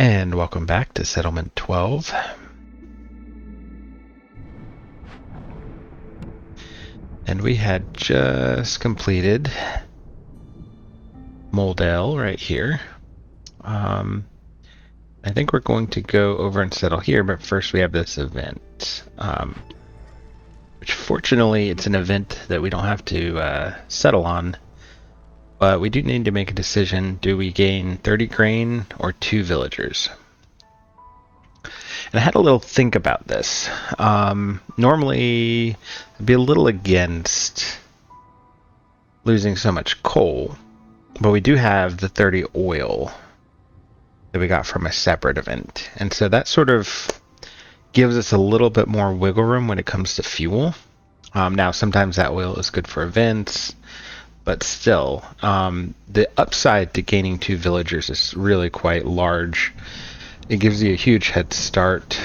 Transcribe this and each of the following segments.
And welcome back to Settlement 12. And we had just completed Moldale right here. I think we're going to go over and settle here, but first we have this event. Which fortunately it's an event that we don't have to settle on. But we do need to make a decision. Do we gain 30 grain or 2 villagers? And I had a little think about this. Normally, I'd be a little against losing so much coal, but we do have the 30 oil that we got from a separate event. And so that sort of gives us a little bit more wiggle room when it comes to fuel. Now, sometimes that oil is good for events, but still, the upside to gaining 2 villagers is really quite large. It gives you a huge head start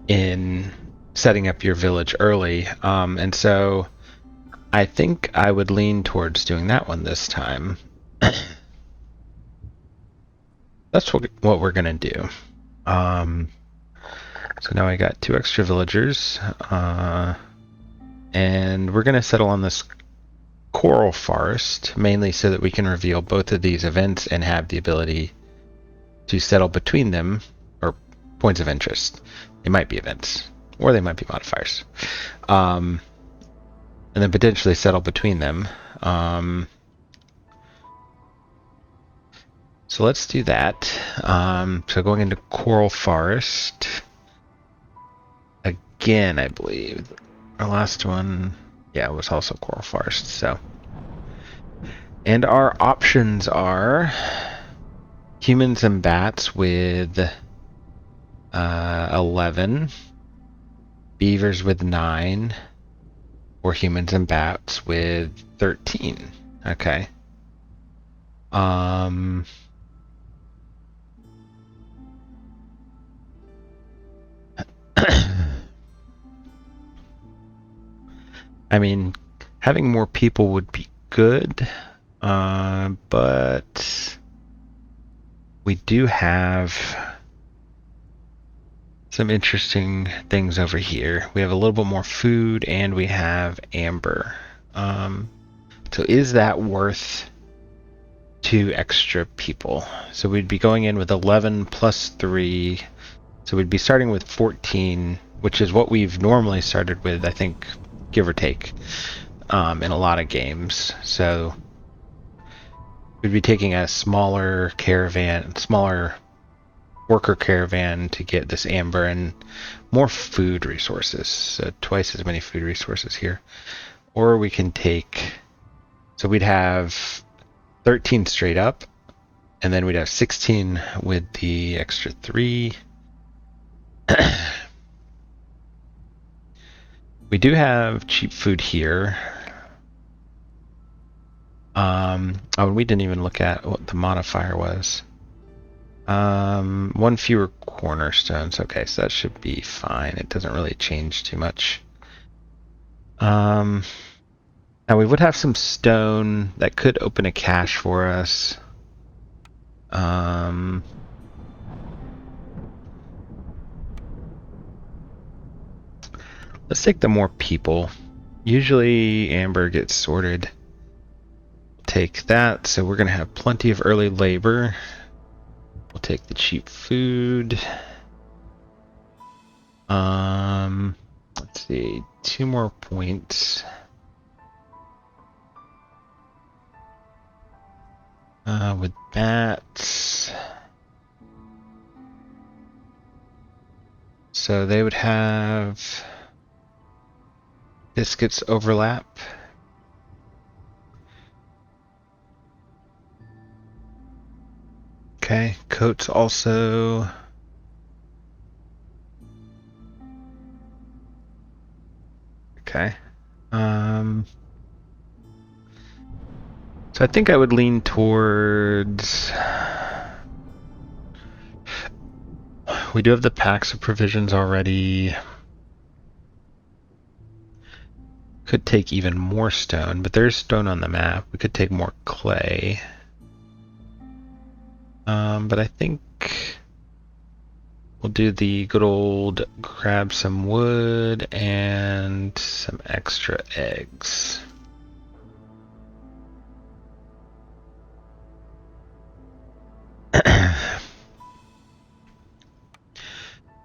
in setting up your village early. And so I think I would lean towards doing that one this time. That's what we're going to do. So now I got 2 extra villagers. And we're going to settle on this Coral Forest, mainly so that we can reveal both of these events and have the ability to settle between them, or points of interest. They might be events, or they might be modifiers. And then potentially settle between them. So let's do that. So going into Coral Forest. Again, I believe. Our last one, yeah, was also Coral Forest, so. And our options are humans and bats with 11, beavers with 9, or humans and bats with 13. Okay. I mean, having more people would be good, but we do have some interesting things over here. We have a little bit more food, and we have amber. So is that worth 2 extra people? So we'd be going in with 11 plus 3, so we'd be starting with 14, which is what we've normally started with, I think, give or take, in a lot of games. So we'd be taking a smaller caravan, smaller worker caravan to get this amber and more food resources. So twice as many food resources here. Or we can take, so we'd have 13 straight up, and then we'd have 16 with the extra 3. We do have cheap food here. Oh, we didn't even look at what the modifier was. 1 fewer cornerstones. Okay, so that should be fine. It doesn't really change too much. Now we would have some stone that could open a cache for us. Let's take the more people. Usually amber gets sorted. Take that, so we're gonna have plenty of early labor. We'll take the cheap food. Let's see, 2 more points. With bats. So they would have biscuits overlap. Okay, coats also. Okay. So I think I would lean towards. We do have the packs of provisions already. Could take even more stone, but there's stone on the map. We could take more clay. But I think we'll do the good old grab some wood and some extra eggs.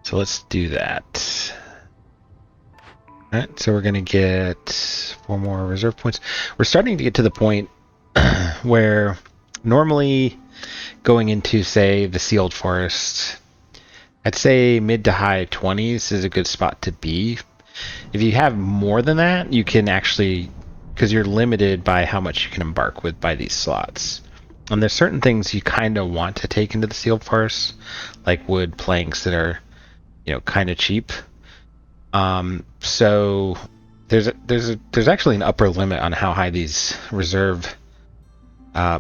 So let's do that. Alright, so we're going to get 4 more reserve points. We're starting to get to the point where normally going into, say, the sealed forest, I'd say mid to high 20s is a good spot to be. If you have more than that, you can actually, because you're limited by how much you can embark with by these slots. And there's certain things you kind of want to take into the sealed forest, like wood planks that are, kind of cheap. So there's actually an upper limit on how high these reserve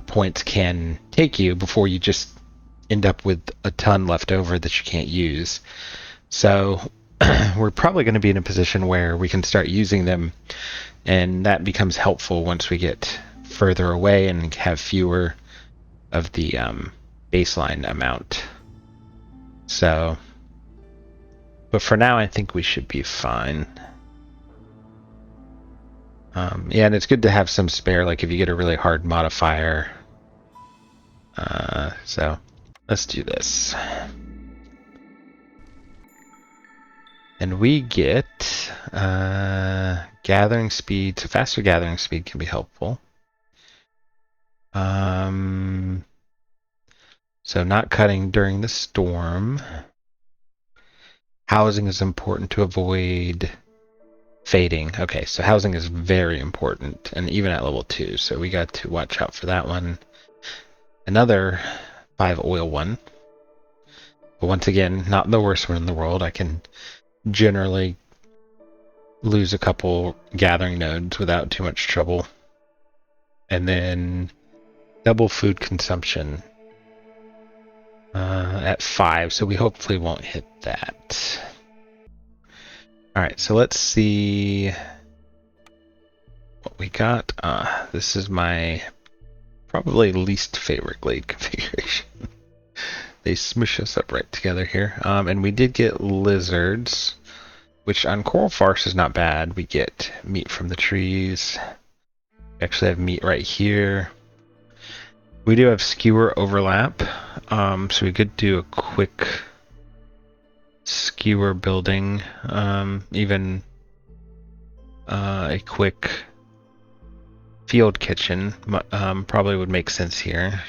points can take you before you just end up with a ton left over that you can't use. So we're probably going to be in a position where we can start using them, and that becomes helpful once we get further away and have fewer of the baseline amount. So, but for now, I think we should be fine. Yeah, and it's good to have some spare, like if you get a really hard modifier. So let's do this. And we get gathering speed. So faster gathering speed can be helpful. So not cutting during the storm. Housing is important to avoid fading. Okay, so housing is very important, and even at level 2, so we got to watch out for that one. Another 5 oil one. But once again, not the worst one in the world. I can generally lose a couple gathering nodes without too much trouble. And then double food consumption at 5, so we hopefully won't hit that. Alright, so let's see what we got. This is my probably least favorite Glade configuration. They smush us up right together here. And we did get lizards, which on Coral Forest is not bad. We get meat from the trees. We actually have meat right here. We do have skewer overlap, so we could do a quick skewer building, even a quick field kitchen probably would make sense here.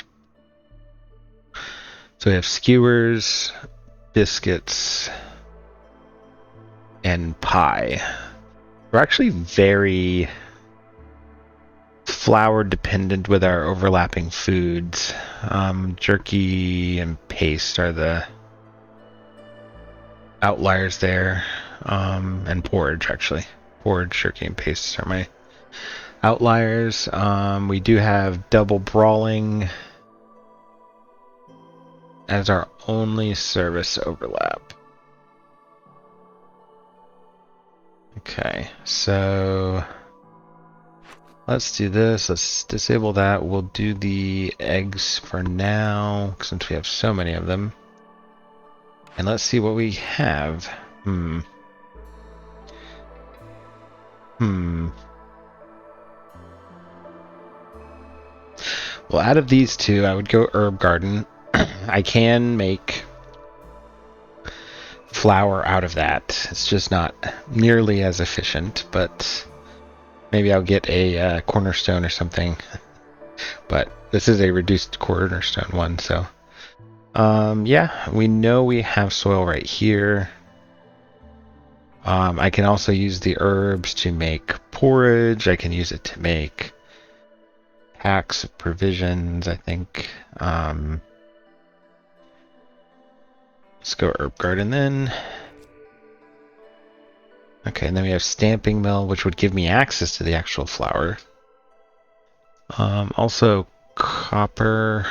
So we have skewers, biscuits, and pie. We're actually very flour dependent with our overlapping foods. Jerky and paste are the outliers there, and porridge actually. Porridge, jerky, and paste are my outliers. We do have double brawling as our only service overlap. Okay, so let's do this. Let's disable that. We'll do the eggs for now, since we have so many of them. And let's see what we have. Well, out of these two, I would go herb garden. I can make flour out of that. It's just not nearly as efficient, but maybe I'll get a cornerstone or something. But this is a reduced cornerstone one, so yeah, we know we have soil right here. I can also use the herbs to make porridge. I can use it to make packs of provisions, I think. Let's go herb garden then. Okay, and then we have stamping mill, which would give me access to the actual flour. Also copper.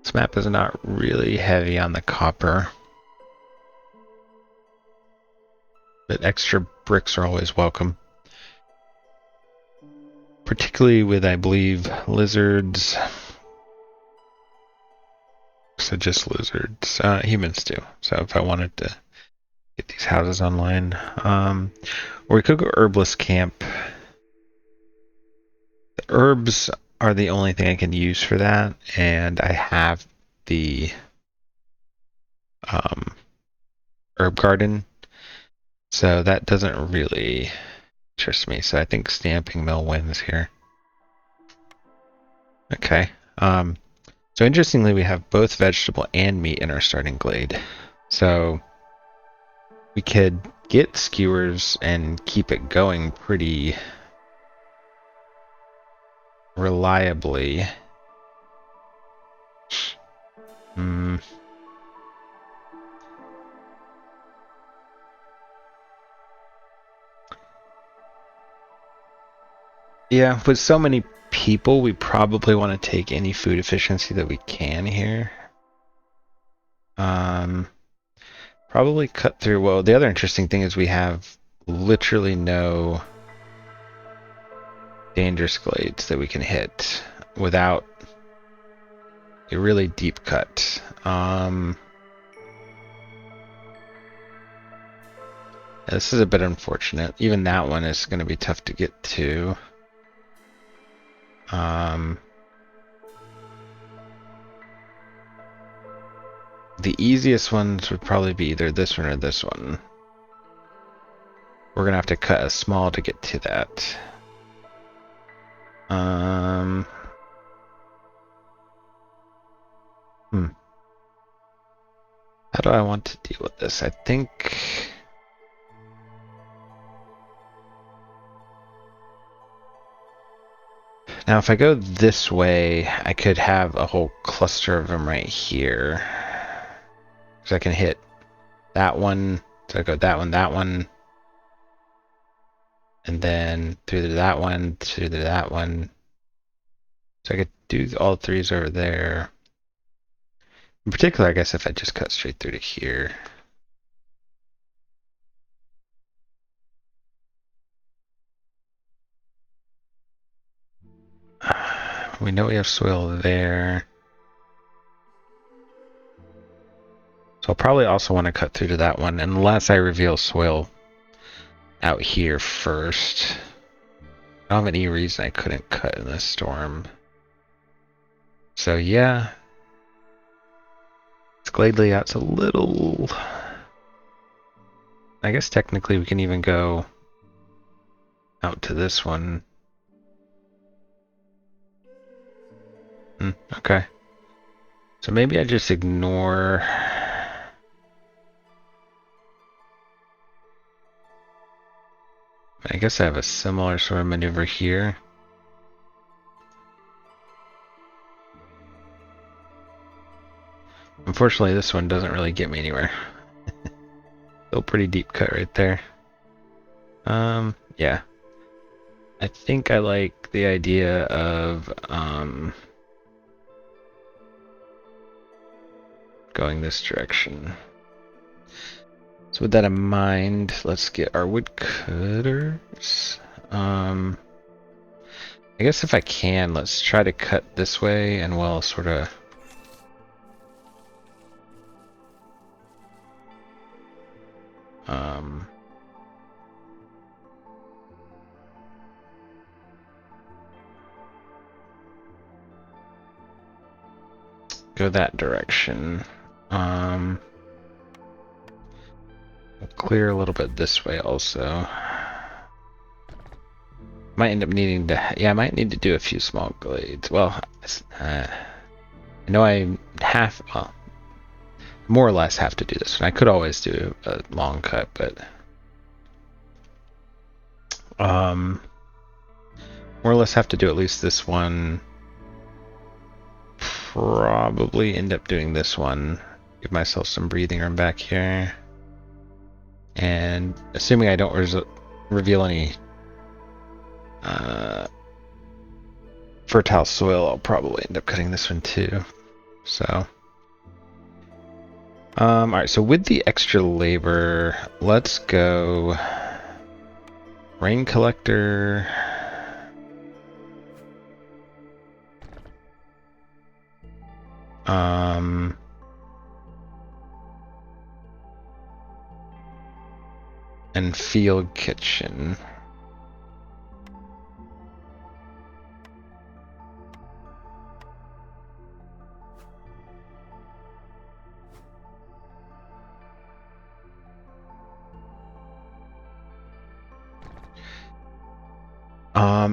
This map is not really heavy on the copper, but extra bricks are always welcome. Particularly with, I believe, lizards. so just lizards. Humans too. So if I wanted to get these houses online. Or we could go herbless camp. The herbs are the only thing I can use for that, and I have the herb garden, so that doesn't really interest me. So I think stamping mill wins here. Okay. So interestingly, we have both vegetable and meat in our starting glade. So we could get skewers and keep it going pretty reliably. Yeah, with so many people, we probably want to take any food efficiency that we can here. Probably cut through. Well, the other interesting thing is we have literally no dangerous glades that we can hit without a really deep cut. This is a bit unfortunate. Even that one is going to be tough to get to. The easiest ones would probably be either this one or this one. We're going to have to cut a small to get to that. How do I want to deal with this? I think... Now, if I go this way, I could have a whole cluster of them right here. So I can hit that one. So I go that one. And then through to that one, through to that one. So I could do all threes over there. In particular, I guess if I just cut straight through to here. We know we have soil there. So I'll probably also want to cut through to that one, unless I reveal soil out here first. I don't have any reason I couldn't cut in this storm. So yeah. This glade layout's a little... I guess technically we can even go out to this one. Okay. So maybe I just ignore... I guess I have a similar sort of maneuver here. Unfortunately, this one doesn't really get me anywhere. Still pretty deep cut right there. Yeah. I think I like the idea of going this direction. So with that in mind, let's get our woodcutters. I guess if I can, let's try to cut this way and we'll sort of go that direction. We'll clear a little bit this way also. Might end up needing to, yeah, I might need to do a few small glades. Well, I know I have, well, more or less have to do this one. I could always do a long cut, but more or less have to do at least this one. Probably end up doing this one. Give myself some breathing room back here. And assuming I don't reveal any fertile soil, I'll probably end up cutting this one too. So, alright, so with the extra labor, let's go rain collector. and field kitchen.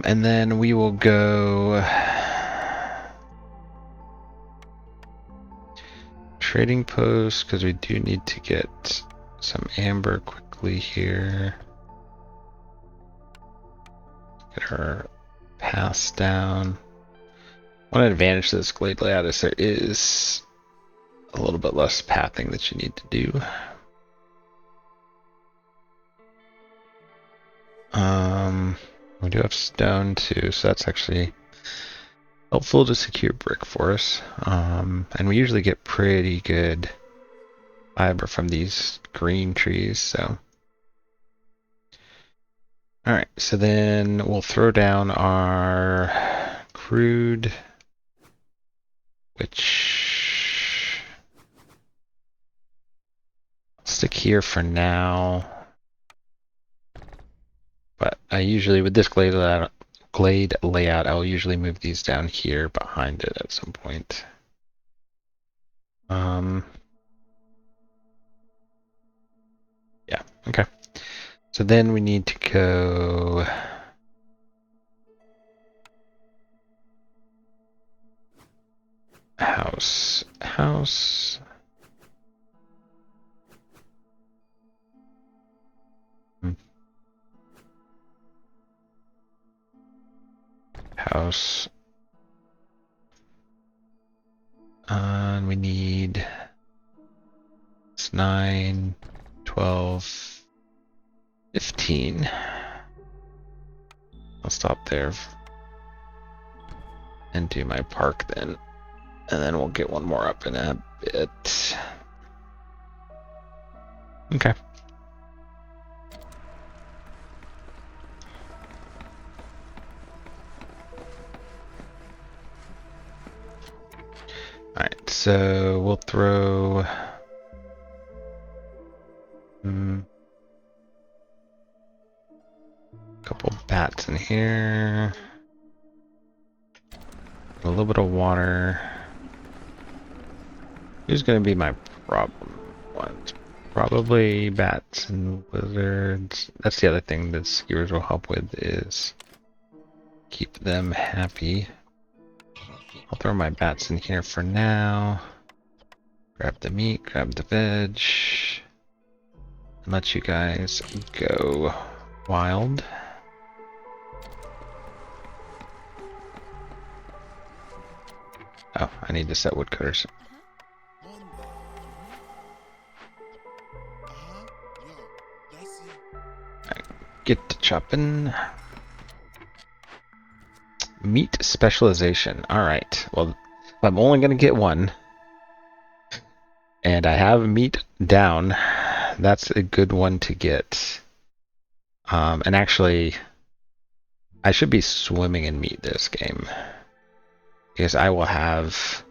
And then we will go trading post because we do need to get some amber quickly here. Get our pass down. One advantage to this Glade layout is there is a little bit less pathing that you need to do. We do have stone too, so that's actually helpful to secure brick for us. And we usually get pretty good fiber from these green trees, so. Alright, so then we'll throw down our crude, which I'll stick here for now. But I usually, with this glade layout, I'll usually move these down here behind it at some point. Yeah, okay. So then we need to go house. House. House. And we need 9, 12, 15. I'll stop there and do my park then. And then we'll get one more up in a bit. Okay. Alright, so we'll throw a couple bats in here. A little bit of water. Who's going to be my problem ones? Probably bats and lizards. That's the other thing that skewers will help with, is keep them happy. I'll throw my bats in here for now. Grab the meat, grab the veg, and let you guys go wild. Oh, I need to set woodcutters. Alright, get to chopping. Meat specialization. Alright, well, I'm only going to get one. And I have meat down. That's a good one to get. And actually, I should be swimming in meat this game, because I will have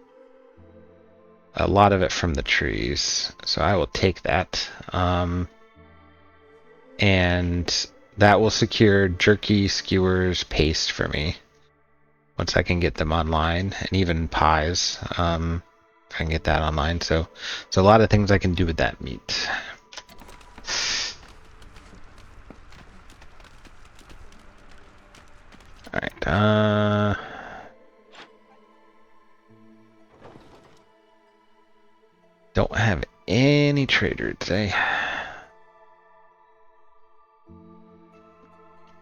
a lot of it from the trees. So I will take that. And that will secure jerky, skewers, paste for me once I can get them online, and even pies. If I can get that online. So a lot of things I can do with that meat. Alright, don't have any traders today.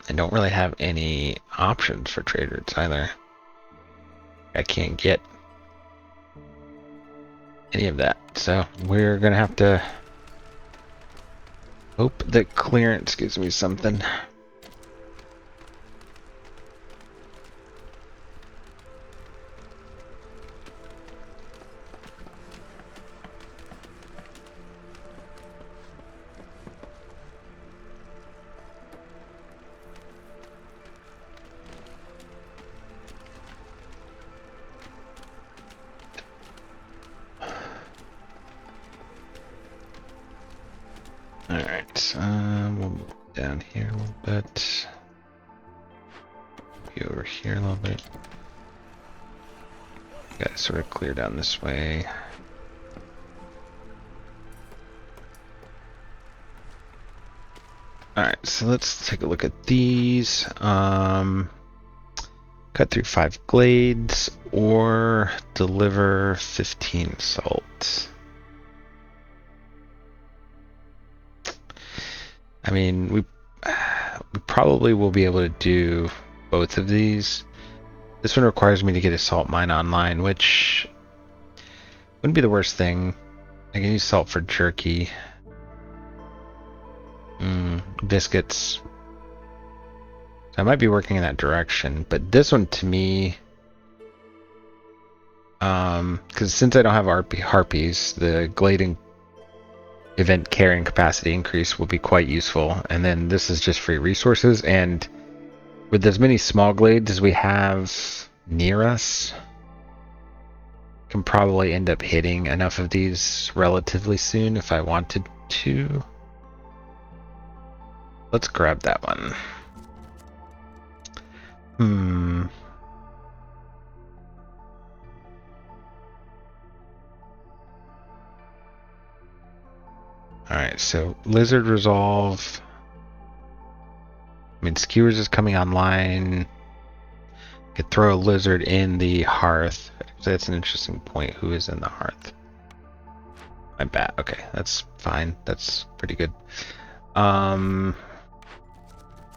I don't really have any options for traders either. I can't get any of that, so we're gonna have to hope that clearance gives me something. Alright. we'll move down here a little bit. Be over here a little bit. Gotta sort of clear down this way. Alright, so let's take a look at these. Cut through 5 glades or deliver 15 salt. I mean, we probably will be able to do both of these. This one requires me to get a salt mine online, which wouldn't be the worst thing. I can use salt for jerky. Biscuits. So I might be working in that direction, but this one to me, because since I don't have harpies, the Glade event carrying capacity increase will be quite useful. And then this is just free resources, and with as many small glades as we have near us, can probably end up hitting enough of these relatively soon if I wanted to. Let's grab that one. Alright, so Lizard Resolve. I mean, Skewers is coming online. Could throw a lizard in the hearth. So that's an interesting point. Who is in the hearth? My bat. Okay, that's fine. That's pretty good.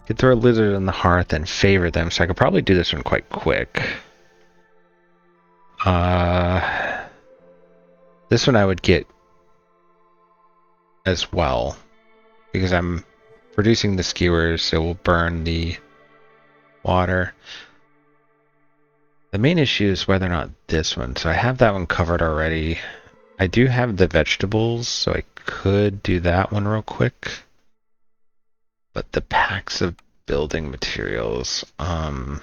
Could throw a lizard in the hearth and favor them, so I could probably do this one quite quick. This one I would get as well, because I'm producing the skewers, so we'll burn the water. The main issue is whether or not this one, so I have that one covered already. I do have the vegetables, so I could do that one real quick. But the packs of building materials are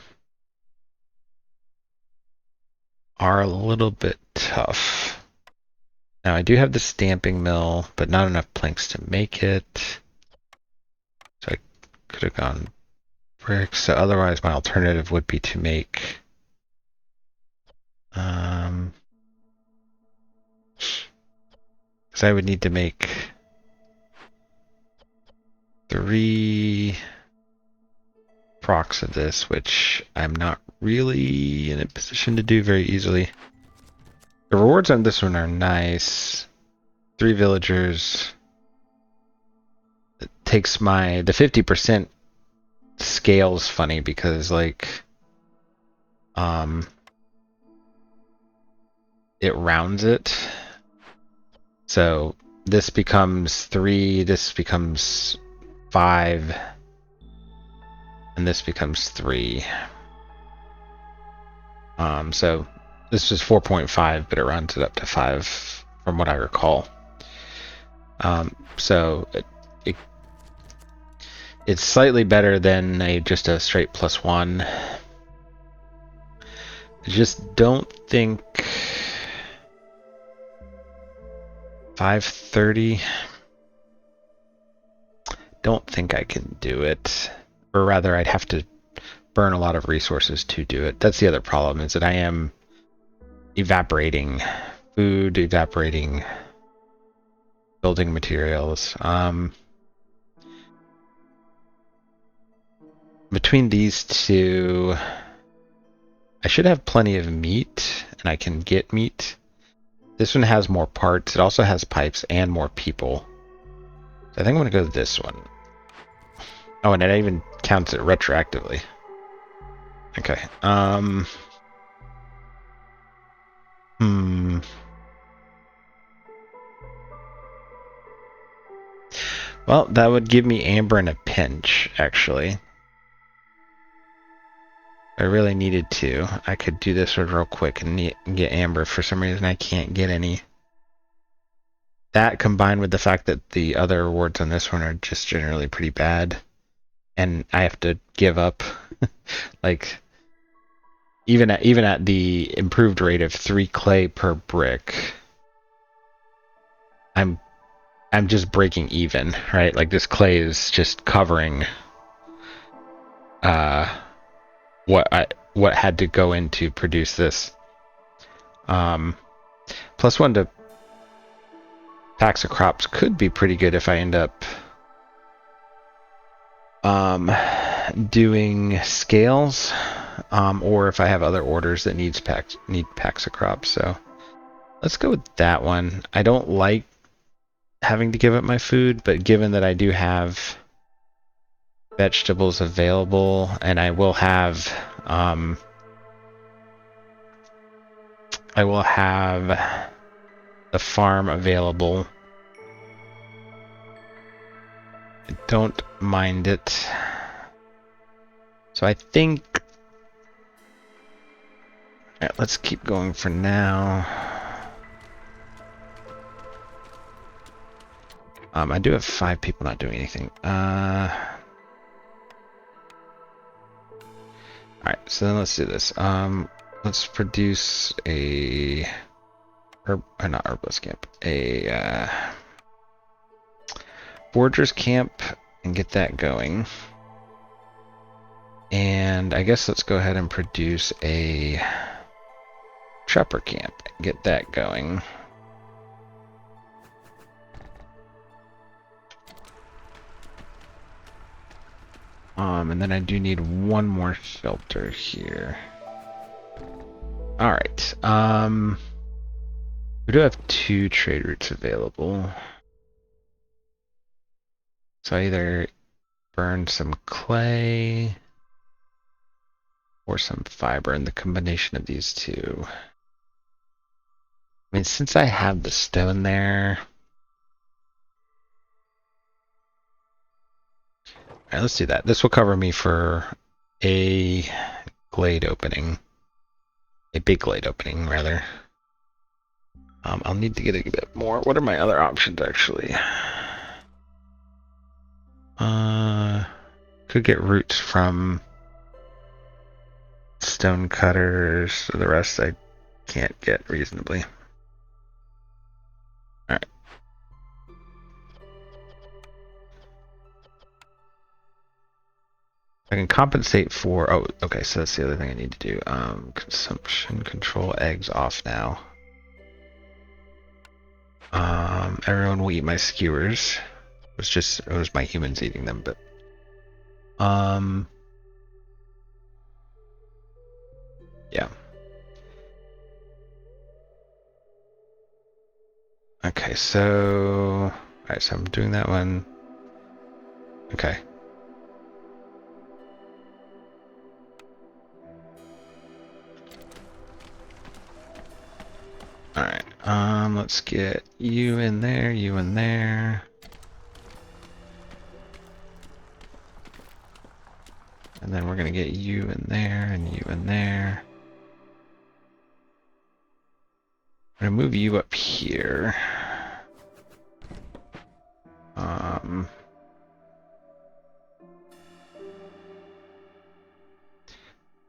a little bit tough. Now I do have the stamping mill, but not enough planks to make it. So I could have gone bricks. So otherwise my alternative would be to make because I would need to make 3 procs of this, which I'm not really in a position to do very easily. The rewards on this one are nice. 3 villagers. It takes the 50% scale's funny because like it rounds it. So this becomes 3, this becomes 5, and this becomes 3. So this is 4.5, but it rounds it up to 5 from what I recall. So it's slightly better than just a straight +1. I just don't think 530. Don't think I can do it, or rather I'd have to burn a lot of resources to do it. That's the other problem, is that I am evaporating food, evaporating building materials. Between these two, I should have plenty of meat, and I can get meat. This one has more parts. It also has pipes and more people. So I think I'm going to go with this one. Oh, and it even counts it retroactively. Okay. Well, that would give me amber in a pinch, actually. I really needed to. I could do this one real quick and get amber. For some reason, I can't get any. That combined with the fact that the other rewards on this one are just generally pretty bad. And I have to give up. Like, even at the improved rate of 3 clay per brick, I'm I'm just breaking even, right? Like this clay is just covering what had to go in to produce this. +1 to packs of crops could be pretty good if I end up doing scales, or if I have other orders that need packs of crops. So let's go with that one. I don't like having to give up my food, but given that I do have vegetables available, and I will have the farm available, I don't mind it. So I think, all right, let's keep going for now. I do have 5 people not doing anything. Alright, so then let's do this. Let's produce a not herbalist camp, a foragers camp, and get that going. And I guess let's go ahead and produce a trapper camp, get that going. And then I do need one more shelter here. All right. We do have 2 trade routes available. So I either burn some clay or some fiber, and the combination of these two. I mean, since I have the stone there. All right, let's do that. This will cover me for a glade opening. A big glade opening, rather. I'll need to get a bit more. What are my other options, actually? Could get roots from stone cutters. The rest I can't get reasonably. Alright. I can compensate for... Oh, okay, so that's the other thing I need to do. Consumption control eggs off now. Everyone will eat my skewers. It was my humans eating them, but... yeah. Okay, so... Alright, so I'm doing that one. Okay. Alright, let's get you in there, you in there. And then we're gonna get you in there, and you in there. I'm gonna move you up here.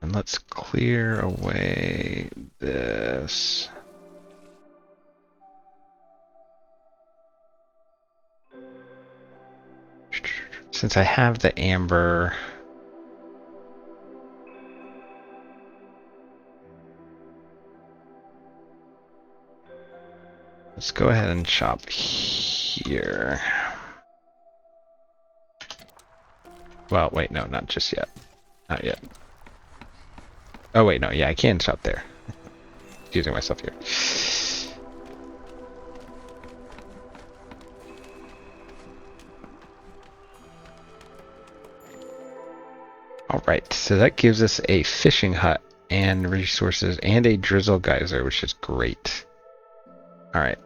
And let's clear away this. Since I have the amber, let's go ahead and chop here. Well, wait, no, not just yet. Not yet. Oh, wait, no, yeah, I can chop there. Confusing myself here. Alright, so that gives us a fishing hut and resources and a drizzle geyser, which is great. Alright.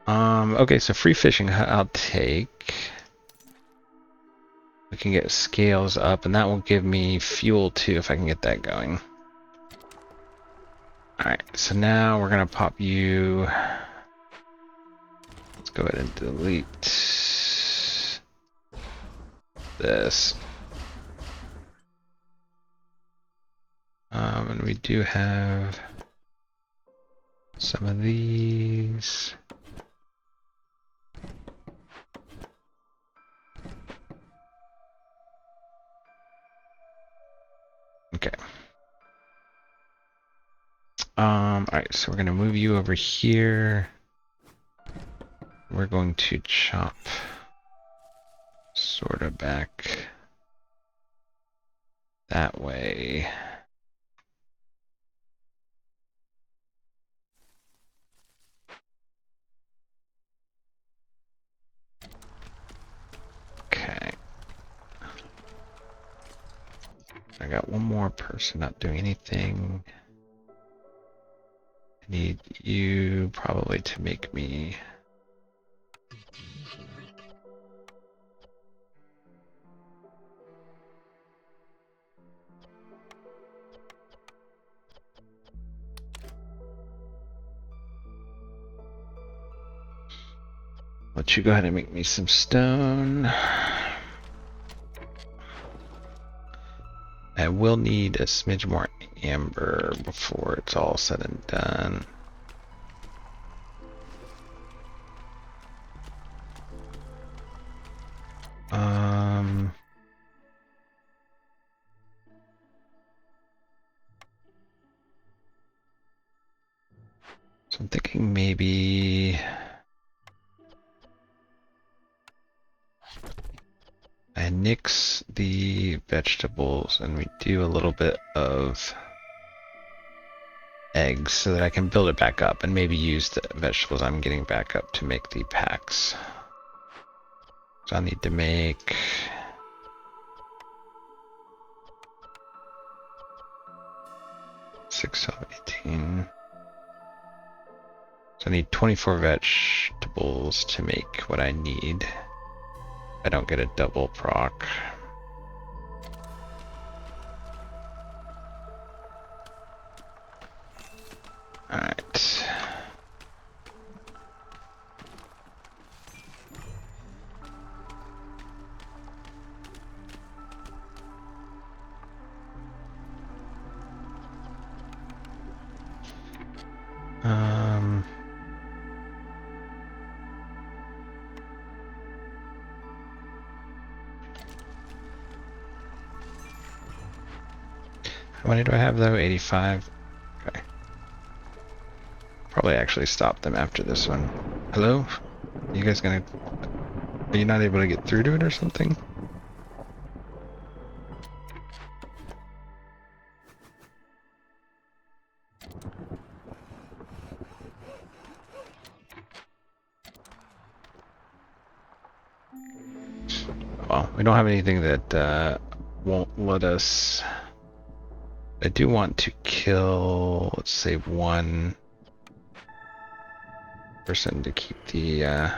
Okay, so free fishing hut I'll take. We can get scales up, and that will give me fuel too if I can get that going. Alright, so now we're gonna pop you. Let's go ahead and delete this. And we do have some of these. Alright, so we're going to move you over here. We're going to chop sort of back that way. Okay. I got one more person not doing anything. I need you probably to make me... Let you go ahead and make me some stone. I will need a smidge more amber before it's all said and done. So I'm thinking maybe I nix the vegetables and we do a little bit of eggs so that I can build it back up and maybe use the vegetables I'm getting back up to make the packs. So I need to make 6, 7, 18. So I need 24 vegetables to make what I need. I don't get a double proc. Alright. How many do I have though? 85. Okay. Probably actually stop them after this one. Hello? You guys gonna... Are you not able to get through to it or something? Well, we don't have anything that won't let us... I do want to kill, let's say, one person to keep the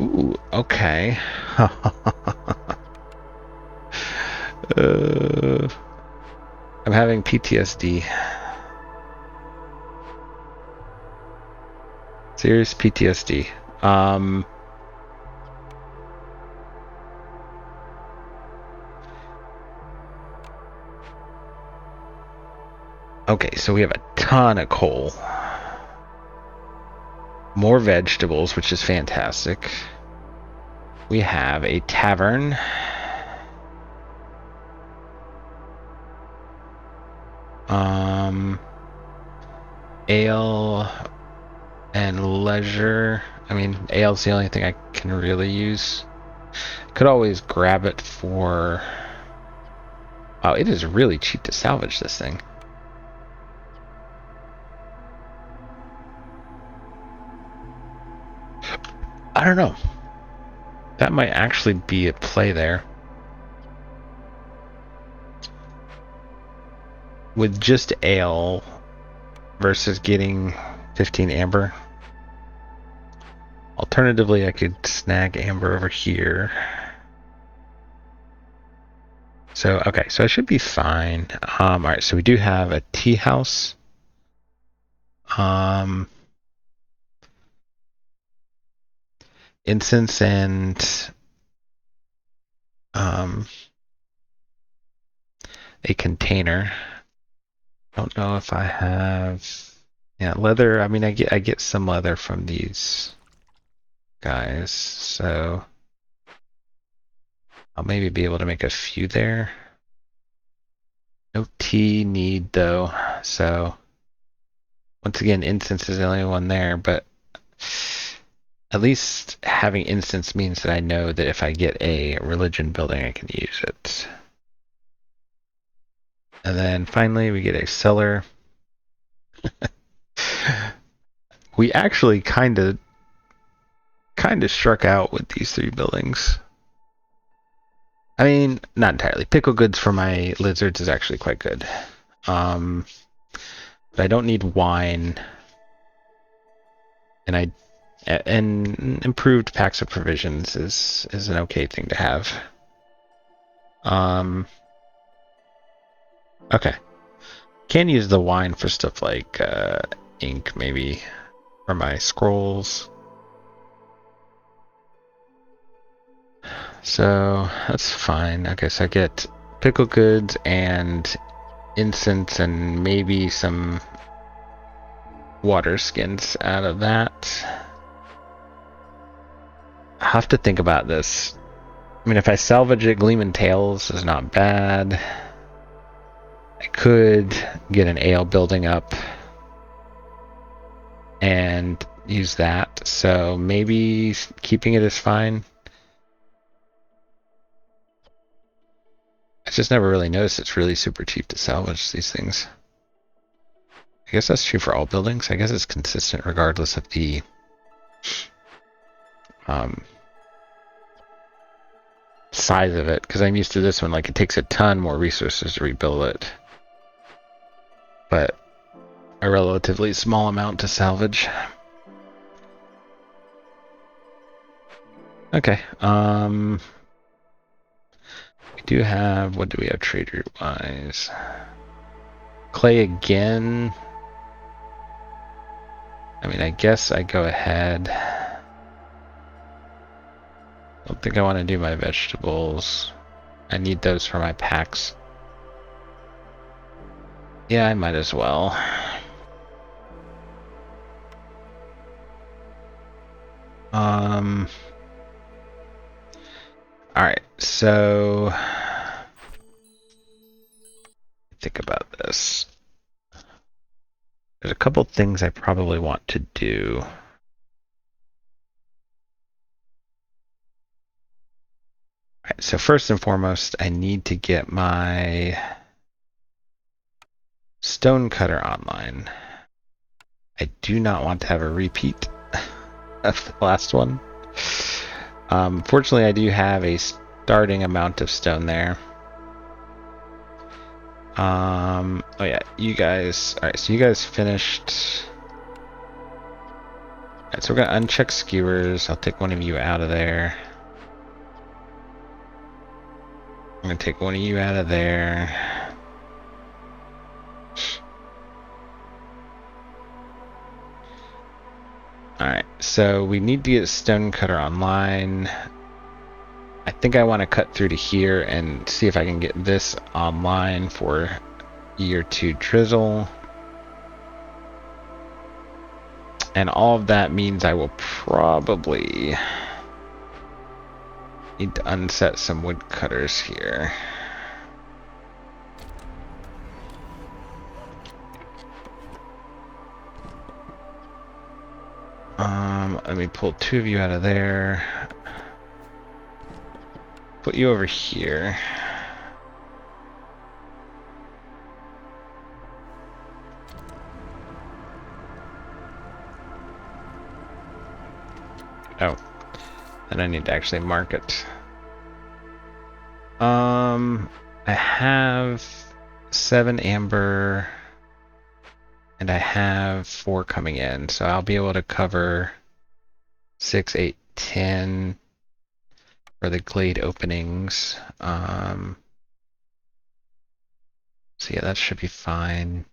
Ooh, okay. I'm having PTSD. Serious PTSD. Okay, so we have a ton of coal. More vegetables, which is fantastic. We have a tavern. Ale and leisure. I mean, ale's the only thing I can really use. Could always grab it for... Wow, it is really cheap to salvage this thing. I don't know. That might actually be a play there. With just ale versus getting 15 amber. Alternatively, I could snag amber over here. So, okay, so I should be fine. Alright, so we do have a tea house. Incense and a container. Don't know if I have... Yeah, leather. I mean, I get some leather from these guys, so I'll maybe be able to make a few there. No tea need though, so once again, incense is the only one there, but at least having incense means that I know that if I get a religion building, I can use it. And then finally, we get a cellar. We actually kind of struck out with these 3 buildings. I mean, not entirely. Pickle goods for my lizards is actually quite good. But I don't need wine. And improved packs of provisions is an okay thing to have. Okay. Can use the wine for stuff like ink, maybe, for my scrolls. So that's fine. I guess I get pickle goods and incense and maybe some water skins out of that. I have to think about this. I mean, if I salvage it, Gleaming Tails is not bad. I could get an ale building up and use that. So maybe keeping it is fine. I just never really noticed it's really super cheap to salvage these things. I guess that's true for all buildings. I guess it's consistent regardless of the size of it, because I'm used to this one. Like, it takes a ton more resources to rebuild it, but a relatively small amount to salvage. Okay. We do have, what do we have trader wise? Clay again. I mean, I guess I go ahead. I don't think I want to do my vegetables. I need those for my packs. Yeah, I might as well. Alright, so think about this. There's a couple things I probably want to do. Alright, so first and foremost, I need to get my stone cutter online. I do not want to have a repeat of the last one. Fortunately, I do have a starting amount of stone there. Oh yeah, you guys. Alright, so you guys finished. Alright, so we're gonna uncheck skewers. I'll take one of you out of there. I'm gonna take one of you out of there. Alright, so we need to get stone cutter online. I think I want to cut through to here and see if I can get this online for year 2 Drizzle. And all of that means I will probably need to unset some woodcutters here. Let me pull 2 of you out of there. Put you over here. Oh, and I need to actually mark it. I have 7 amber, and I have 4 coming in, so I'll be able to cover 6, 8, 10 for the Glade openings. So yeah, that should be fine.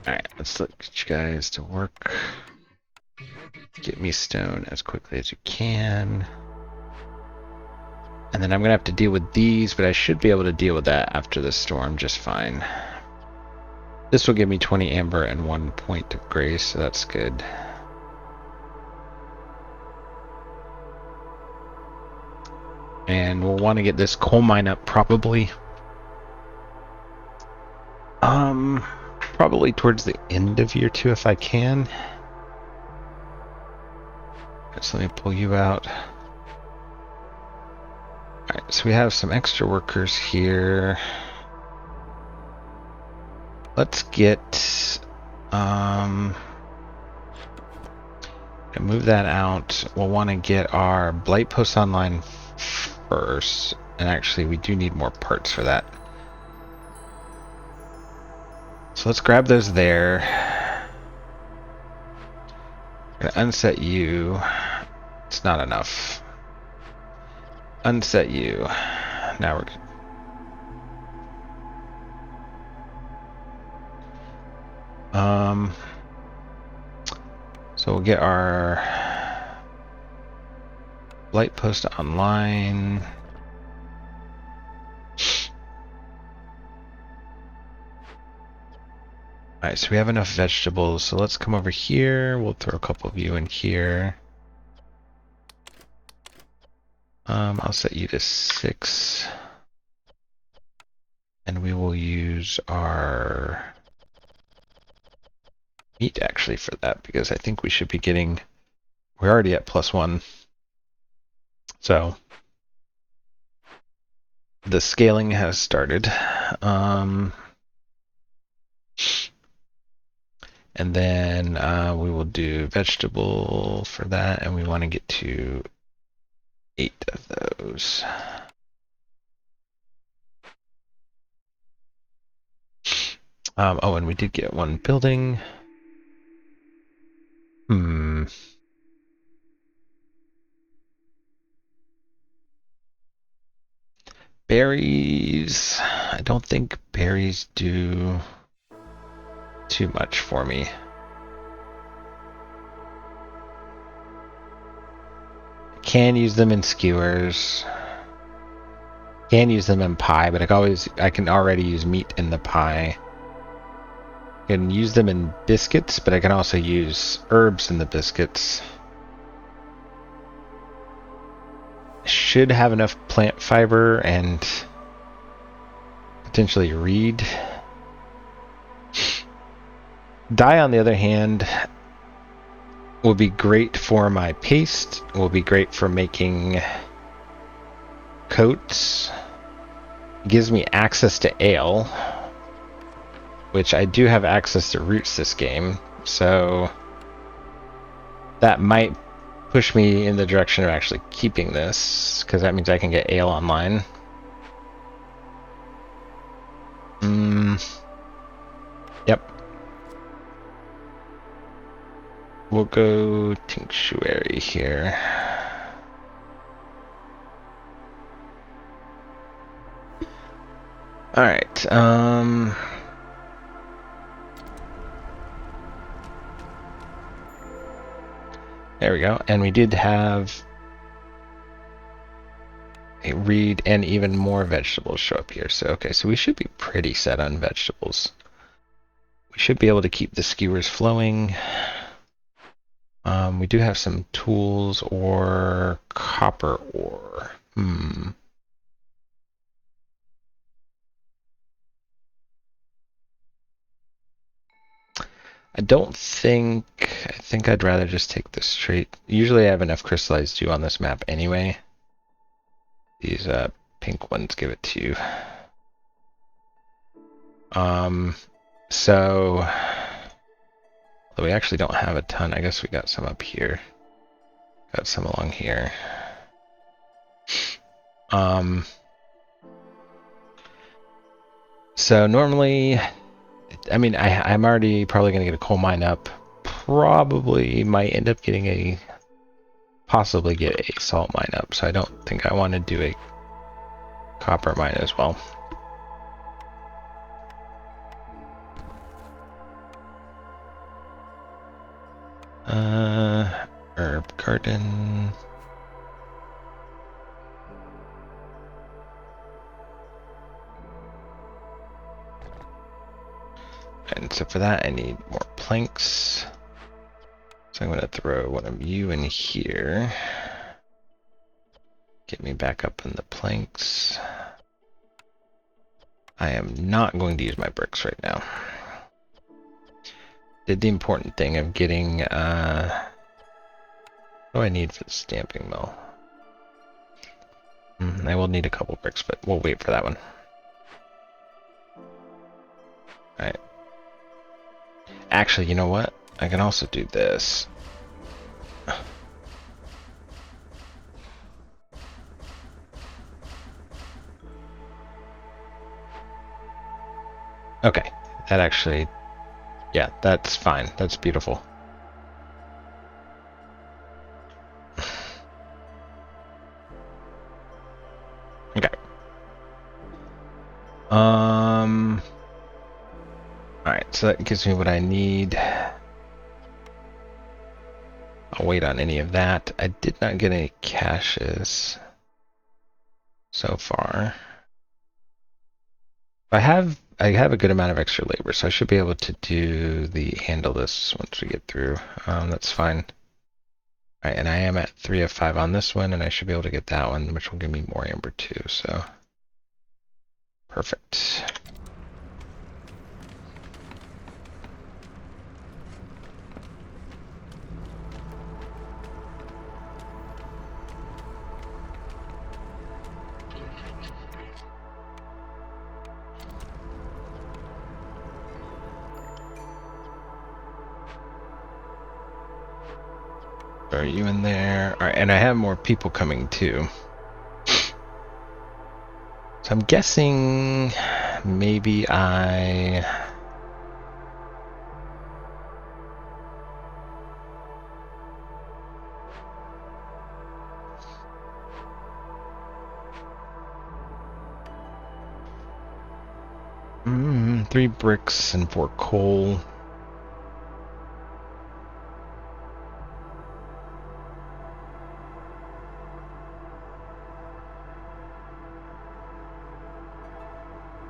Alright, let's get you guys to work. Get me stone as quickly as you can. And then I'm going to have to deal with these, but I should be able to deal with that after the storm just fine. This will give me 20 amber and 1 point of grace, so that's good. And we'll want to get this coal mine up probably. Probably towards the end of year 2 if I can. So let me pull you out. Alright, so we have some extra workers here. Let's get move that out. We'll want to get our blight post online first. And actually we do need more parts for that. So let's grab those there. I'm gonna unset you. It's not enough. Unset you. Now we're good. So we'll get our blight post online. Alright, so we have enough vegetables, so let's come over here. We'll throw a couple of you in here. I'll set you to 6. And we will use our meat actually for that, because I think we should be getting... We're already at +1. So the scaling has started. And then we will do vegetable for that, and we want to get to 8 of those. Oh, and we did get 1 building. Berries. I don't think berries do too much for me. Can use them in skewers. Can use them in pie, but I can already use meat in the pie. I can use them in biscuits, but I can also use herbs in the biscuits. Should have enough plant fiber and potentially reed. Dye, on the other hand, will be great for my paste, will be great for making coats. Gives me access to ale, which I do have access to roots this game, so that might push me in the direction of actually keeping this, because that means I can get ale online. Yep. We'll go tinctuary here. Alright, there we go, and we did have a reed and even more vegetables show up here. So, okay, so we should be pretty set on vegetables. We should be able to keep the skewers flowing. We do have some tools or copper ore. I think I'd rather just take this straight. Usually I have enough crystallized dew on this map anyway. These pink ones give it to you. So we actually don't have a ton. I guess we got some up here. Got some along here. So normally, I mean, I'm already probably going to get a coal mine up. Probably might end up getting possibly get a salt mine up. So I don't think I want to do a copper mine as well. Herb garden. And so for that I need more planks. So I'm going to throw one of you in here. Get me back up in the planks. I am not going to use my bricks right now. Did the important thing of getting, what do I need for the stamping mill? I will need a couple bricks, but we'll wait for that one. Alright. Actually, you know what? I can also do this. Okay, that actually, yeah, that's fine. That's beautiful. Okay. Alright, so that gives me what I need. I'll wait on any of that. I did not get any caches so far. I have a good amount of extra labor, so I should be able to handle this once we get through. That's fine. All right, and I am at 3 of 5 on this one, and I should be able to get that one, which will give me more amber too. So perfect. Are you in there? All right, and I have more people coming too. So I'm guessing maybe I... Three bricks and 4 coal.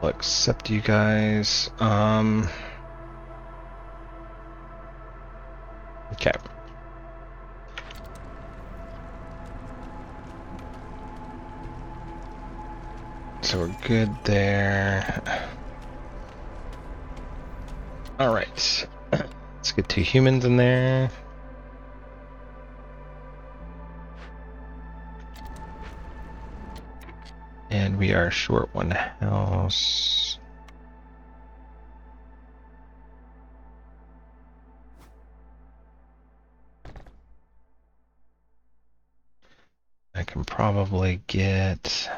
I'll accept you guys. Okay. So we're good there. Alright. Let's get 2 humans in there. And we are short 1 house. I can probably get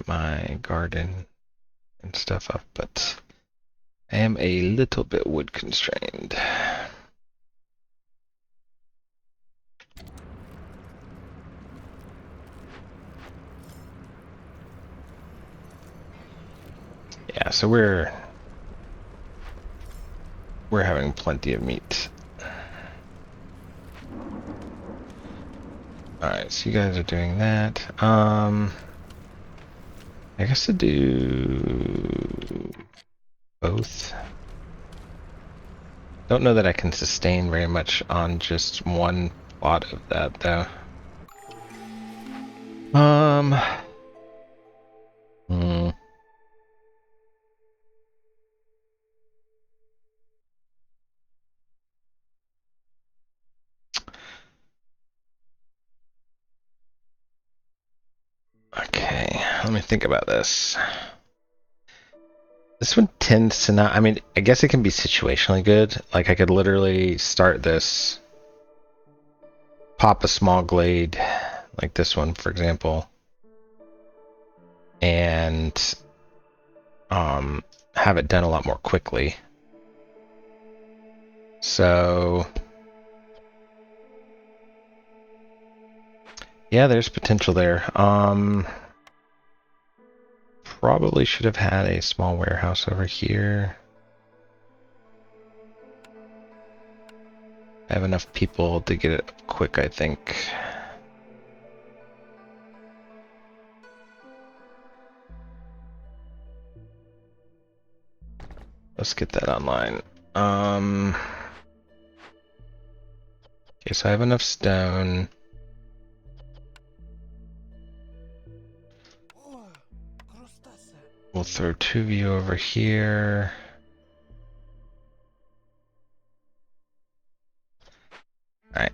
my garden and stuff up, but I am a little bit wood constrained. Yeah, so we're having plenty of meat. Alright, so you guys are doing that. I guess to do both. Don't know that I can sustain very much on just one plot of that though. Okay, let me think about this. This one tends to not, I mean, I guess it can be situationally good. Like I could literally start this, pop a small glade, like this one, for example, and have it done a lot more quickly. So yeah, there's potential there. Probably should have had a small warehouse over here. I have enough people to get it up quick, I think. Let's get that online. Okay, so I have enough stone. We'll throw 2 of you over here. Alright,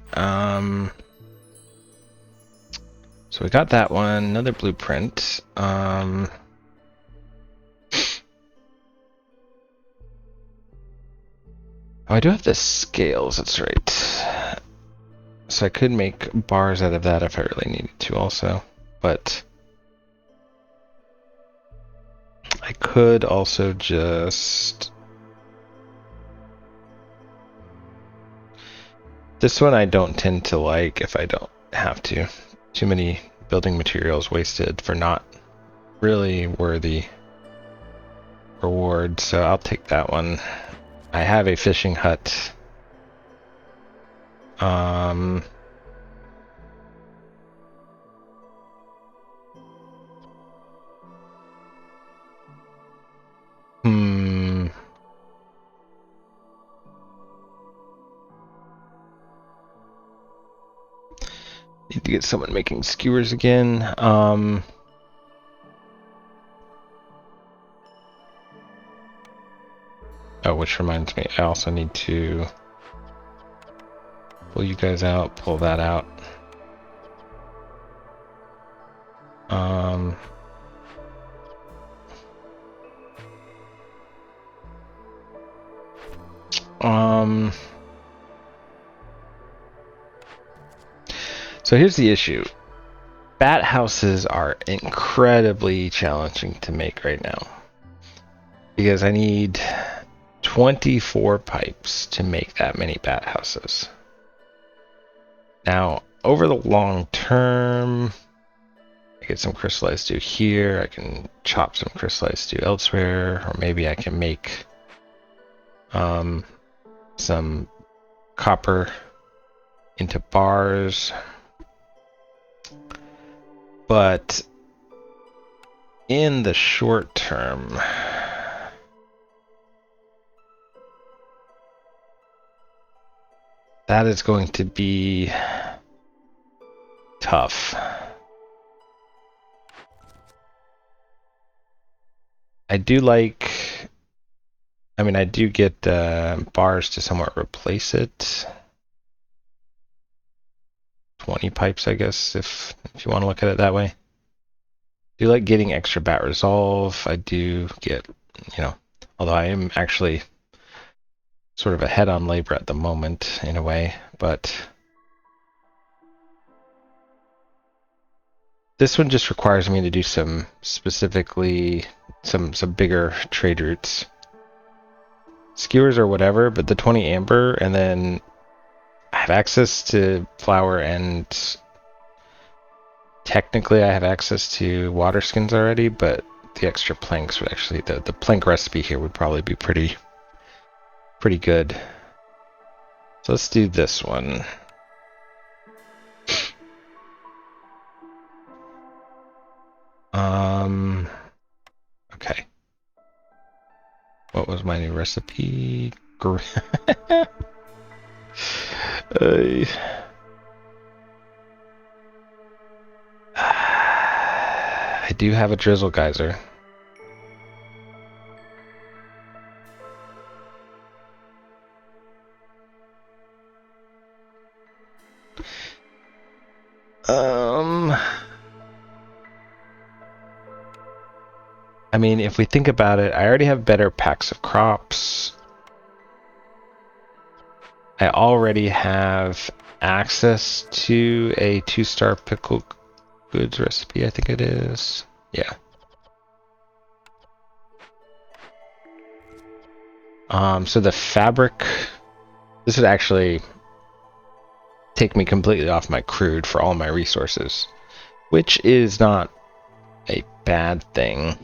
so we got that one, another blueprint. Oh, I do have the scales, that's right. So I could make bars out of that if I really needed to also, but I could also just... This one I don't tend to like if I don't have to. Too many building materials wasted for not really worthy reward, so I'll take that one. I have a fishing hut. Need to get someone making skewers again. Oh, which reminds me, I also need to pull you guys out, pull that out. So here's the issue. Bat houses are incredibly challenging to make right now. Because I need 24 pipes to make that many bat houses. Now, over the long term, I get some crystallized stew here, I can chop some crystallized stew elsewhere, or maybe I can make some copper into bars. But in the short term, that is going to be tough. I do like, I mean, I do get bars to somewhat replace it. 20 pipes, I guess, if you want to look at it that way. I do like getting extra bat resolve. I do get, although I am actually sort of ahead on labor at the moment in a way, but this one just requires me to do some specifically some bigger trade routes. Skewers or whatever, but the 20 amber, and then I have access to flour, and technically I have access to water skins already, but the extra planks would actually, the plank recipe here would probably be pretty good. So let's do this one. Okay. What was my new recipe? I do have a Drizzle geyser. I mean, if we think about it, I already have better packs of crops. I already have access to a 2-star pickle goods recipe, I think it is. Yeah. So the fabric, this would actually take me completely off my crude for all my resources, which is not a bad thing.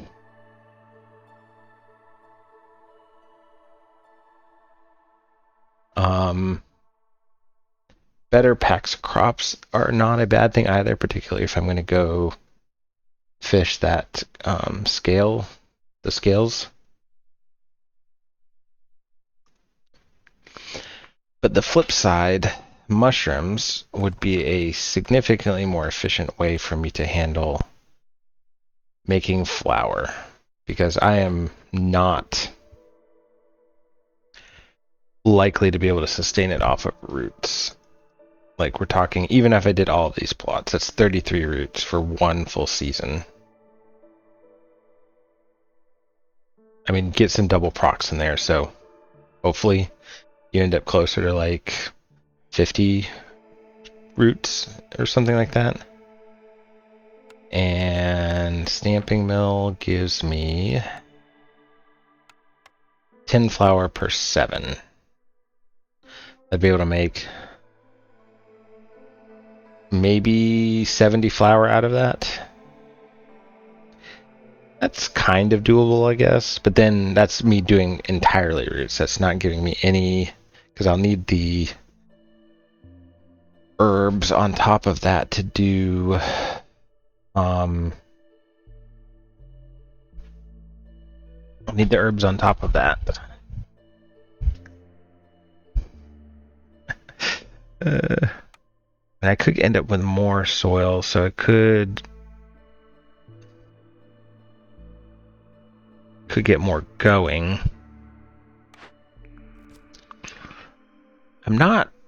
Better packs of crops are not a bad thing either, particularly if I'm going to go fish that the scales. But the flip side, mushrooms would be a significantly more efficient way for me to handle making flour, because I am not likely to be able to sustain it off of roots. Like, we're talking, even if I did all of these plots, that's 33 roots for one full season. I mean, get some double procs in there, so hopefully you end up closer to like 50 roots or something like that. And stamping mill gives me 10 flour per 7. I'd be able to make maybe 70 flour out of that. That's kind of doable, I guess. But then that's me doing entirely roots. That's not giving me any, because I'll need the herbs on top of that to do I'll need the herbs on top of that. And I could end up with more soil, so I could get more going.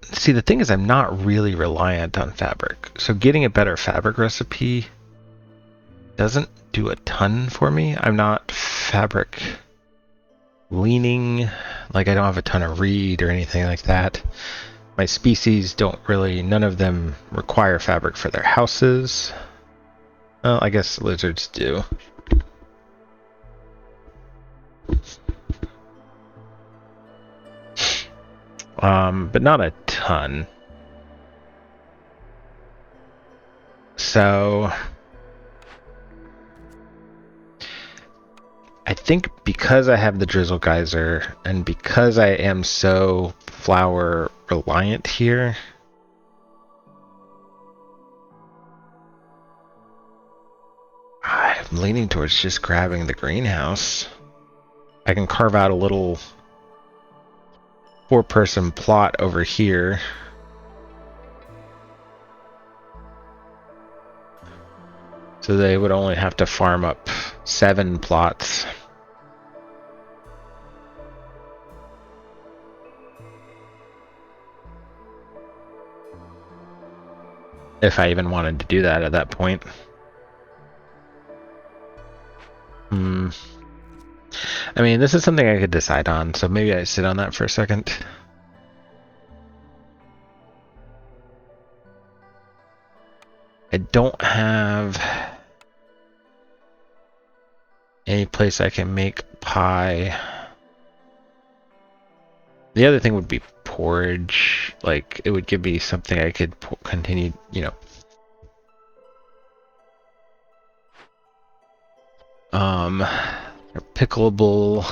See, the thing is, I'm not really reliant on fabric. So getting a better fabric recipe doesn't do a ton for me. I'm not fabric leaning, like I don't have a ton of reed or anything like that. My species don't really, none of them require fabric for their houses. Well, I guess lizards do. But not a ton. So I think because I have the Drizzle Geyser and because I am so flour reliant here, I'm leaning towards just grabbing the greenhouse. I can carve out a little 4-person plot over here. So they would only have to farm up 7 plots. If I even wanted to do that at that point. I mean, this is something I could decide on, so maybe I sit on that for a second. I don't have any place I can make pie. The other thing would be porridge. Like, it would give me something I could continue, you know. Pickleable.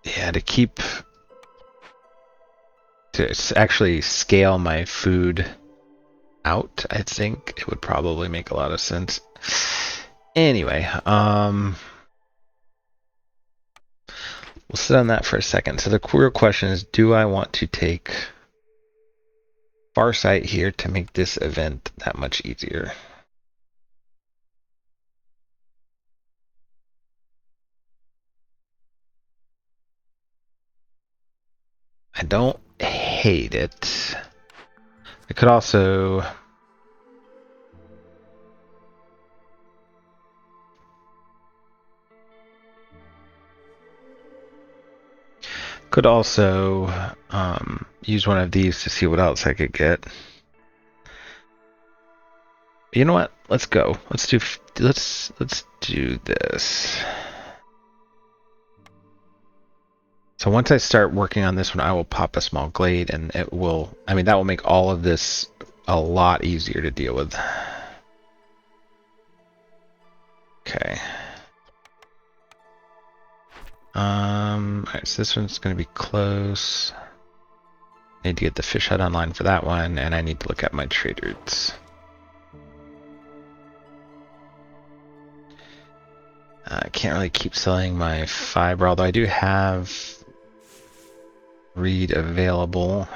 Yeah, to actually scale my food out, I think it would probably make a lot of sense. Anyway, we'll sit on that for a second. So the real question is, do I want to take Farsight here to make this event that much easier? I don't hate it. I could also use one of these to see what else I could get. You know what? Let's go. Let's do this. So once I start working on this one, I will pop a small glade, and it will, I mean, that will make all of this a lot easier to deal with. Okay. Alright, so this one's going to be close. I need to get the fish hut online for that one, and I need to look at my trade routes. I can't really keep selling my fiber, although I do have reed available.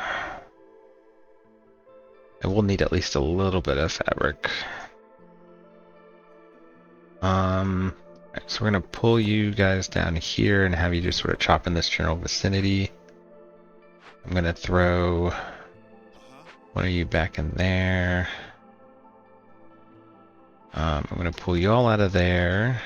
I will need at least a little bit of fabric. So we're gonna pull you guys down here and have you just sort of chop in this general vicinity. I'm gonna throw one of you back in there. I'm gonna pull you all out of there.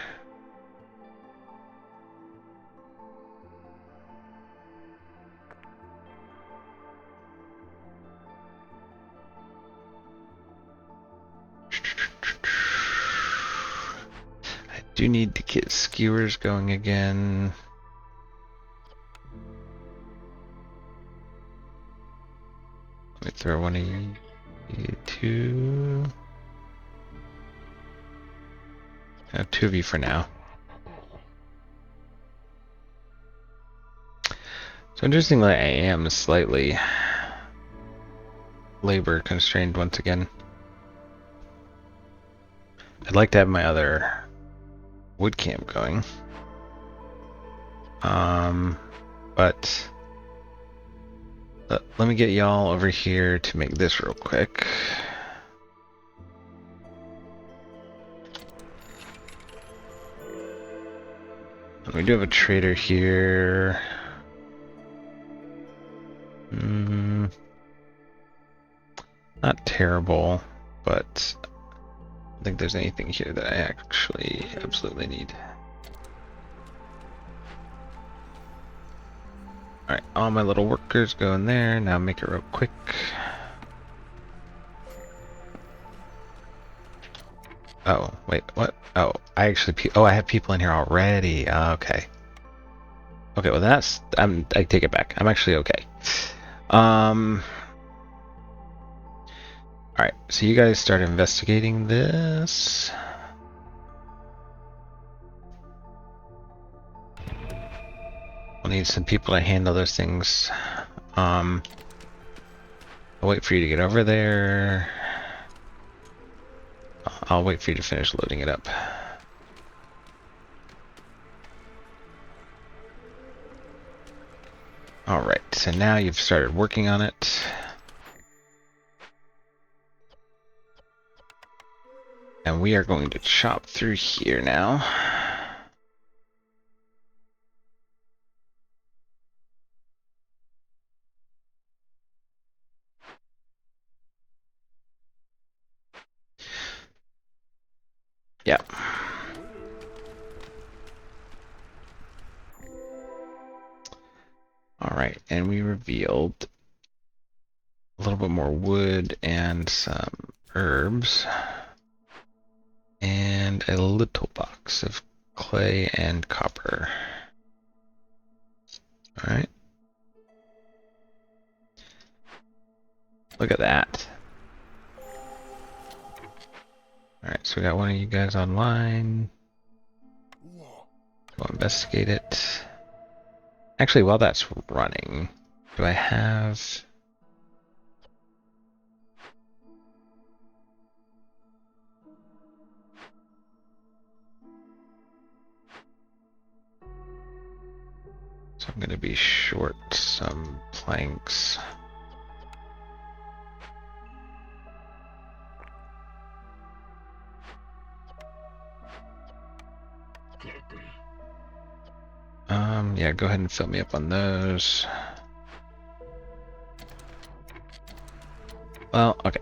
I do need to get skewers going again. Let me throw one of you two. Two of you for now. So interestingly, I am slightly labor constrained once again. I'd like to have my other wood camp going. But let me get y'all over here to make this real quick. We do have a trader here. Not terrible, but I don't think there's anything here that I actually absolutely need. Alright, all my little workers go in there. Now make it real quick. Oh, wait, what? Oh, I have people in here already. Okay. Okay, well that's, I take it back. I'm actually okay. Alright, so you guys start investigating this. We'll need some people to handle those things. I'll wait for you to get over there. I'll wait for you to finish loading it up. Alright, so now you've started working on it. And we are going to chop through here now. Yeah. Alright, and we revealed a little bit more wood and some herbs. And a little box of clay and copper. Alright. Look at that. Alright, so we got one of you guys online. Go investigate it. Actually, while that's running, do I have... So I'm going to be short some planks. Yeah, go ahead and fill me up on those. Well, okay.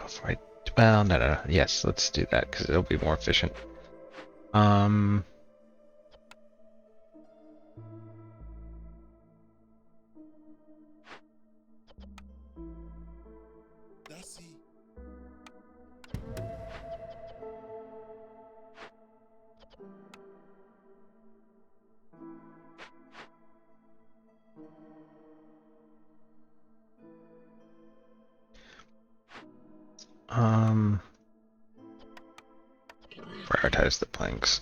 Before I... Well, no. Yes, let's do that, because it'll be more efficient. Prioritize the planks.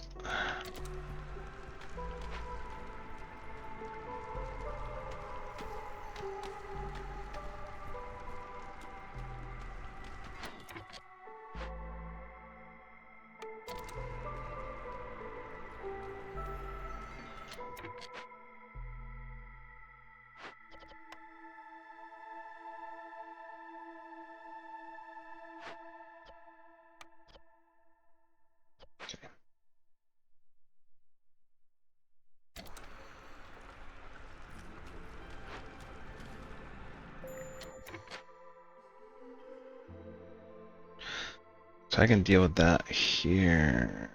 So I can deal with that here.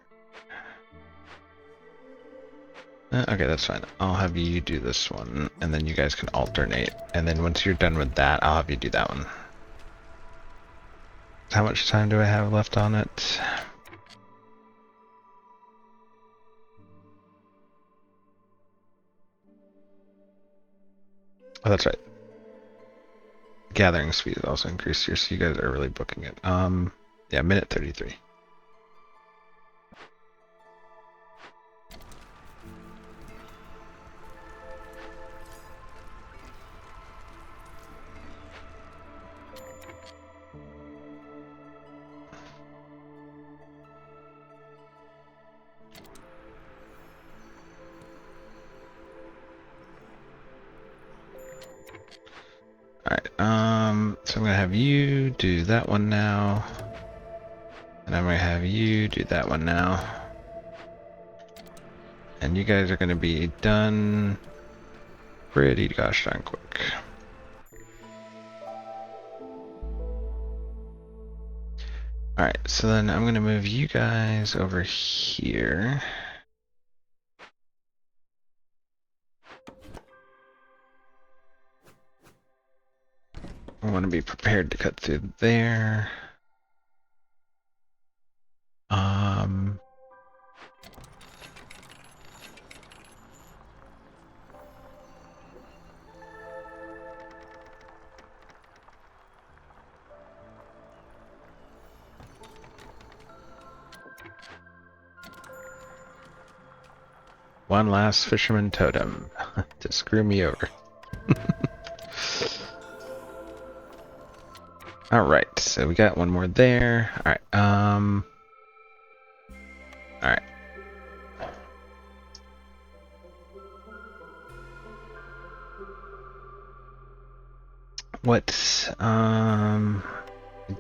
Okay, that's fine. I'll have you do this one, and then you guys can alternate. And then once you're done with that, I'll have you do that one. How much time do I have left on it? Oh, that's right. Gathering speed is also increased here, so you guys are really booking it. Yeah, minute 33. Alright, so I'm gonna have you do that one now. And I'm gonna have you do that one now. And you guys are gonna be done pretty gosh darn quick. Alright, so then I'm gonna move you guys over here. I want to be prepared to cut through there. One last fisherman totem to screw me over. Alright, so we got one more there. Alright, alright. What, I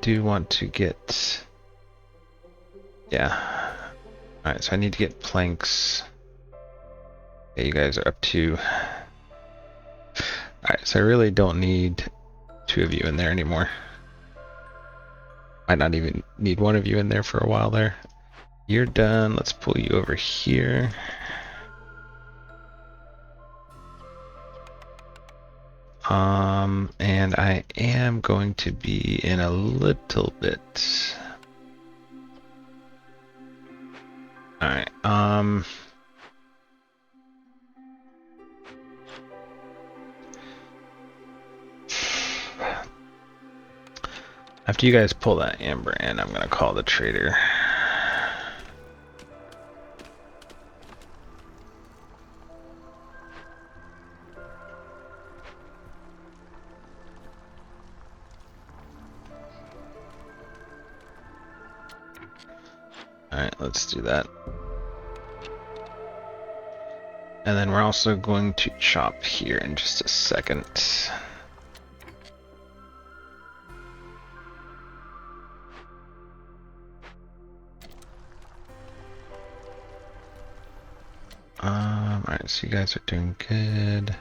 do want to get, yeah. Alright, so I need to get planks. Yeah, you guys are up to, alright, so I really don't need two of you in there anymore. Might not even need one of you in there for a while there. You're done. Let's pull you over here. And I am going to be in a little bit. Alright, after you guys pull that amber in, I'm gonna call the trader. Alright, let's do that. And then we're also going to chop here in just a second. Alright, so you guys are doing good.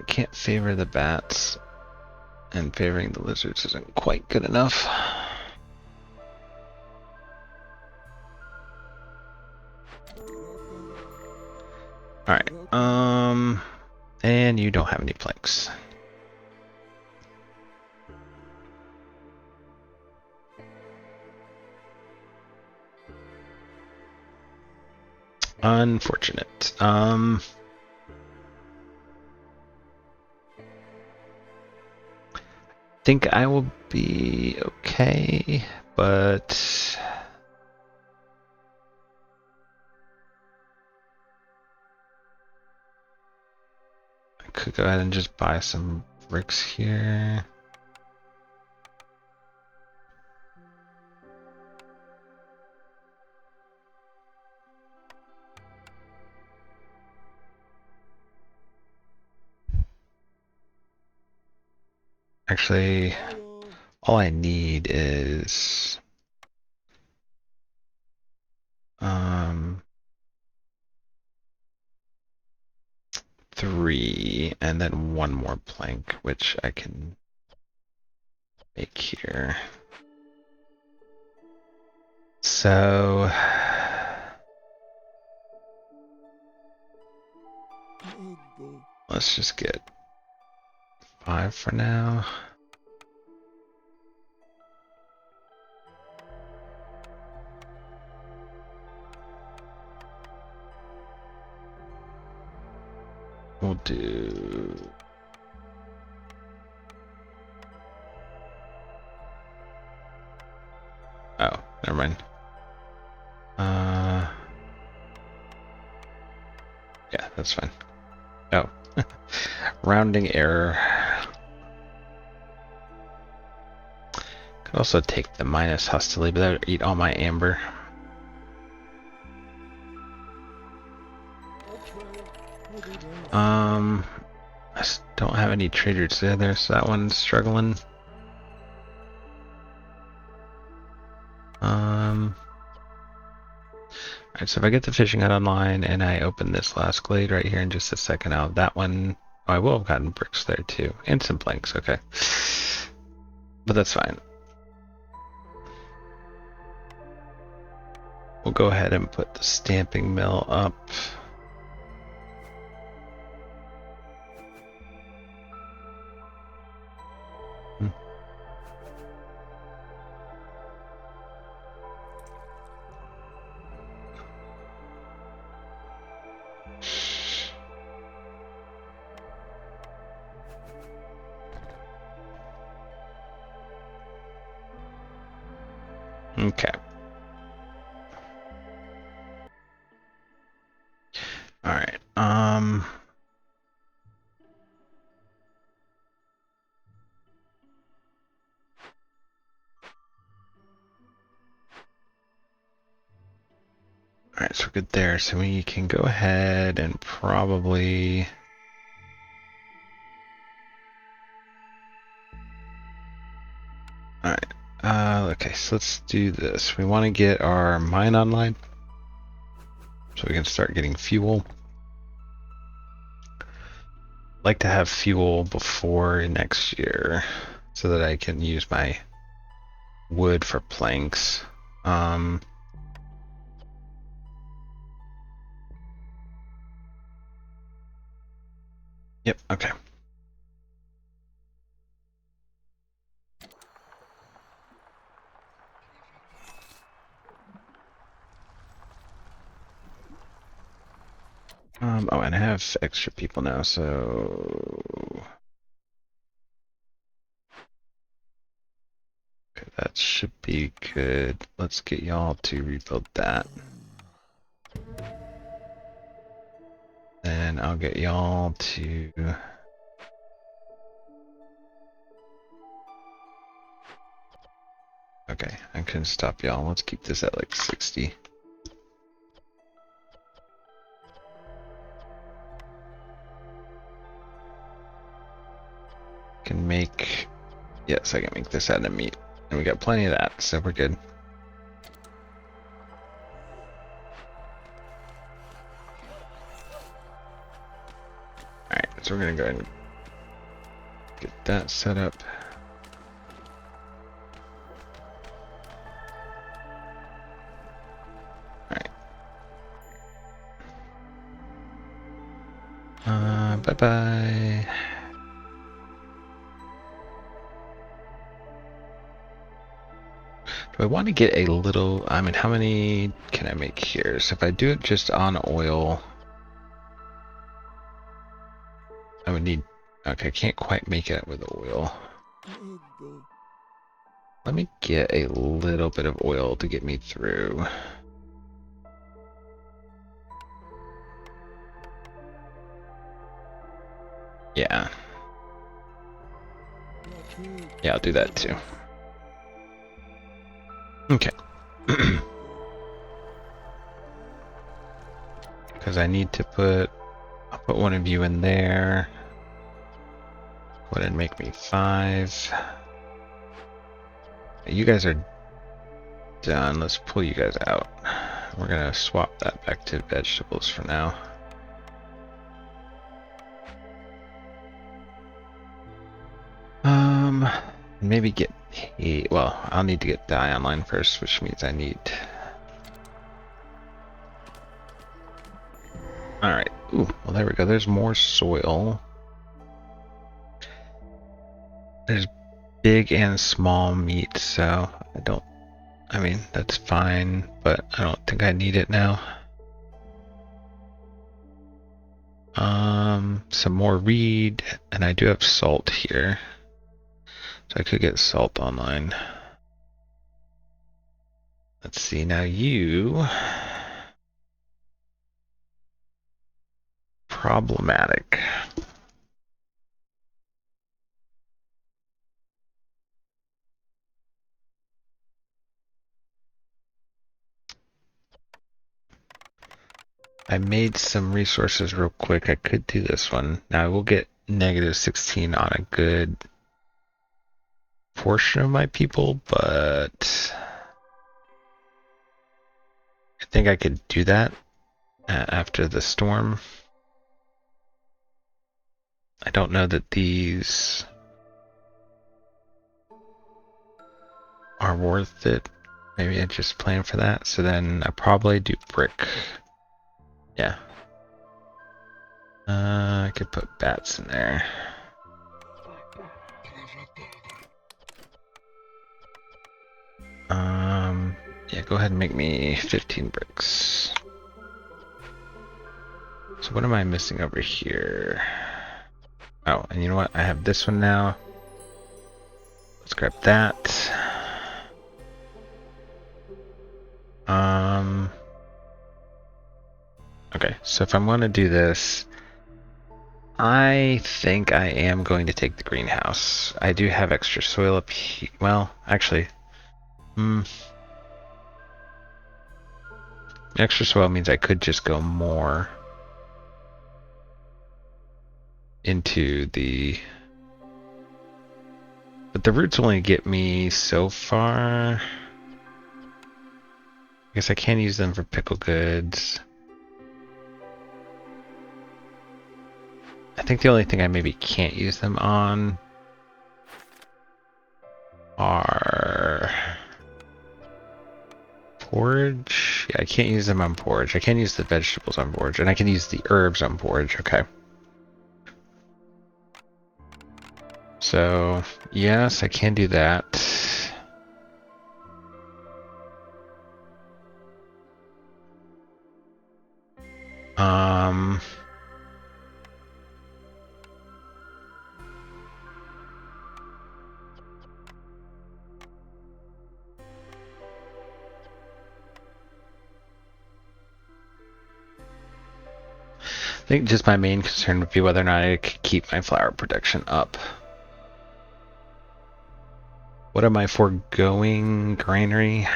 Can't favor the bats, and favoring the lizards isn't quite good enough. Alright, and you don't have any planks. Unfortunate. Think I will be okay, but I could go ahead and just buy some bricks here. Actually, all I need is 3 3, and then 1 more plank, which I can make here. So let's just get 5 for now. We'll do... Oh, never mind. Yeah, that's fine. Oh, rounding error. Could also take the minus hostility, but that would eat all my amber. I don't have any traders there, so that one's struggling. Alright, so if I get the fishing hut online and I open this last glade right here in just a second, I'll have that one. Oh, I will have gotten bricks there too, and some planks, okay. But that's fine. We'll go ahead and put the stamping mill up. Okay. All right. All right, so we're good there. So we can go ahead and probably... All right. Okay, so let's do this. We want to get our mine online so we can start getting fuel. I'd like to have fuel before next year so that I can use my wood for planks. Yep, okay. Oh, and I have extra people now, so... Okay, that should be good. Let's get y'all to rebuild that. Then I'll get y'all to... Okay, I can stop y'all. Let's keep this at like 60. Can make... Yes, I can make this out of meat. And we got plenty of that, so we're good. Alright, so we're gonna go ahead and get that set up. Alright. Bye-bye. Do I want to get a little... I mean, how many can I make here? So if I do it just on oil... I would need... Okay, I can't quite make it with oil. Let me get a little bit of oil to get me through. Yeah. Yeah, I'll do that too. Okay. Because I need to put... I'll put one of you in there. Go ahead and make me 5. You guys are done. Let's pull you guys out. We're gonna swap that back to vegetables for now. Maybe get hay. Well, I'll need to get dye online first, which means I need. All right. Ooh, well, there we go. There's more soil. There's big and small meat, so I don't. I mean, that's fine, but I don't think I need it now. Some more reed, and I do have salt here, so I could get salt online. Let's see, now you... Problematic. I made some resources real quick. I could do this one. Now I will get negative 16 on a good portion of my people, but I think I could do that after the storm. I don't know that these are worth it. Maybe I just plan for that. So then I probably do brick. Yeah. I could put bats in there. Yeah, go ahead and make me 15 bricks. So what am I missing over here? Oh, and you know what? I have this one now. Let's grab that. Okay, so if I'm going to do this, I think I am going to take the greenhouse. I do have extra soil up here. Well, actually, extra soil means I could just go more into the... But the roots only get me so far. I guess I can use them for pickle goods. I think the only thing I maybe can't use them on are porridge. Yeah, I can't use them on porridge. I can use the vegetables on porridge, and I can use the herbs on porridge. Okay. So, yes, I can do that. I think just my main concern would be whether or not I could keep my flower production up. What am I foregoing? Granary?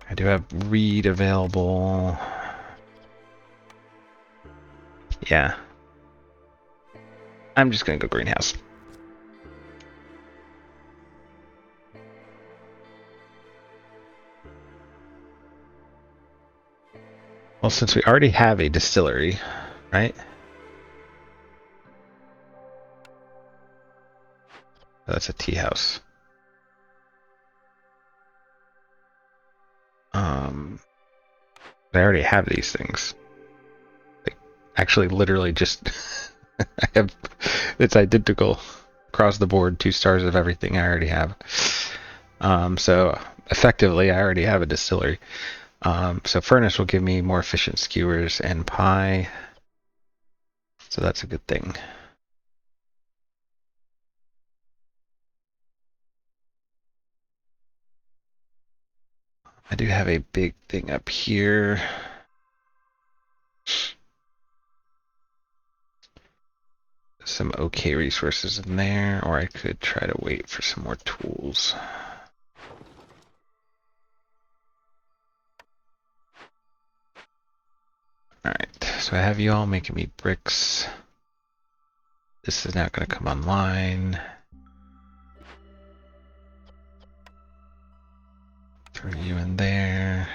I do have reed available. Yeah. I'm just gonna go greenhouse. Well, since we already have a distillery, right? That's a tea house. I already have these things. Like, actually, literally just I have. It's identical across the board. 2 stars of everything I already have. So effectively, I already have a distillery. So furnace will give me more efficient skewers and pie. So that's a good thing. I do have a big thing up here. Some okay resources in there, or I could try to wait for some more tools. Alright, so I have you all making me bricks. This is now going to come online. Throw you in there.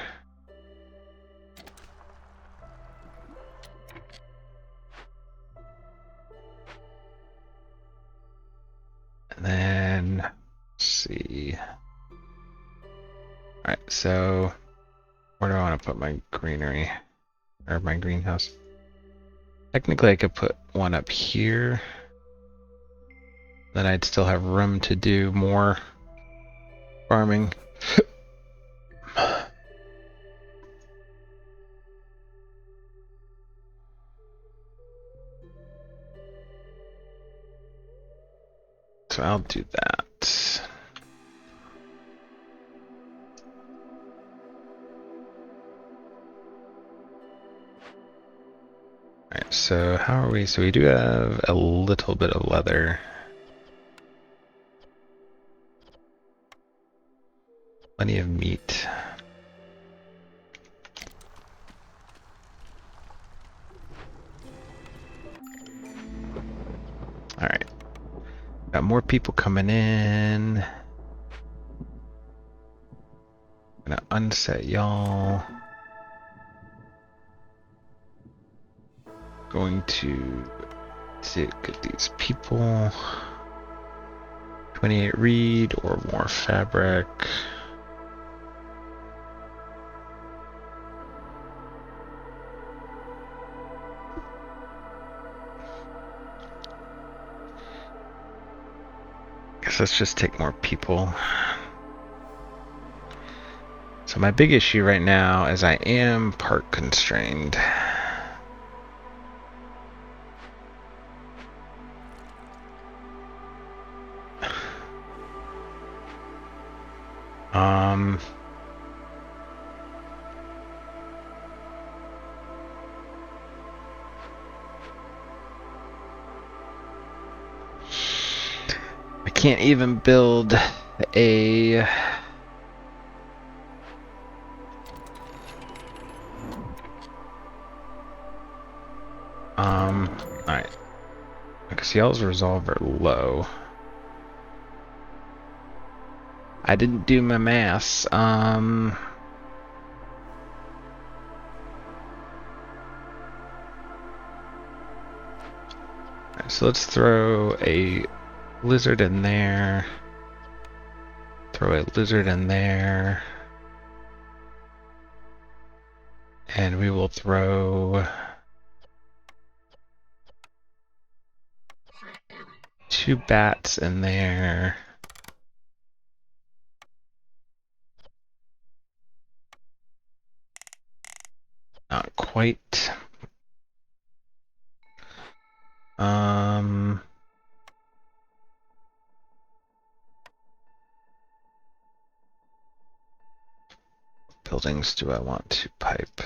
And then, let's see. Alright, so where do I want to put my greenery? Or my greenhouse? Technically I could put one up here. Then I'd still have room to do more farming. So I'll do that. Alright, so how are we? So we do have a little bit of leather. Plenty of meat. Alright. Got more people coming in. Gonna unset y'all. Going to get these people. 28 reed or more fabric. Guess let's just take more people. So my big issue right now is I am park constrained. I can't even build a alright. Because y'all's resolve are low. I didn't do my maths. So let's throw a lizard in there. Throw a lizard in there. And we will throw 2 bats in there. Not quite. Buildings do I want to pipe?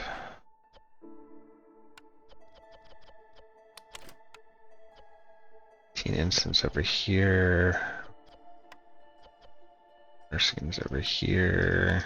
Instance over here. Nursing's over here.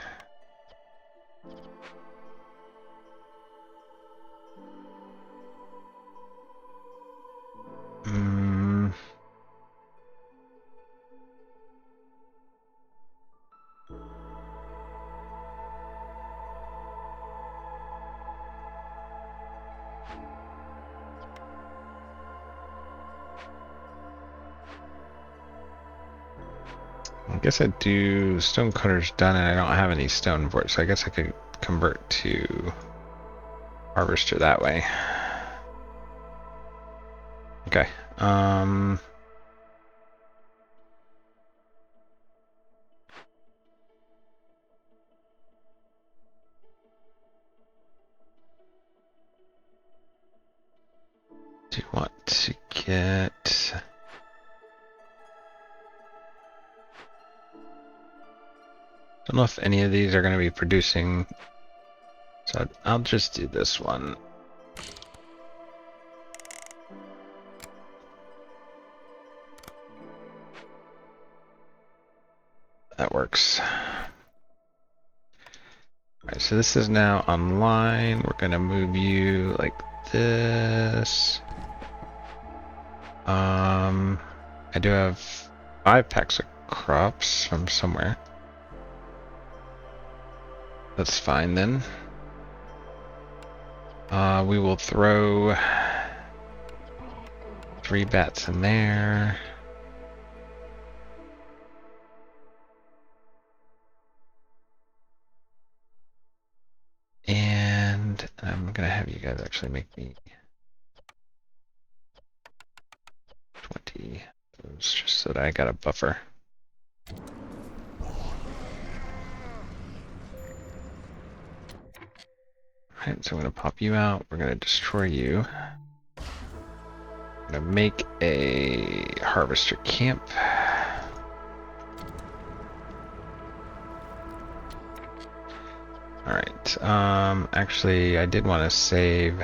I guess I'd do stone cutter's done and I don't have any stone for it, so I guess I could convert to harvester that way. Okay. Do you want to get... I don't know if any of these are going to be producing, so I'll just do this one. That works. Alright, so this is now online. We're going to move you like this. I do have 5 packs of crops from somewhere. That's fine then. We will throw 3 bats in there. And I'm gonna have you guys actually make me 20 those just so that I got a buffer. Alright, so I'm gonna pop you out. We're gonna destroy you. I'm gonna make a harvester camp. Alright, actually I did want to save.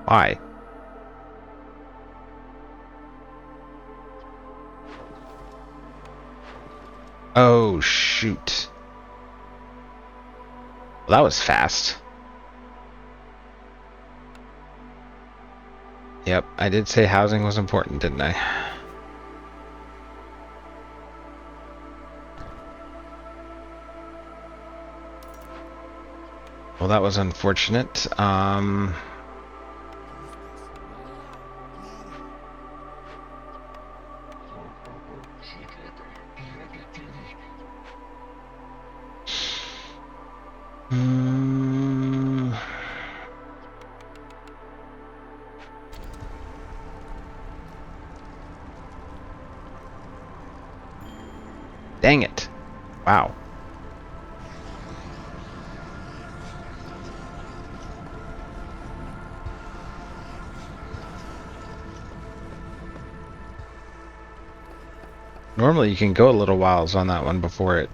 Why? Oh shoot. Well, that was fast. Yep, I did say housing was important, didn't I? Well, that was unfortunate. Dang it. Wow. Normally you can go a little whiles on that one before it,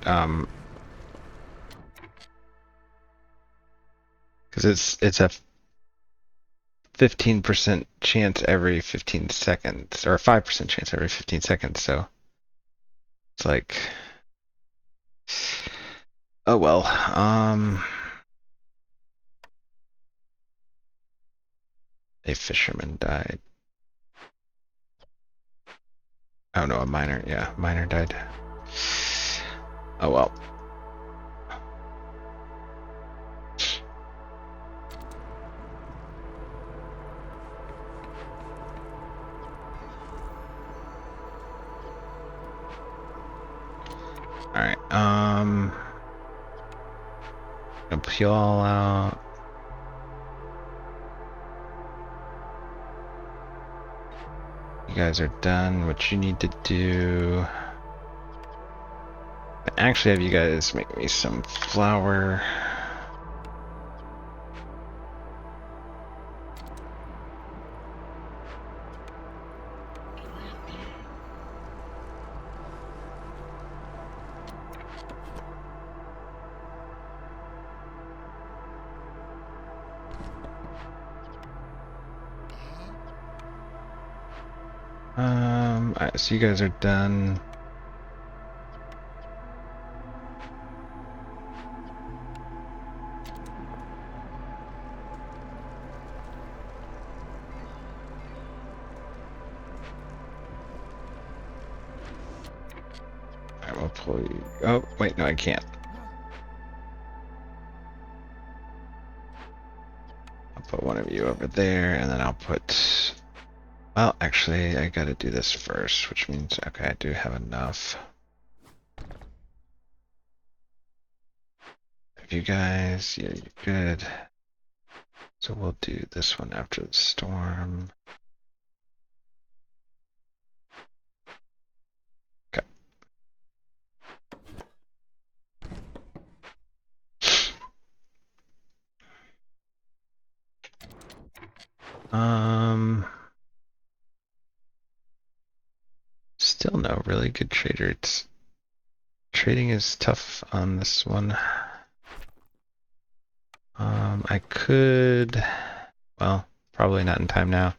because it's a 15% chance every 15 seconds, or a 5% chance every 15 seconds, so it's like, oh well. A fisherman died. Oh no, a miner. Yeah, miner died. Oh well. Alright, gonna peel all out. You guys are done. What you need to do... Actually have you guys make me some flour. Alright, so you guys are done. Alright, we'll pull you. Oh, wait, no, I can't. I'll put one of you over there, and then I'll put... Well, actually, I gotta do this first, which means, okay, I do have enough. If you guys, yeah, you're good. So we'll do this one after the storm. Okay. Still no really good trader. Trading is tough on this one. I could, well, probably not in time now.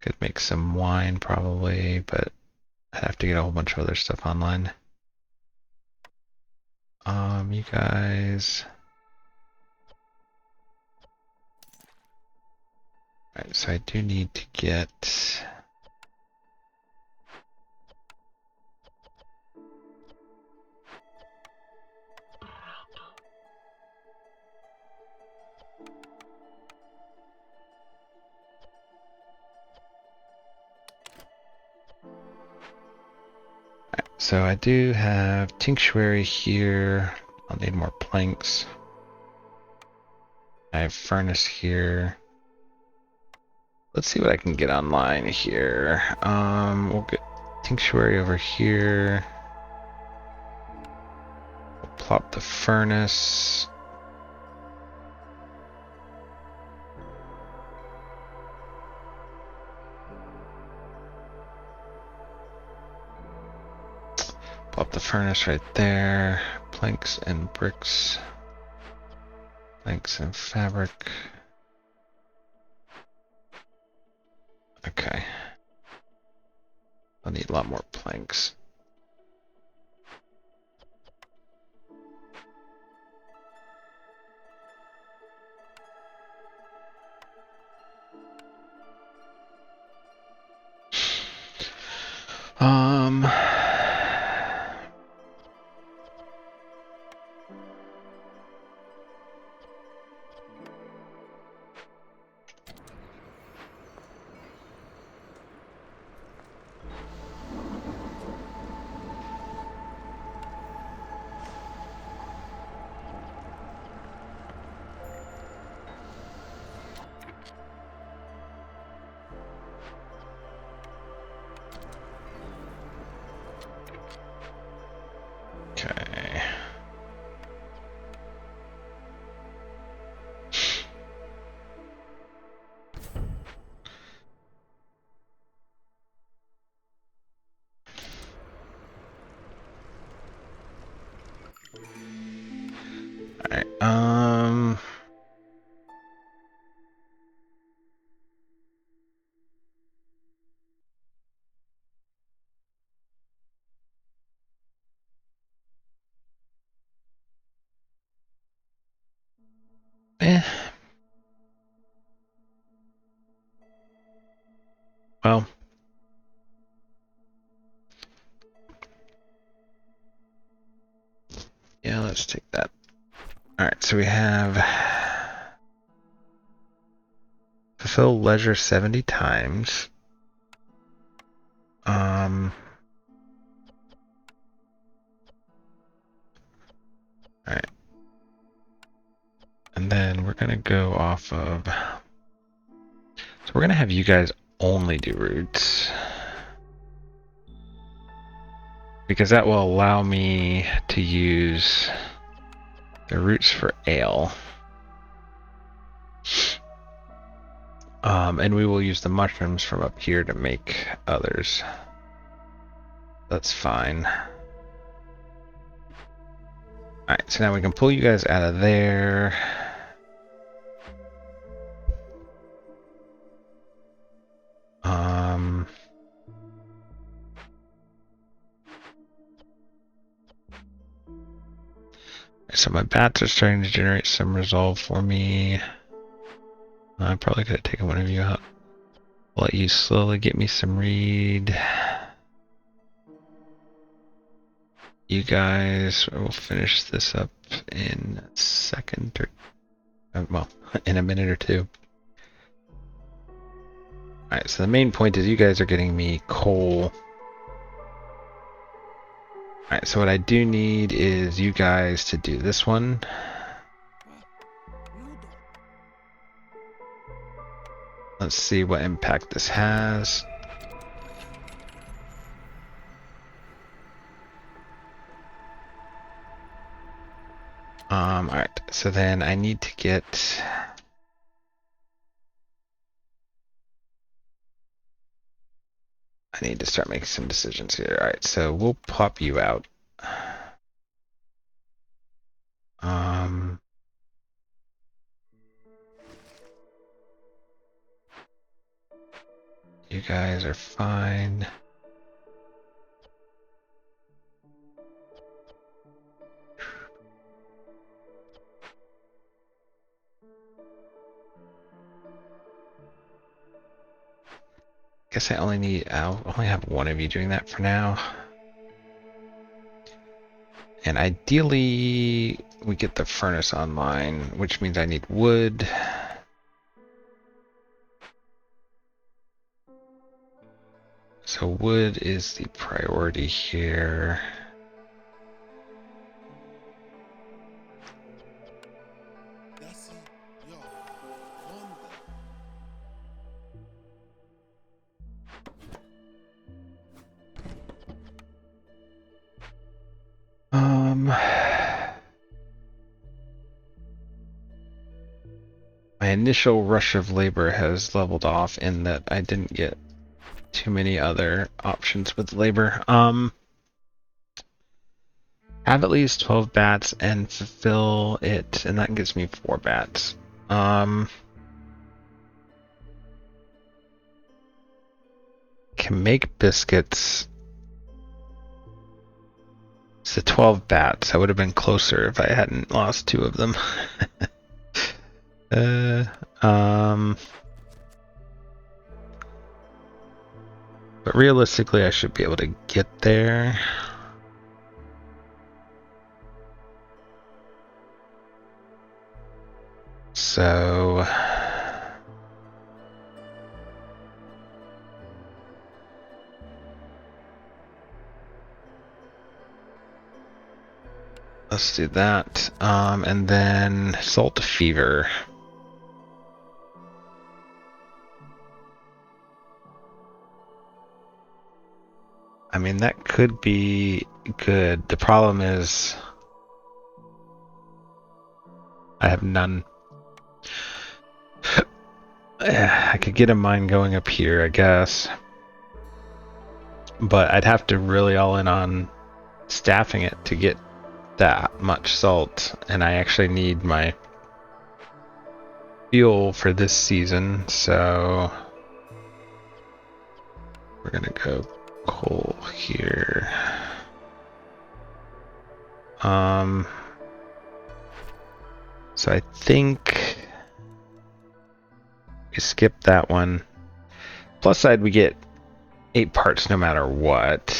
Could make some wine probably, but I'd have to get a whole bunch of other stuff online. You guys. Alright, so I do need to get So I do have tinctuary here. I'll need more planks. I have furnace here. Let's see what I can get online here. We'll get tinctuary over here. We'll plop the furnace. Plop the furnace right there. Planks and bricks. Planks and fabric. Okay. I'll need a lot more planks. Um... Okay. Alright, eh. Well. Yeah, let's take that. Alright, so we have fulfill leisure 70 times. Alright. And then we're gonna go off of, so we're gonna have you guys only do roots. Because that will allow me to use the roots for ale. And we will use the mushrooms from up here to make others. That's fine. Alright, so now we can pull you guys out of there. So my bats are starting to generate some resolve for me. I probably could have taken one of you out. I'll let you slowly get me some reed. You guys will finish this up in a second or, well, in a minute or two. Alright, so the main point is you guys are getting me coal. Alright, so what I do need is you guys to do this one. Let's see what impact this has. Alright, so then I need to get... I need to start making some decisions here. Alright, so we'll pop you out. You guys are fine. Guess I'll only have one of you doing that for now. And ideally, we get the furnace online, which means I need wood. So wood is the priority here. My initial rush of labor has leveled off in that I didn't get too many other options with labor. Have at least 12 bats and fulfill it, and that gives me 4 bats. Can make biscuits. So 12 bats. I would have been closer if I hadn't lost 2 of them. But realistically, I should be able to get there. So let's do that. And then salt fever. I mean, that could be good. The problem is I have none. I could get a mine going up here, I guess. But I'd have to really all in on staffing it to get that much salt. And I actually need my fuel for this season, so we're gonna go coal here. So I think we skip that one. Plus side, we get 8 parts no matter what.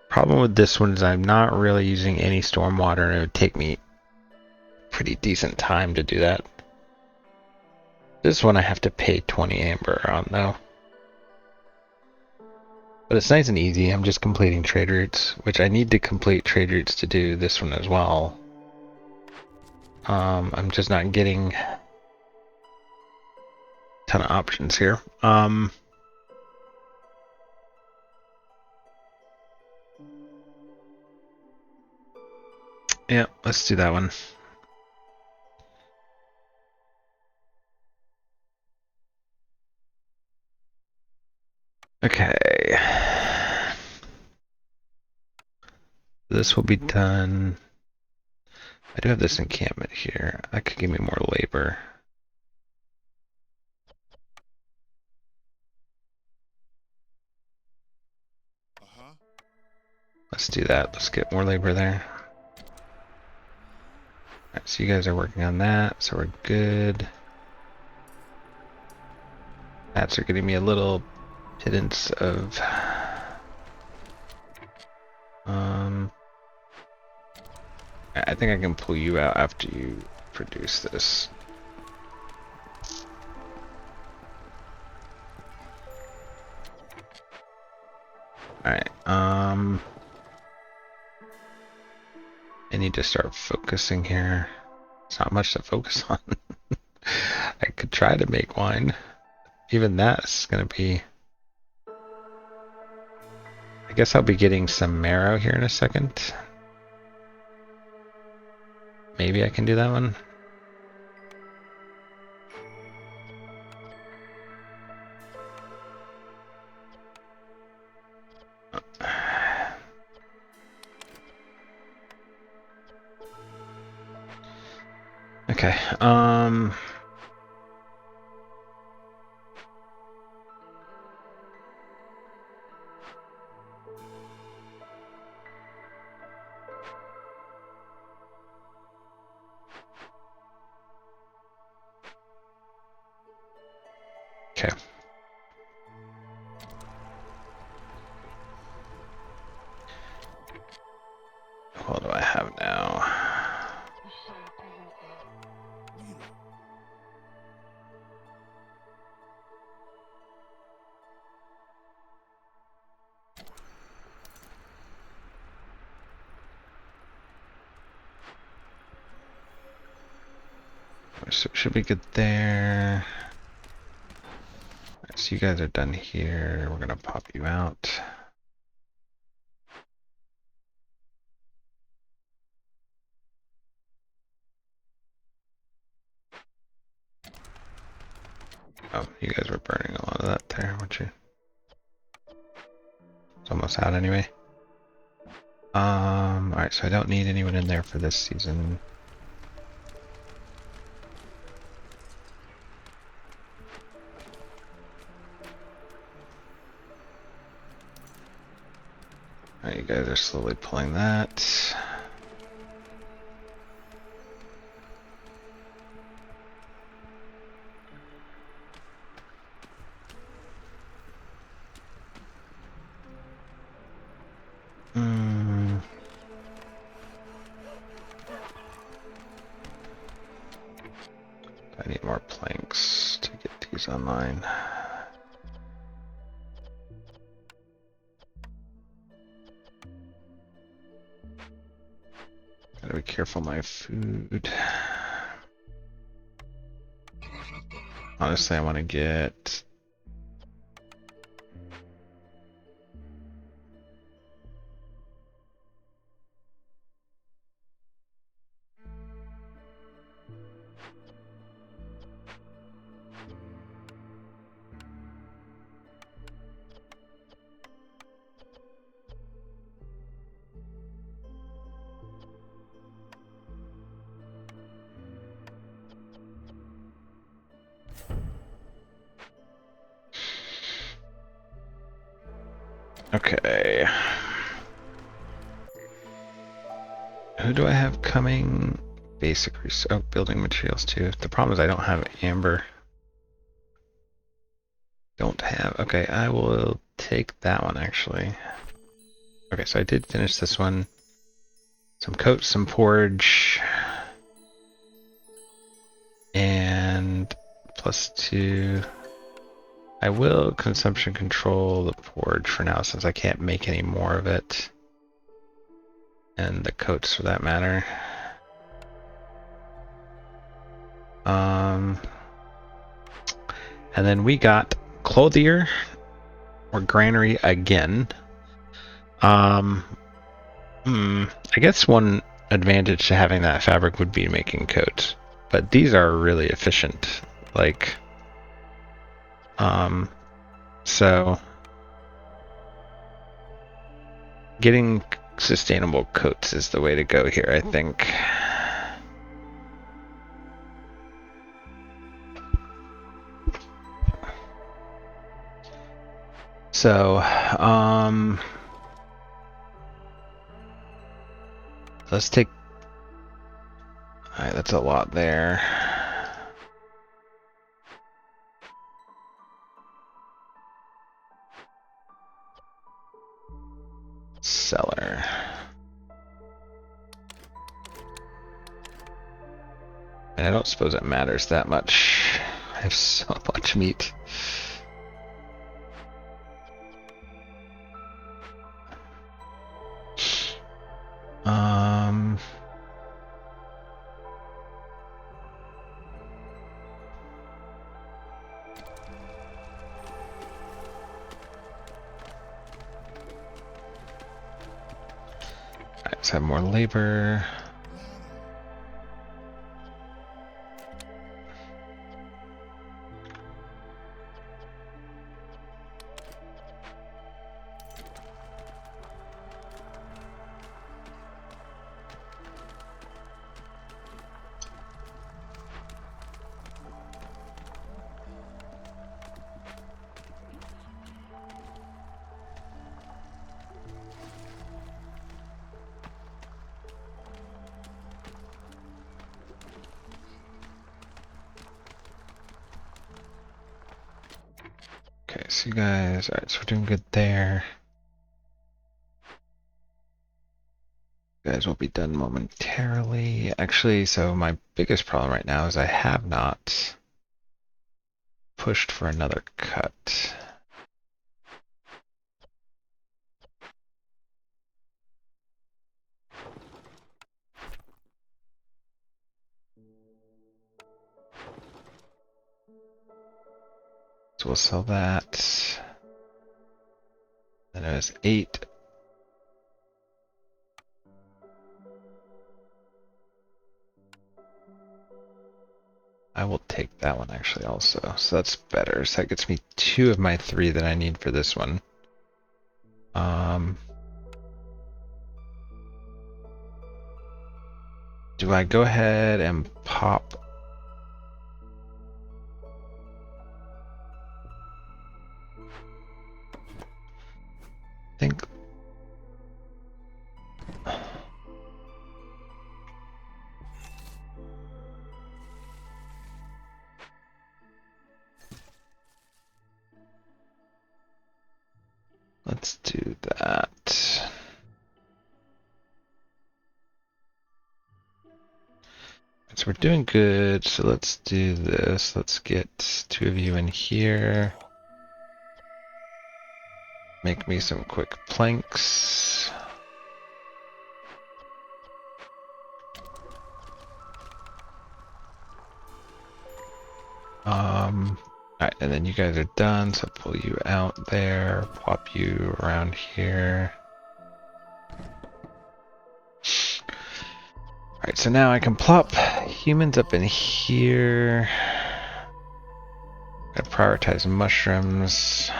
Problem with this one is I'm not really using any stormwater, and it would take me pretty decent time to do that. This one I have to pay 20 amber on though. But it's nice and easy. I'm just completing trade routes, which I need to complete trade routes to do this one as well. I'm just not getting a ton of options here. Yeah, let's do that one. Okay. This will be done. I do have this encampment here. That could give me more labor. Let's do that. Let's get more labor there. Alright, so you guys are working on that, so we're good. Bats are getting me a little pittance of I think I can pull you out after you produce this. Alright, I need to start focusing here. It's not much to focus on. I could try to make wine. Even that's gonna be... I guess I'll be getting some marrow here in a second. Maybe I can do that one. Okay, okay. What do I have now? So should be good there. Right, so you guys are done here. We're gonna pop you out. Oh, you guys were burning a lot of that there, weren't you? It's almost out anyway. Alright, so I don't need anyone in there for this season. Alright, you guys are slowly pulling that. I need more planks to get these online. Gotta be careful my food. Honestly, I want to get... Okay. Who do I have coming? Basic building materials too. The problem is I don't have amber. Don't have. Okay, I will take that one actually. Okay, so I did finish this one. Some coats, some porridge, and +2. I will consumption control the porridge for now since I can't make any more of it. And the coats for that matter. And then we got clothier or granary again. I guess one advantage to having that fabric would be making coats, but these are really efficient. Like, so getting sustainable coats is the way to go here, I think. So, let's take... Alright, that's a lot there. Cellar. And I don't suppose it matters that much. I have so much meat. Let's have more labor. Okay, so you guys, alright, so we're doing good there. You guys will be done momentarily. Actually, so my biggest problem right now is I have not pushed for another cut. So we'll sell that. Then it was 8. I will take that one actually also. So that's better. So that gets me 2 of my 3 that I need for this one. Do I go ahead and pop? I think. Let's do that. So we're doing good. So let's do this. Let's get 2 of you in here. Make me some quick planks. Alright, and then you guys are done, so pull you out there, plop you around here. Alright, so now I can plop humans up in here. Gotta prioritize mushrooms.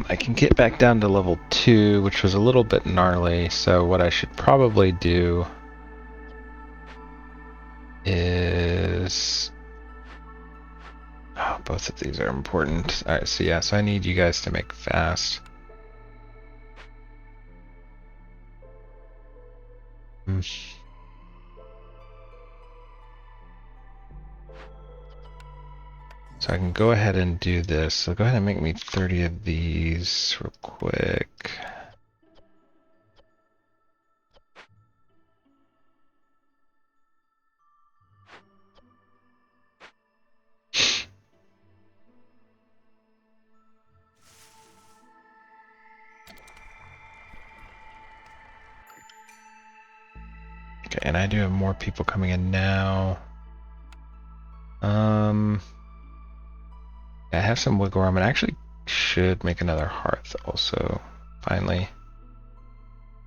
I can get back down to level 2, which was a little bit gnarly, so what I should probably do is... Oh, both of these are important. Alright, so yeah, so I need you guys to make fast. So I can go ahead and do this. So go ahead and make me 30 of these real quick. Okay, and I do have more people coming in now. I have some wiggle room, and I actually should make another hearth also, finally.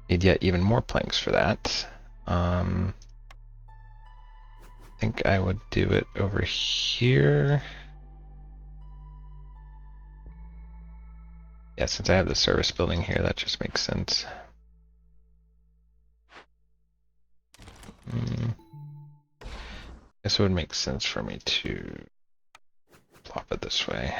Need yet even more planks for that. I think I would do it over here. Yeah, since I have the service building here, that just makes sense. Guess it would make sense for me to plop it this way.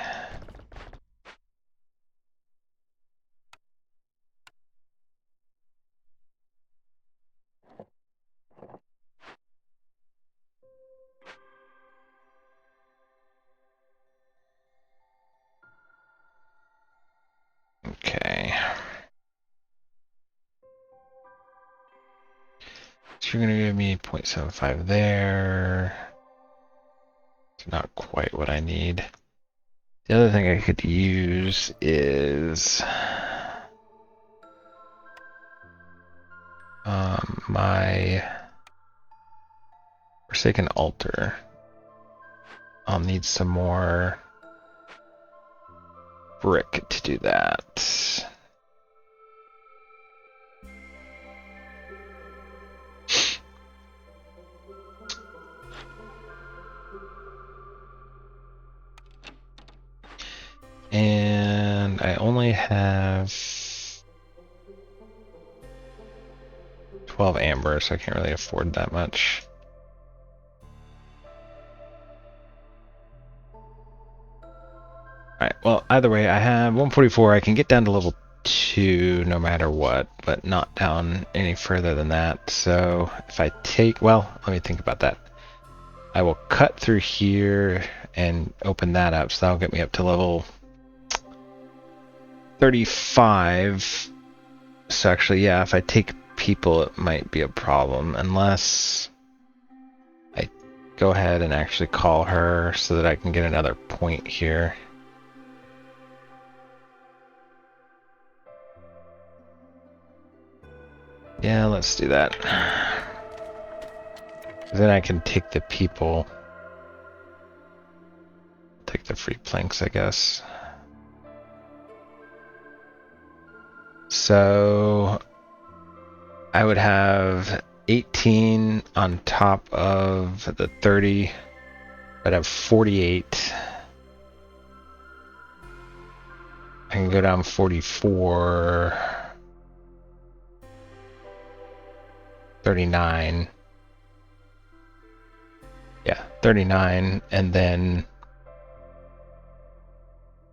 Okay. So you're going to give me 0.75 there. It's not quite what I need. The other thing I could use is my Forsaken Altar. I'll need some more brick to do that. And I only have 12 amber, so I can't really afford that much. Alright, well, either way, I have 144. I can get down to level 2 no matter what, but not down any further than that. So if I take, well, let me think about that. I will cut through here and open that up, so that'll get me up to level 35. So actually, yeah, if I take people, it might be a problem, unless I go ahead and actually call her so that I can get another point here. Yeah, let's do that. Then I can take the people. Take the free planks, I guess. So I would have 18 on top of the 30. I'd have 48. I can go down 44. 39. Yeah, 39, and then...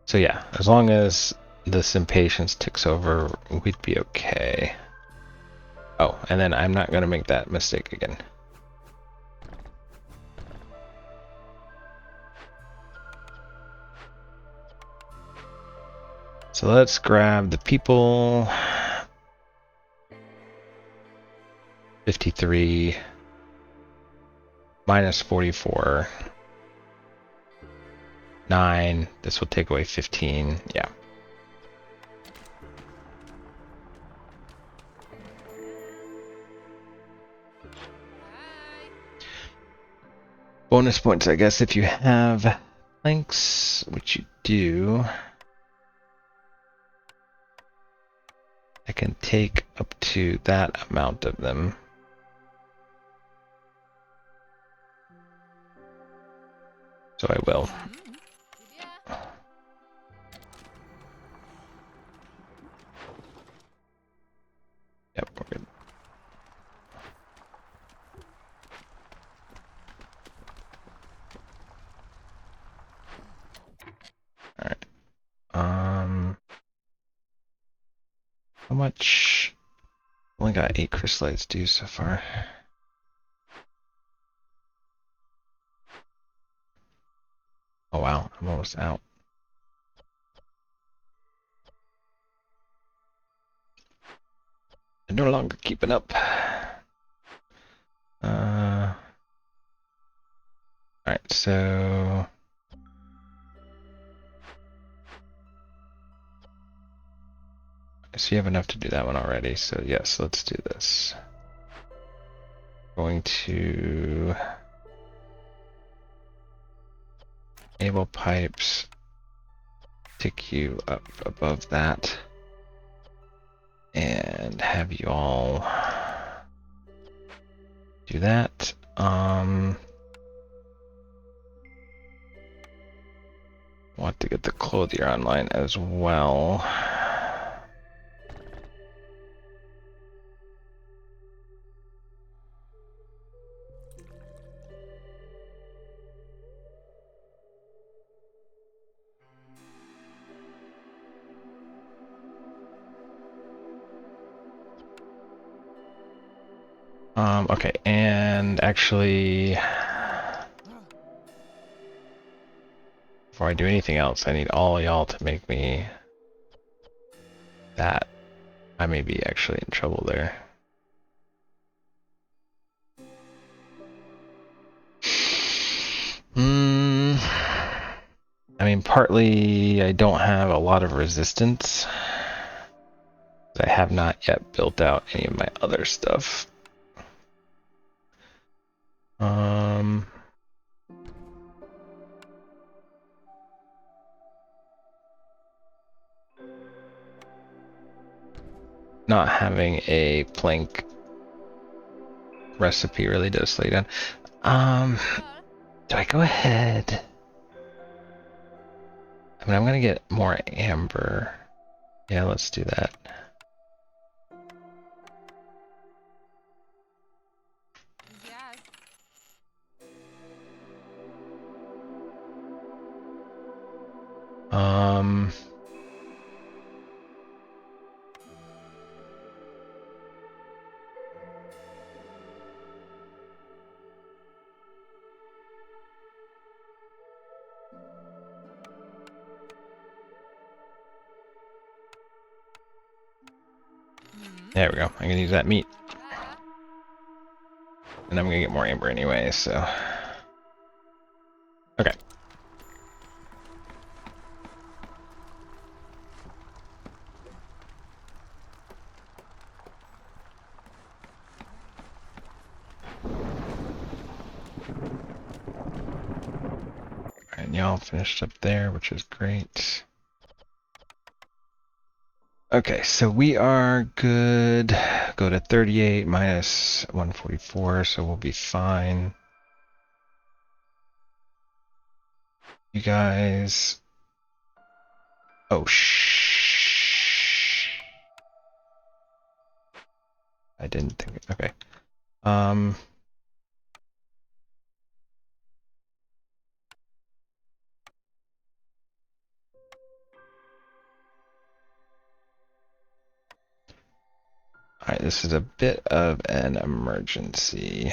So yeah, as long as this impatience ticks over, we'd be okay. Oh, and then I'm not going to make that mistake again. So let's grab the people. 53 minus 44. 9. This will take away 15. Yeah. Bonus points, I guess, if you have planks, which you do. I can take up to that amount of them. So I will. Yep, we're good. Alright. How much? Only got 8 chrysalites due so far. Oh wow, I'm almost out. I'm no longer keeping up. Alright, so... So you have enough to do that one already, so yes, let's do this. Going to... enable pipes. Take you up above that. And have you all do that. Want to get the clothier online as well. Okay, and actually, before I do anything else, I need all y'all to make me that. I may be actually in trouble there. I mean, partly I don't have a lot of resistance. I have not yet built out any of my other stuff. Not having a plank recipe really does slow you down. Do I go ahead? I mean, I'm gonna get more amber. Yeah, let's do that. There we go. I'm gonna use that meat. And I'm gonna get more amber anyway, so. And y'all finished up there, which is great. Okay, so we are good. Go to 38 minus 144, so we'll be fine. You guys. Oh, shh. I didn't think. Okay. Alright, this is a bit of an emergency.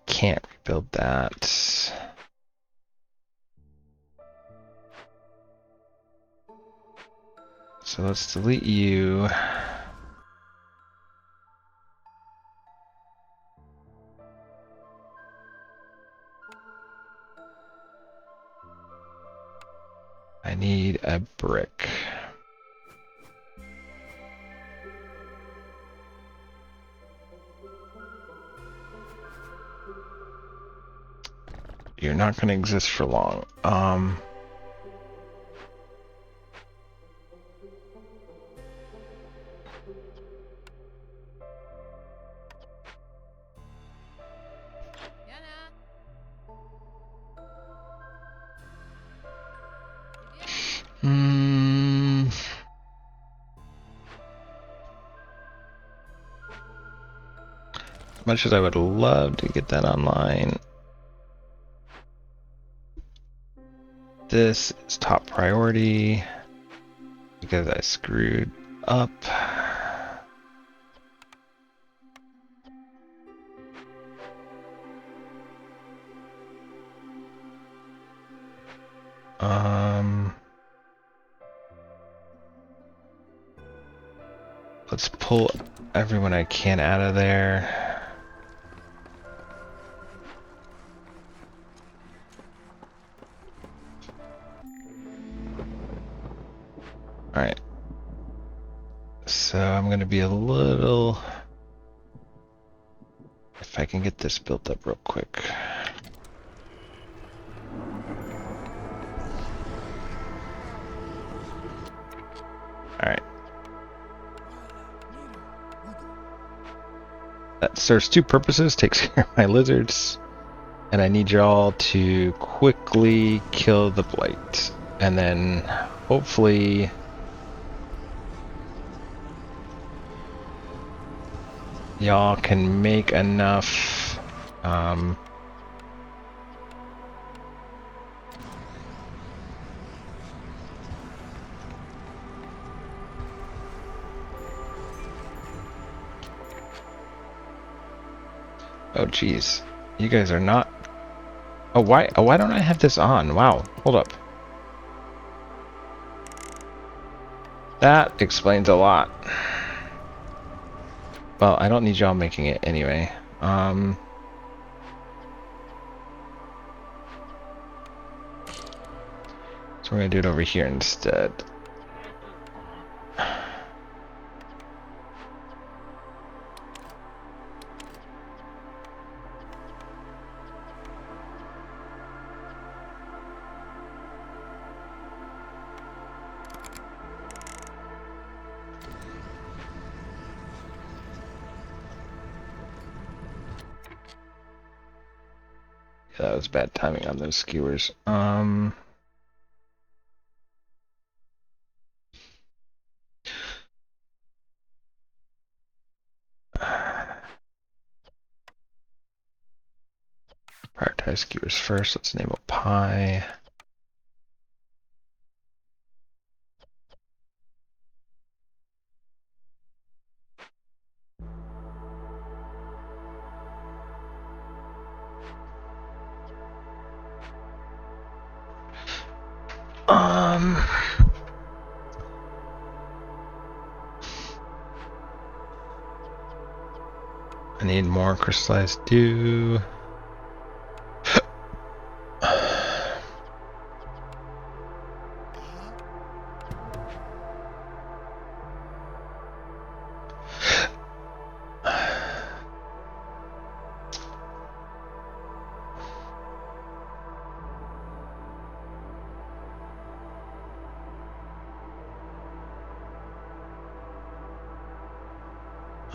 Can't rebuild that. So let's delete you. I need a brick. You're not going to exist for long. As much as I would love to get that online, this is top priority because I screwed up. Let's pull everyone I can out of there. Alright. So I'm going to be a little... If I can get this built up real quick. Alright. That serves two purposes. Takes care of my lizards. And I need y'all to quickly kill the blight. And then hopefully... y'all can make enough... Oh geez, you guys are not. Oh why don't I have this on? Wow, hold up. That explains a lot. Well, I don't need y'all making it anyway. So we're gonna do it over here instead. Yeah, that was bad timing on those skewers. Prioritize skewers first. Let's name a pie. I need more crystallized dew.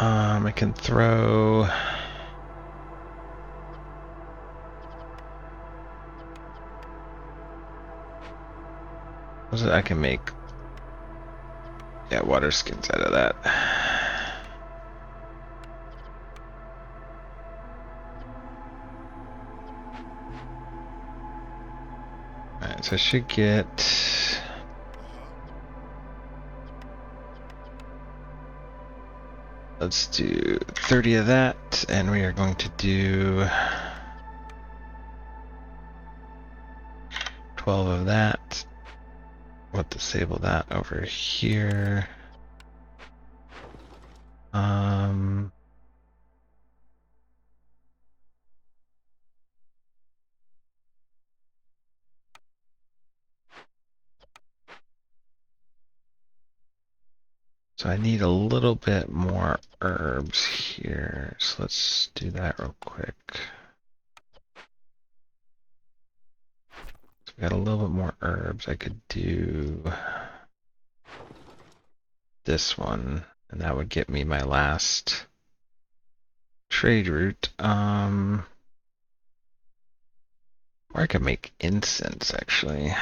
I can throw. What's it? I can make. Yeah, water skins out of that. Alright, so I should get. Let's do 30 of that, and we are going to do 12 of that. We'll disable that over here. So I need a little bit more herbs here. So let's do that real quick. So we got a little bit more herbs. I could do this one, and that would get me my last trade route. Or I could make incense, actually.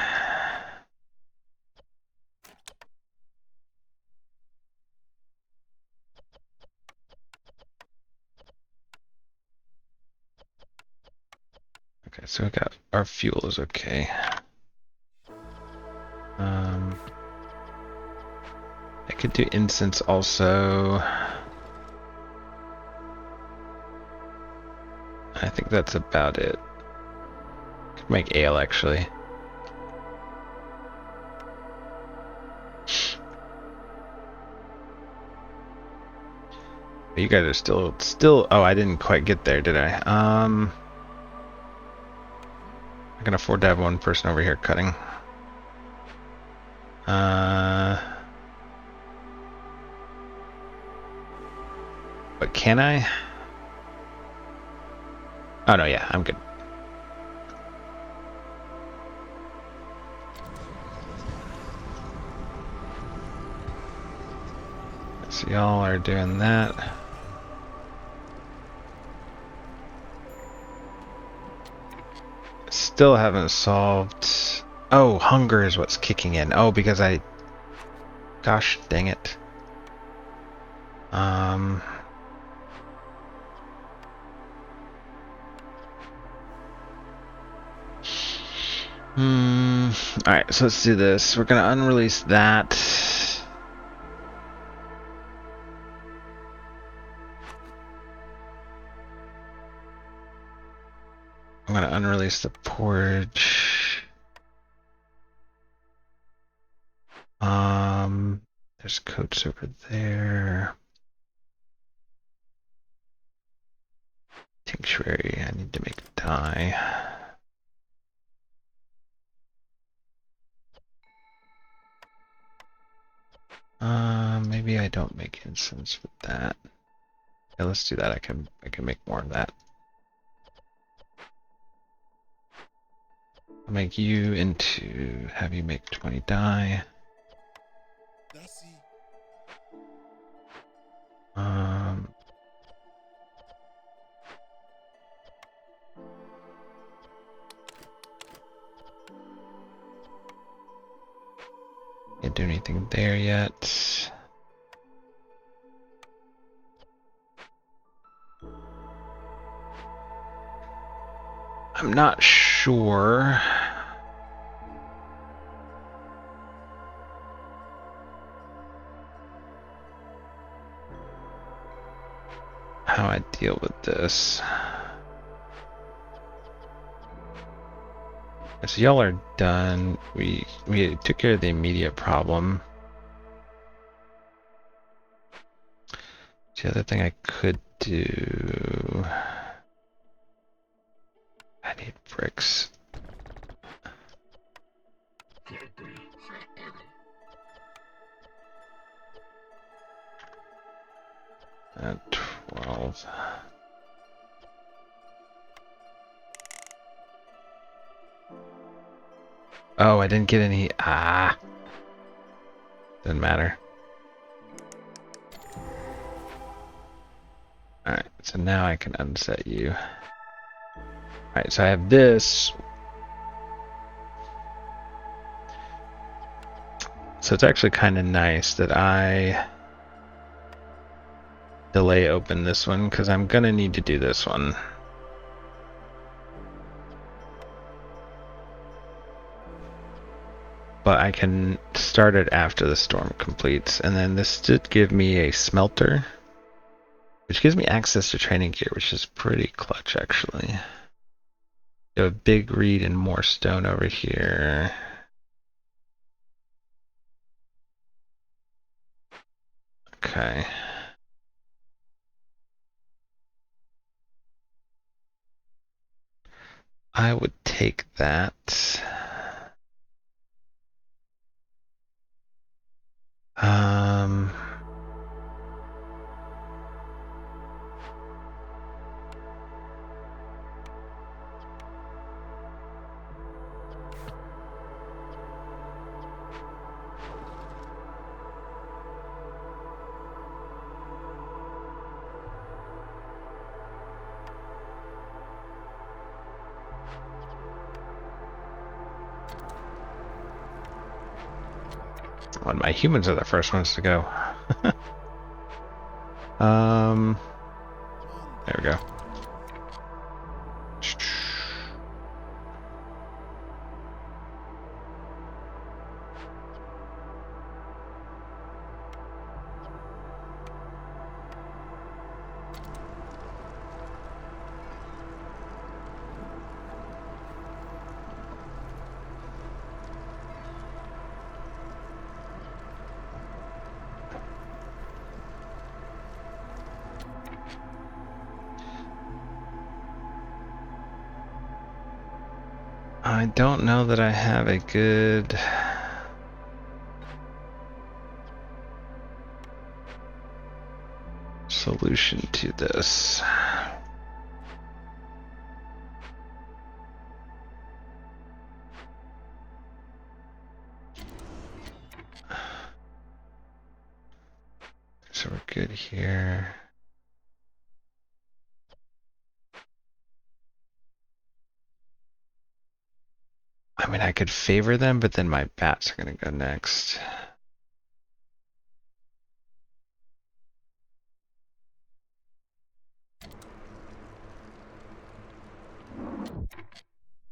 Okay, so we got our fuel is okay. I could do incense also. I think that's about it. Could make ale actually. You guys are still. Oh, I didn't quite get there, did I? I can afford to have one person over here cutting. But can I? Oh no, yeah, I'm good. So y'all are doing that. Still haven't solved. Oh, hunger is what's kicking in. Oh, because I. Gosh dang it. Alright, so let's do this. We're gonna unrelease that. I'm gonna unrelease the porridge. There's coats over there. Tinctuary, I need to make dye. Maybe I don't make incense with that. Yeah, let's do that. I can make more of that. I'll make you into have you make 20 dye. Can't do anything there yet. I'm not sure how I deal with this. So y'all are done. We took care of the immediate problem. The other thing I could do. I need bricks. At 12. Oh, I didn't get any. Doesn't matter. Alright, so now I can unset you. Alright, so I have this. So it's actually kind of nice that I delay open this one, because I'm going to need to do this one. But I can start it after the storm completes. And then this did give me a smelter, which gives me access to training gear, which is pretty clutch, actually. You have a big reed and more stone over here. Okay. I would take that. Um... When my humans are the first ones to go. There we go. I don't know that I have a good solution to this. So we're good here. I mean, I could favor them, but then my bats are going to go next.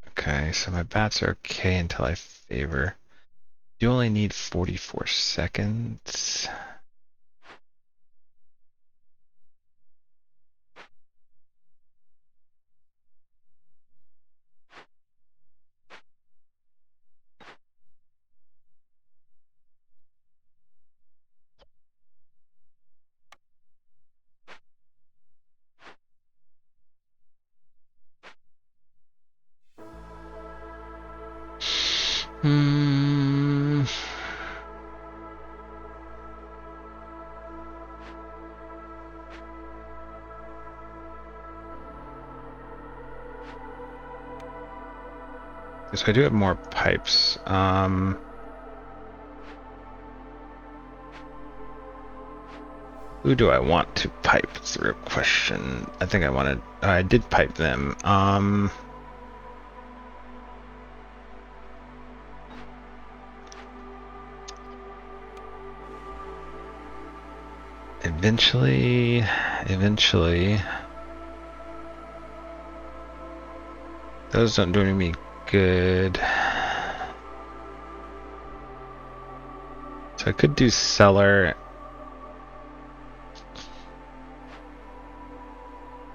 Okay, so my bats are okay until I favor. You only need 44 seconds. Hmm. So I do have more pipes. Who do I want to pipe? It's the real question. I think I did pipe them. Eventually, those don't do me good. So I could do cellar,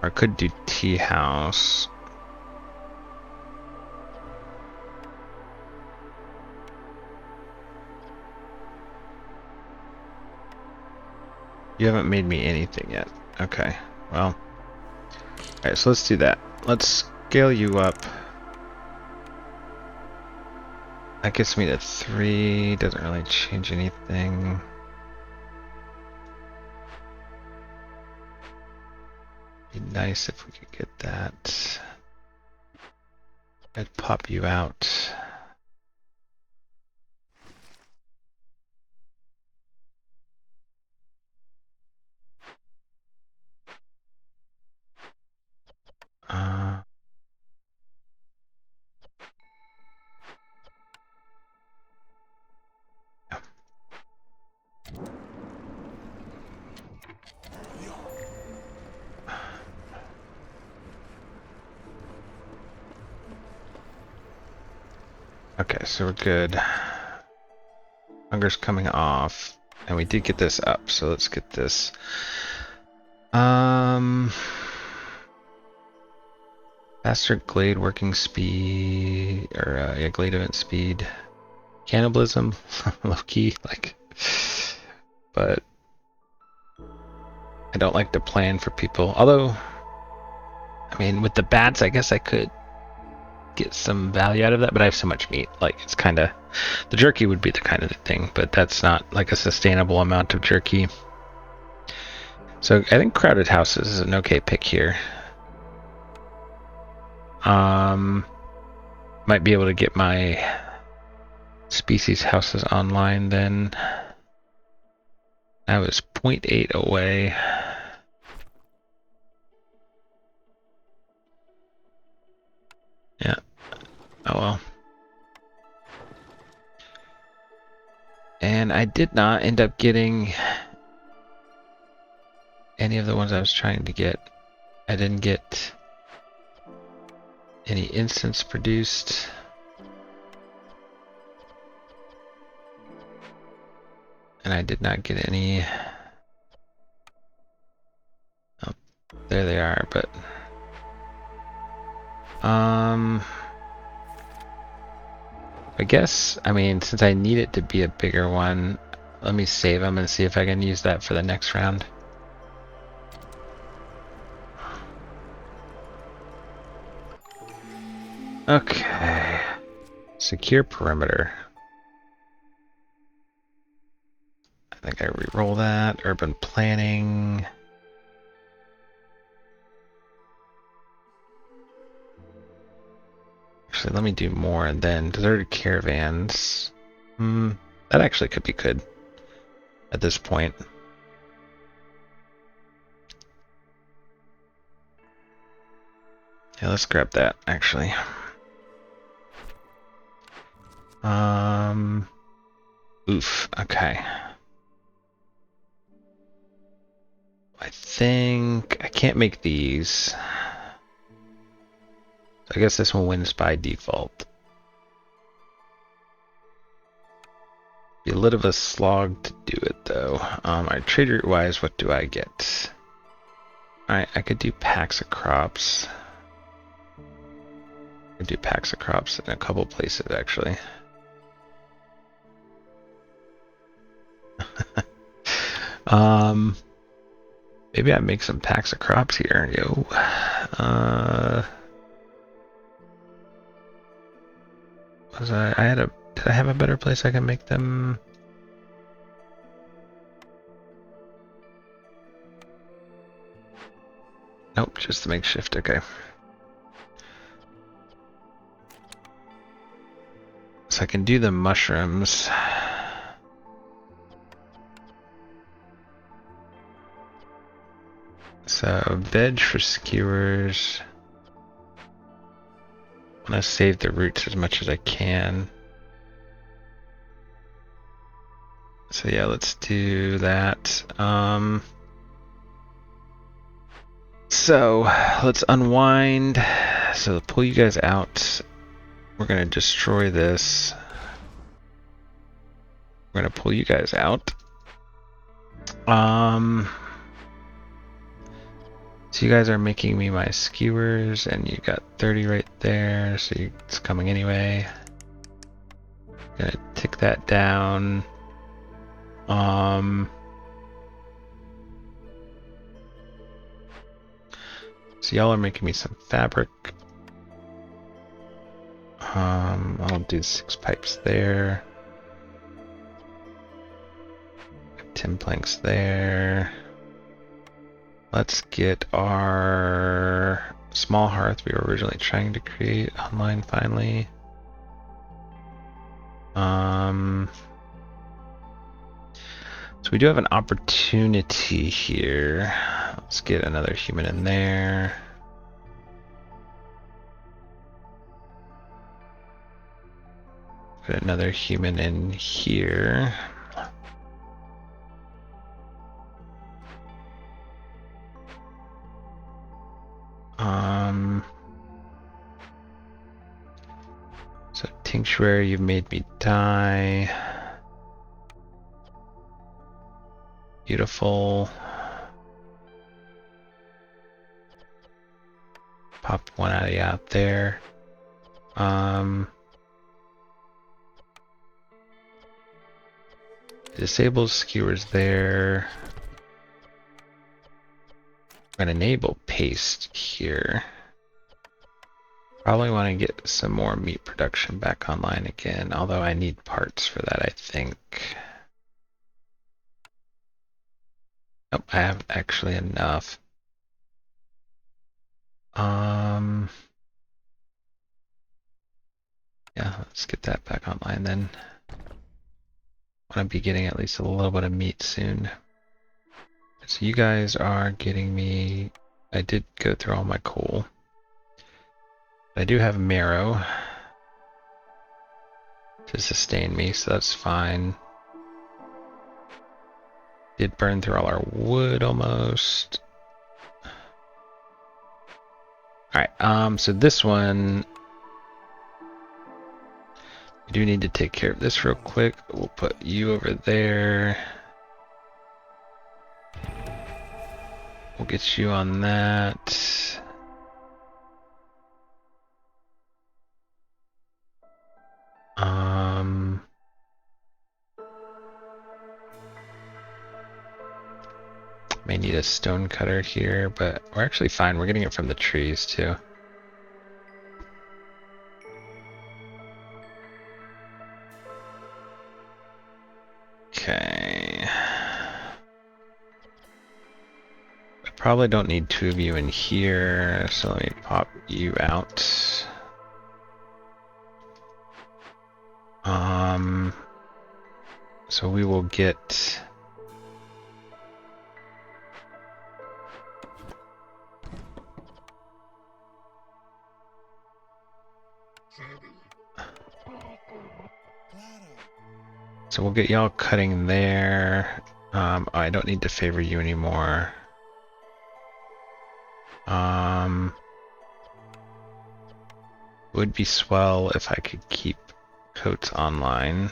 or I could do tea house. You haven't made me anything yet. Okay, well. Alright, so let's do that. Let's scale you up. That gets me to 3, doesn't really change anything. Be nice if we could get that. I'd pop you out. Okay, so we're good. Hunger's coming off. And we did get this up, so let's get this. Faster Glade working speed, or yeah, Glade event speed. Cannibalism, low key, like, but I don't like to plan for people. Although, I mean, with the bats, I guess I could get some value out of that, but I have so much meat. Like, it's kind of, the jerky would be the kind of thing, but that's not like a sustainable amount of jerky. So I think crowded houses is an okay pick here. Might be able to get my species houses online then. I was 0.8 away. Yeah. Oh well. And I did not end up getting any of the ones I was trying to get. I didn't get any instance produced. And I did not get any. Oh, there they are, but I guess, I mean, since I need it to be a bigger one, let me save them and see if I can use that for the next round. Okay. Secure perimeter. I think I re-roll that. Urban planning. Actually, let me do more and then deserted caravans. That actually could be good at this point. Yeah, let's grab that actually. Oof, okay. I think I can't make these. I guess this one wins by default. Be a little bit of a slog to do it though. Alright, trade route wise, what do I get? Alright, I could do packs of crops. I could do packs of crops in a couple places actually. Maybe I make some packs of crops here, yo. Did I have a better place I can make them? Nope, just the makeshift, okay. So I can do the mushrooms. So veg for skewers. I want to save the roots as much as I can. So yeah, let's do that. So let's unwind. So pull you guys out. We're gonna destroy this. We're gonna pull you guys out. So you guys are making me my skewers, and you got 30 right there, so it's coming anyway. Gonna tick that down. So y'all are making me some fabric. I'll do 6 pipes there. 10 planks there. Let's get our small hearth we were originally trying to create online finally. So we do have an opportunity here. Let's get another human in there. Put another human in here. So Tinctuary, you've made me die. Beautiful. Pop one out of you out there. Disable skewers there. I'm gonna enable paste here. Probably want to get some more meat production back online again, although I need parts for that, I think. Nope, I have actually enough. Yeah, let's get that back online then. Want to be getting at least a little bit of meat soon. So you guys are getting me. I did go through all my coal. I do have marrow to sustain me, so that's fine. Did burn through all our wood almost. Alright, so this one, we do need to take care of this real quick. We'll put you over there. We'll get you on that. May need a stone cutter here, but we're actually fine. We're getting it from the trees too. Okay. I probably don't need two of you in here, so let me pop you out. So we will get y'all cutting there. I don't need to favor you anymore. Would be swell if I could keep coats online.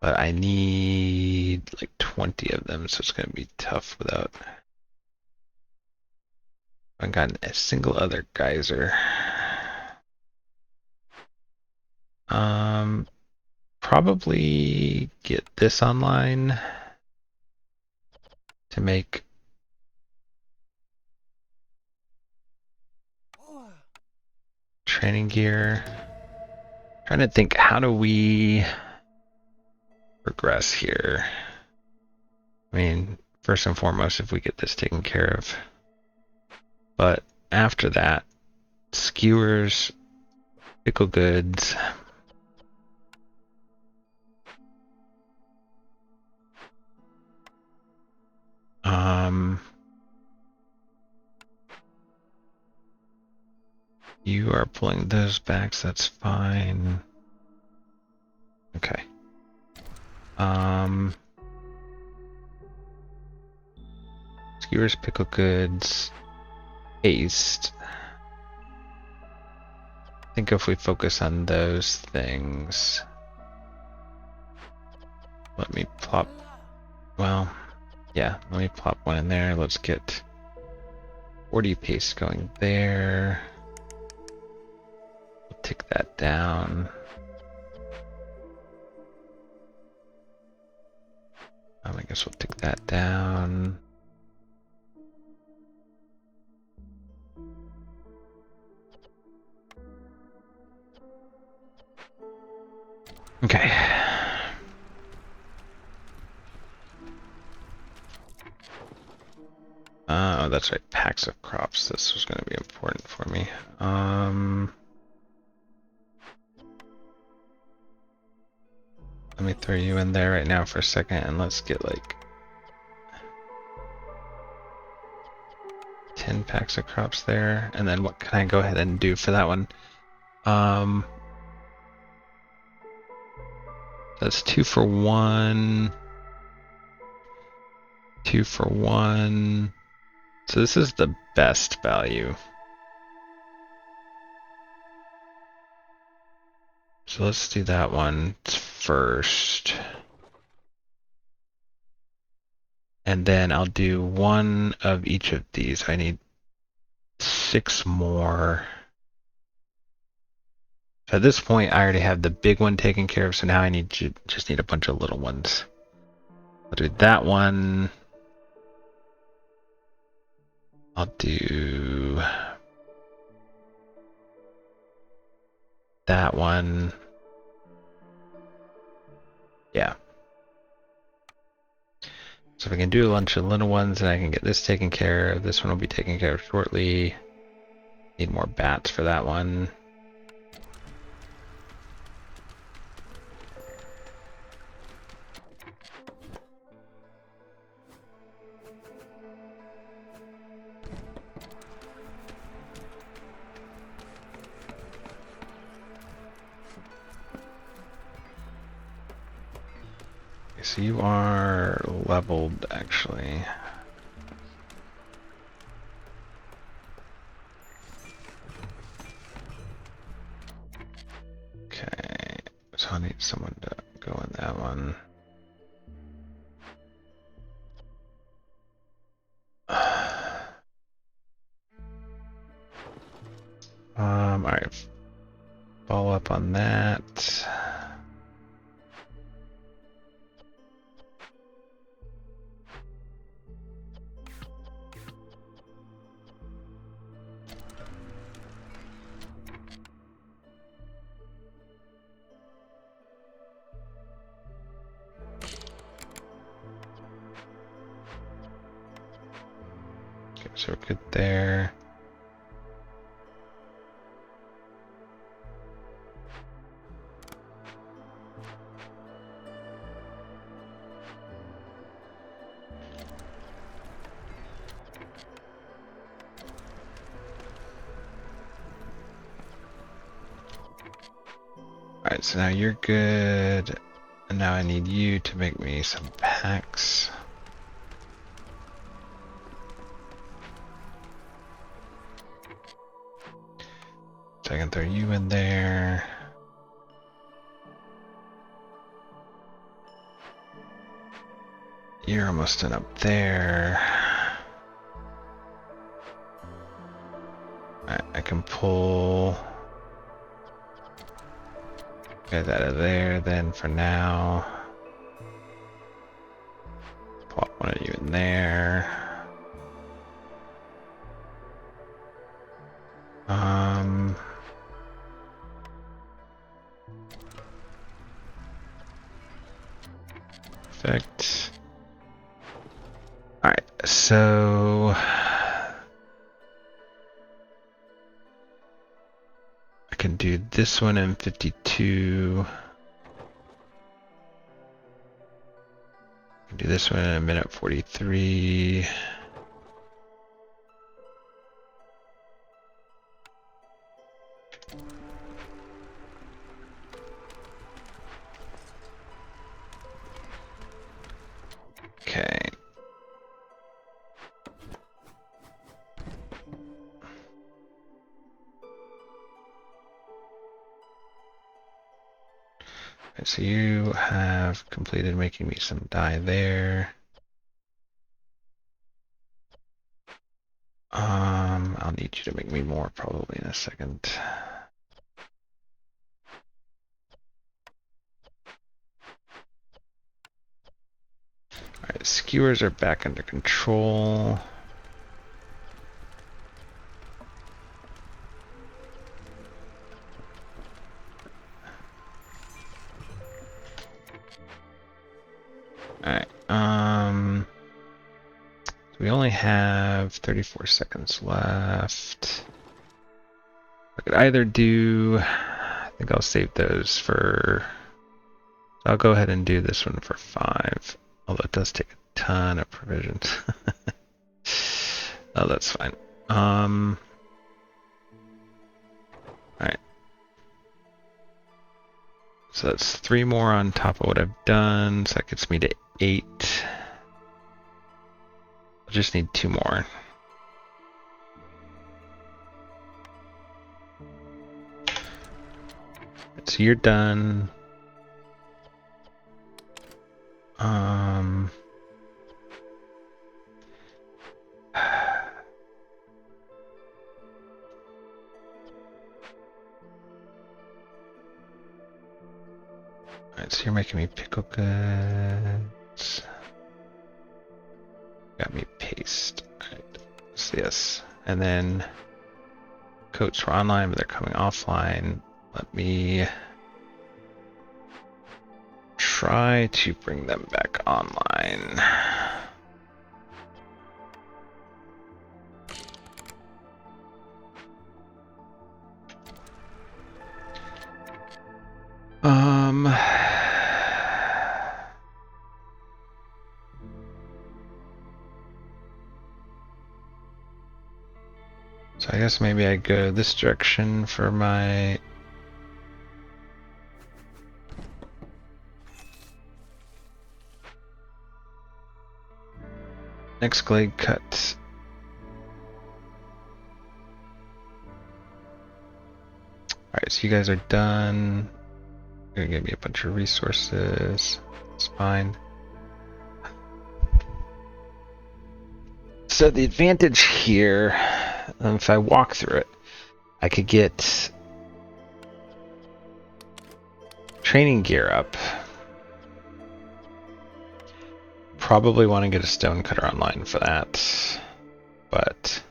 But I need like 20 of them, so it's going to be tough without... I haven't gotten a single other geyser. Probably get this online to make training gear. Trying to think, how do we progress here? I mean, first and foremost, if we get this taken care of. But after that, skewers, pickle goods. You are pulling those back, so that's fine. Okay. Skewers, pickle goods, paste. I think if we focus on those things. Let me plop, well, yeah, let me plop one in there. Let's get 40 paste going there. We'll tick that down. I guess we'll tick that down. Okay. Oh, that's right. Packs of crops. This was going to be important for me. Let me throw you in there right now for a second, and let's get like 10 packs of crops there. And then what can I go ahead and do for that one? That's 2 for 1. 2 for 1. So this is the best value. So let's do that one first. And then I'll do one of each of these. I need 6 more. So at this point, I already have the big one taken care of, so now I just need a bunch of little ones. I'll do that one. I'll do that one. Yeah. So if I can do a bunch of little ones, then I can get this taken care of. This one will be taken care of shortly. Need more bats for that one. So you are leveled, actually. Okay, so I need someone to go in that one. Alright. Follow up on that. Okay, so we're good there. Alright, so now you're good. And now I need you to make me some packs. So I can throw you in there. You're almost done up there. I can pull guys out of there then for now. Plop one of you in there. Perfect. Alright, so I can do this one in 52. I can do this one in a minute 43. Okay. So you have completed making me some dye there. I'll need you to make me more probably in a second. Alright, skewers are back under control. Alright, so we only have 34 seconds left. I could either do, I think I'll save those for, I'll go ahead and do this one for 5, although it does take a ton of provisions. Oh, that's fine. Alright. So that's 3 more on top of what I've done, so that gets me to 8. I just need 2 more. so you're done. Alright, so you're making me pickle goods. Got me paste. Alright, so yes. And then coats were online, but they're coming offline. Let me try to bring them back online. So I guess maybe I go this direction for my next glade cut. Alright, so you guys are done. You're gonna give me a bunch of resources. It's fine. So the advantage here, if I walk through it, I could get training gear up. Probably want to get a stone cutter online for that, but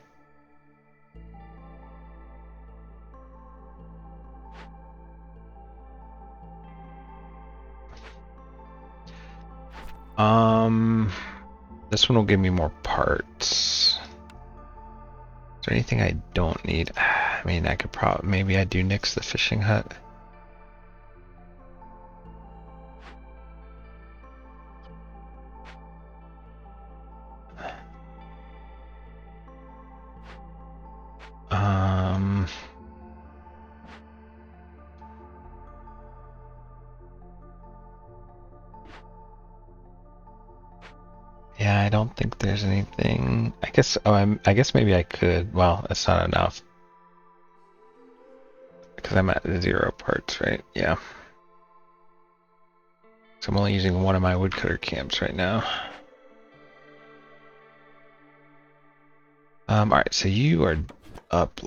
this one will give me more parts. Is there anything I don't need? I mean, I could probably, maybe I do nix the fishing hut. Yeah, I don't think there's anything. I guess. Oh, I guess maybe I could. Well, it's not enough because I'm at 0 parts, right? Yeah. So I'm only using one of my woodcutter camps right now. All right. So you are up.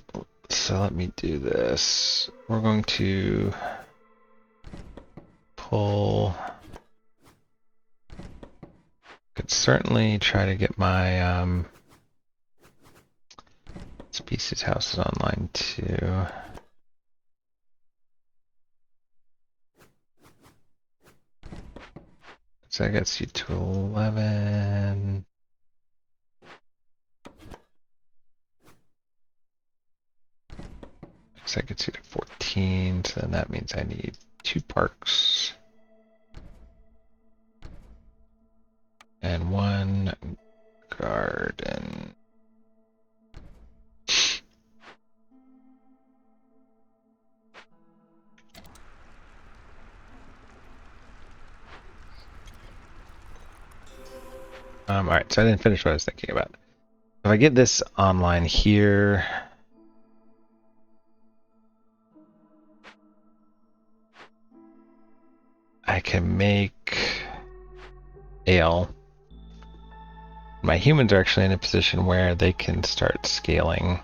So let me do this. We're going to pull. Could certainly try to get my species houses online too. So that gets you to 11. So that gets you to 14. So then that means I need 2 parks. And 1 garden. Alright, so I didn't finish what I was thinking about. If I get this online here, I can make ale. My humans are actually in a position where they can start scaling.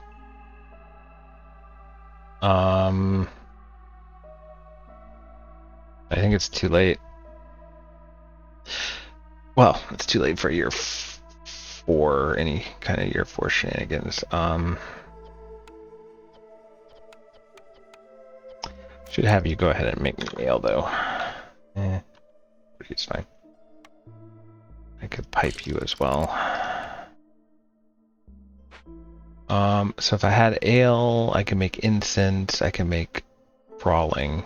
I think it's too late. Well, it's too late for year 4, any kind of year 4 shenanigans. Should have you go ahead and make me ale though. It's fine. I could pipe you as well. So if I had ale, I can make incense, I can make brawling,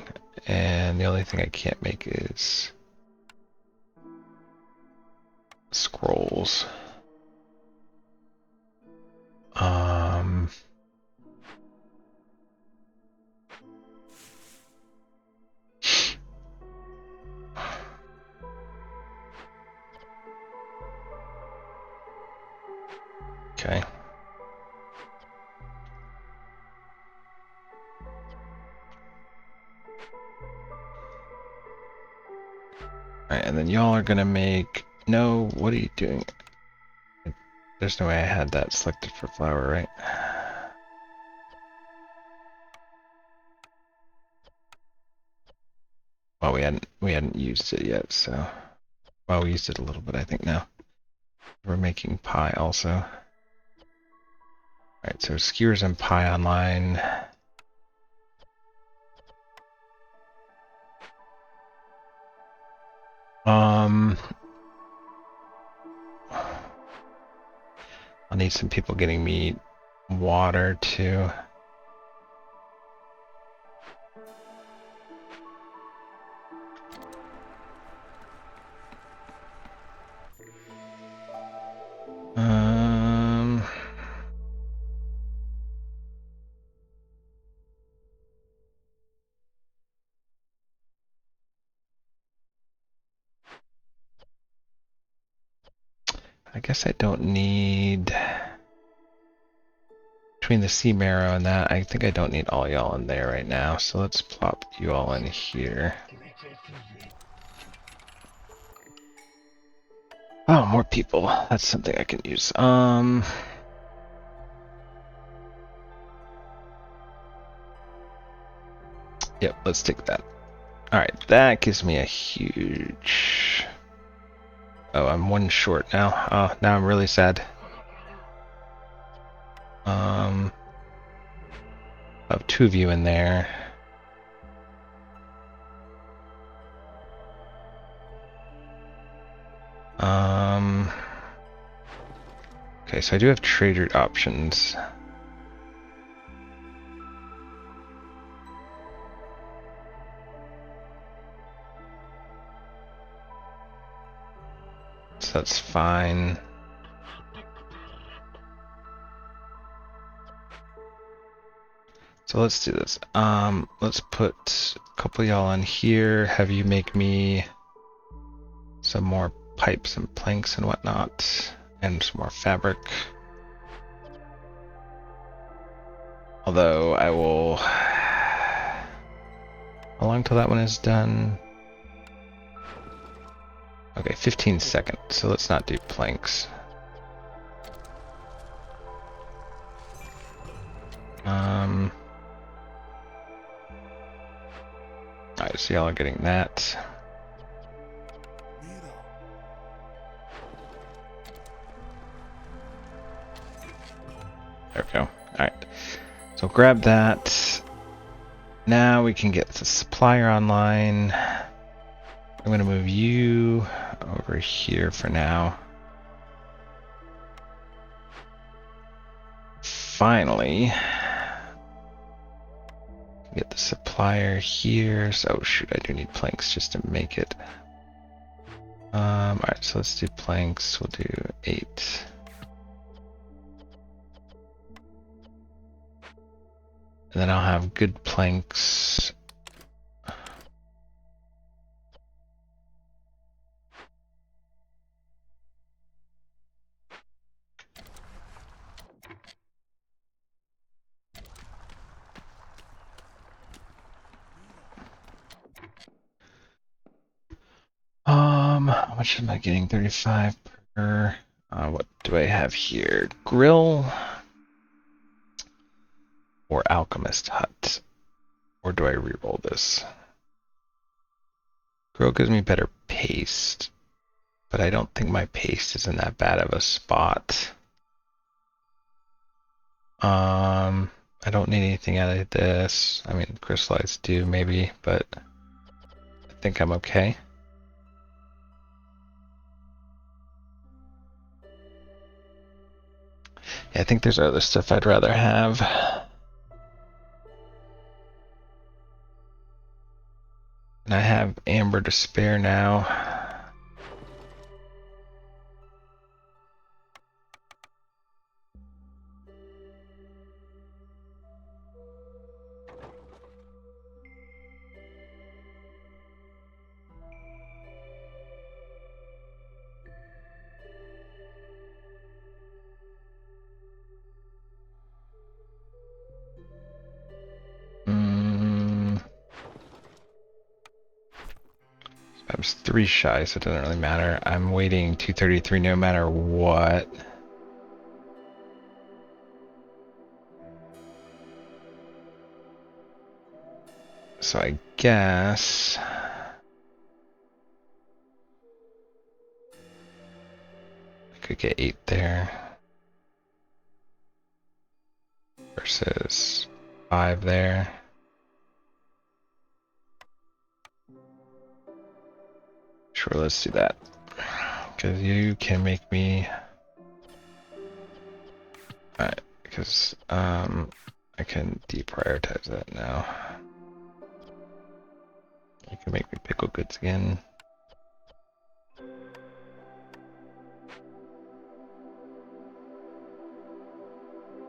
and the only thing I can't make is scrolls. Okay. Alright, and then y'all are gonna make... No, what are you doing? There's no way I had that selected for flour, right? Well, we hadn't used it yet, so... Well, we used it a little bit, I think, now. We're making pie also. Alright, so skewers and pie online. I'll need some people getting me water too. I guess I don't need... Between the sea marrow and that, I think I don't need all y'all in there right now, so let's plop you all in here. Oh, more people. That's something I can use. Yep, let's take that. Alright, that gives me a huge... Oh, I'm one short now. Oh, now I'm really sad. I have two of you in there. Okay, so I do have trader options. So that's fine. So let's do this. Let's put a couple of y'all in here, have you make me some more pipes and planks and whatnot, and some more fabric. Although I will... How long till that one is done? Okay, 15 seconds, so let's not do planks. Alright, so y'all are getting that. There we go. Alright, so grab that. Now we can get the supplier online. I'm going to move you over here for now. Finally, get the supplier here. So, oh shoot, I do need planks just to make it. Alright, so let's do planks. We'll do 8. And then I'll have good planks. How much am I getting? 35 per. What do I have here? Grill or alchemist hut? Or do I reroll this? Grill gives me better paste, but I don't think my paste is in that bad of a spot. I don't need anything out of this. I mean, crystallized do maybe, but I think I'm okay. Yeah, I think there's other stuff I'd rather have. And I have amber to spare now. I'm 3 shy, so it doesn't really matter. I'm waiting 233 no matter what. So I guess I could get 8 there versus 5 there. Sure, let's do that. Because you can make me... Alright, because I can deprioritize that now. You can make me pickle goods again.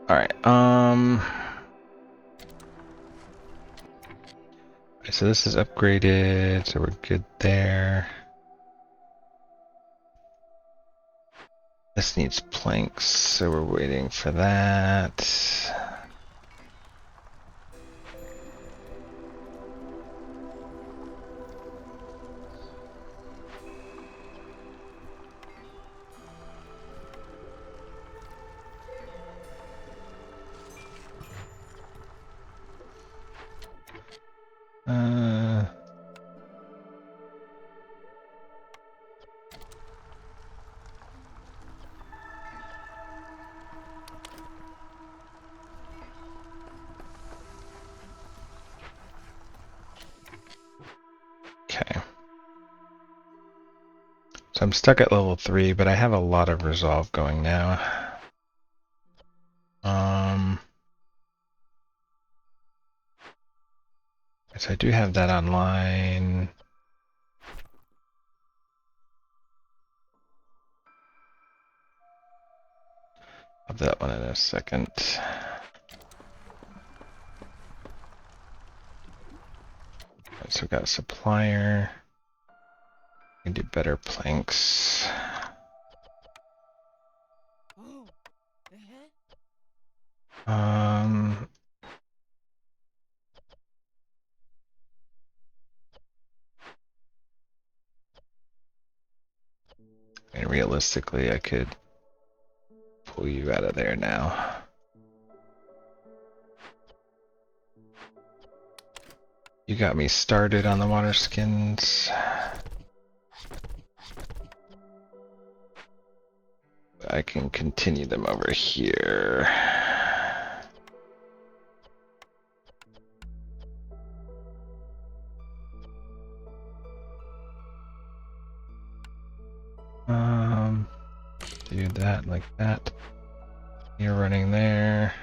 Alright, so this is upgraded, so we're good there. This needs planks, so we're waiting for that. Okay. So I'm stuck at level 3, but I have a lot of resolve going now. So I do have that online. I'll do that one in a second. So we got a supplier. We can do better planks. And realistically, I could pull you out of there now. You got me started on the water skins. I can continue them over here. Do that like that. You're running there.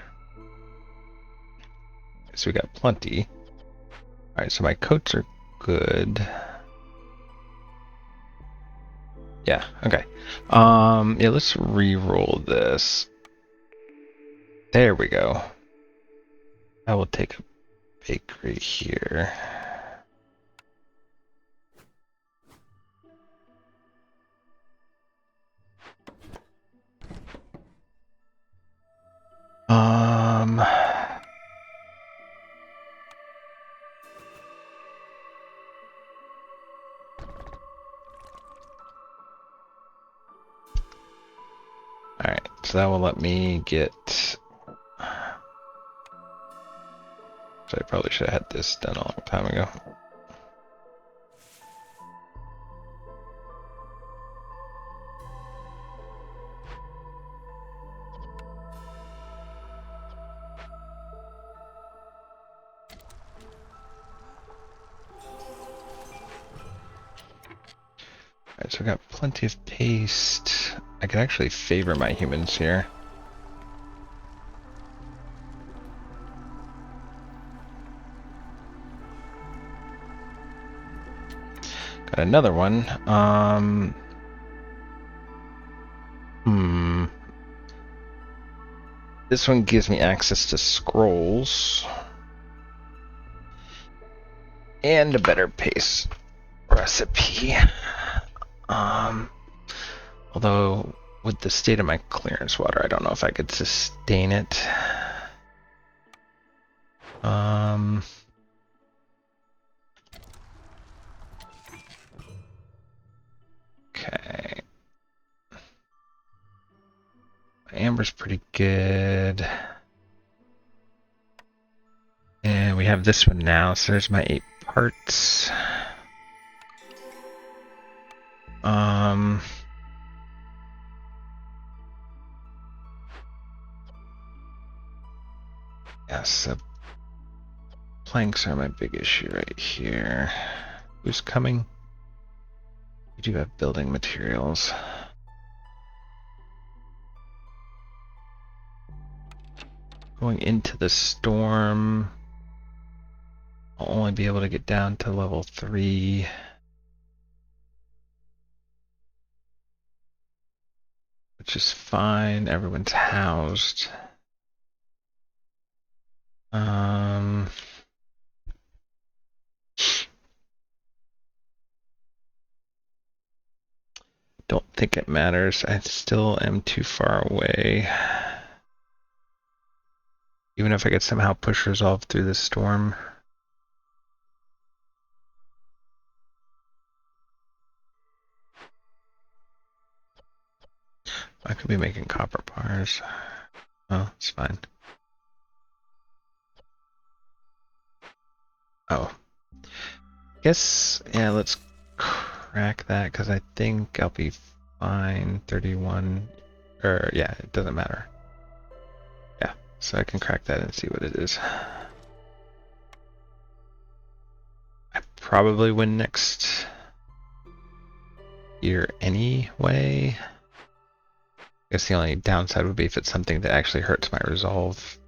So we got plenty. Alright, so my coats are good. Yeah, okay. Yeah, let's re-roll this. There we go. I will take a bakery here. Alright, so that will let me get... So I probably should have had this done a long time ago. Alright, so I got plenty of paste. I can actually favor my humans here. Got another one. This one gives me access to scrolls. And a better paste recipe. Although, with the state of my clearance water, I don't know if I could sustain it. amber's pretty good. And we have this one now, so there's my 8 parts. Yes, planks are my big issue right here. Who's coming? We do have building materials. Going into the storm, I'll only be able to get down to level 3. Which is fine, everyone's housed. Don't think it matters. I still am too far away. Even if I could somehow push resolve through the storm. I could be making copper bars. Oh, it's fine. Oh. Guess, yeah, let's crack that because I think I'll be fine. 31, or yeah, it doesn't matter. Yeah, so I can crack that and see what it is. I probably win next year anyway. I guess the only downside would be if it's something that actually hurts my resolve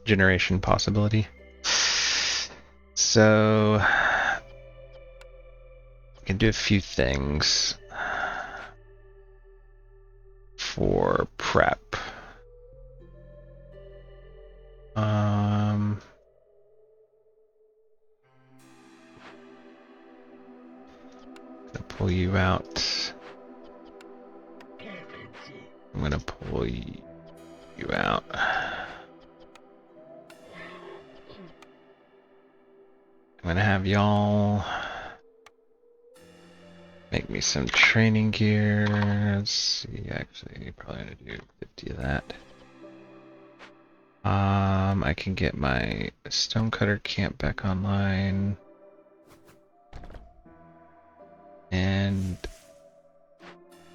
generation possibility. So I can do a few things for prep. Gonna pull you out. I'm gonna pull you out. I'm gonna have y'all make me some training gear. Let's see, actually, probably gonna do 50 of that. I can get my stonecutter camp back online. And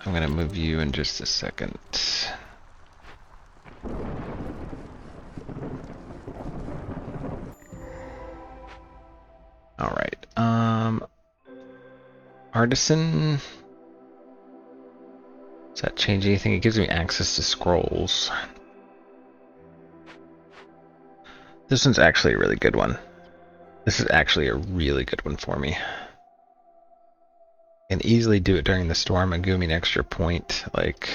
I'm gonna move you in just a second. All right. Artisan. Does that change anything? It gives me access to scrolls. This one's actually a really good one. This is actually a really good one for me. Can easily do it during the storm and give me an extra point. Like,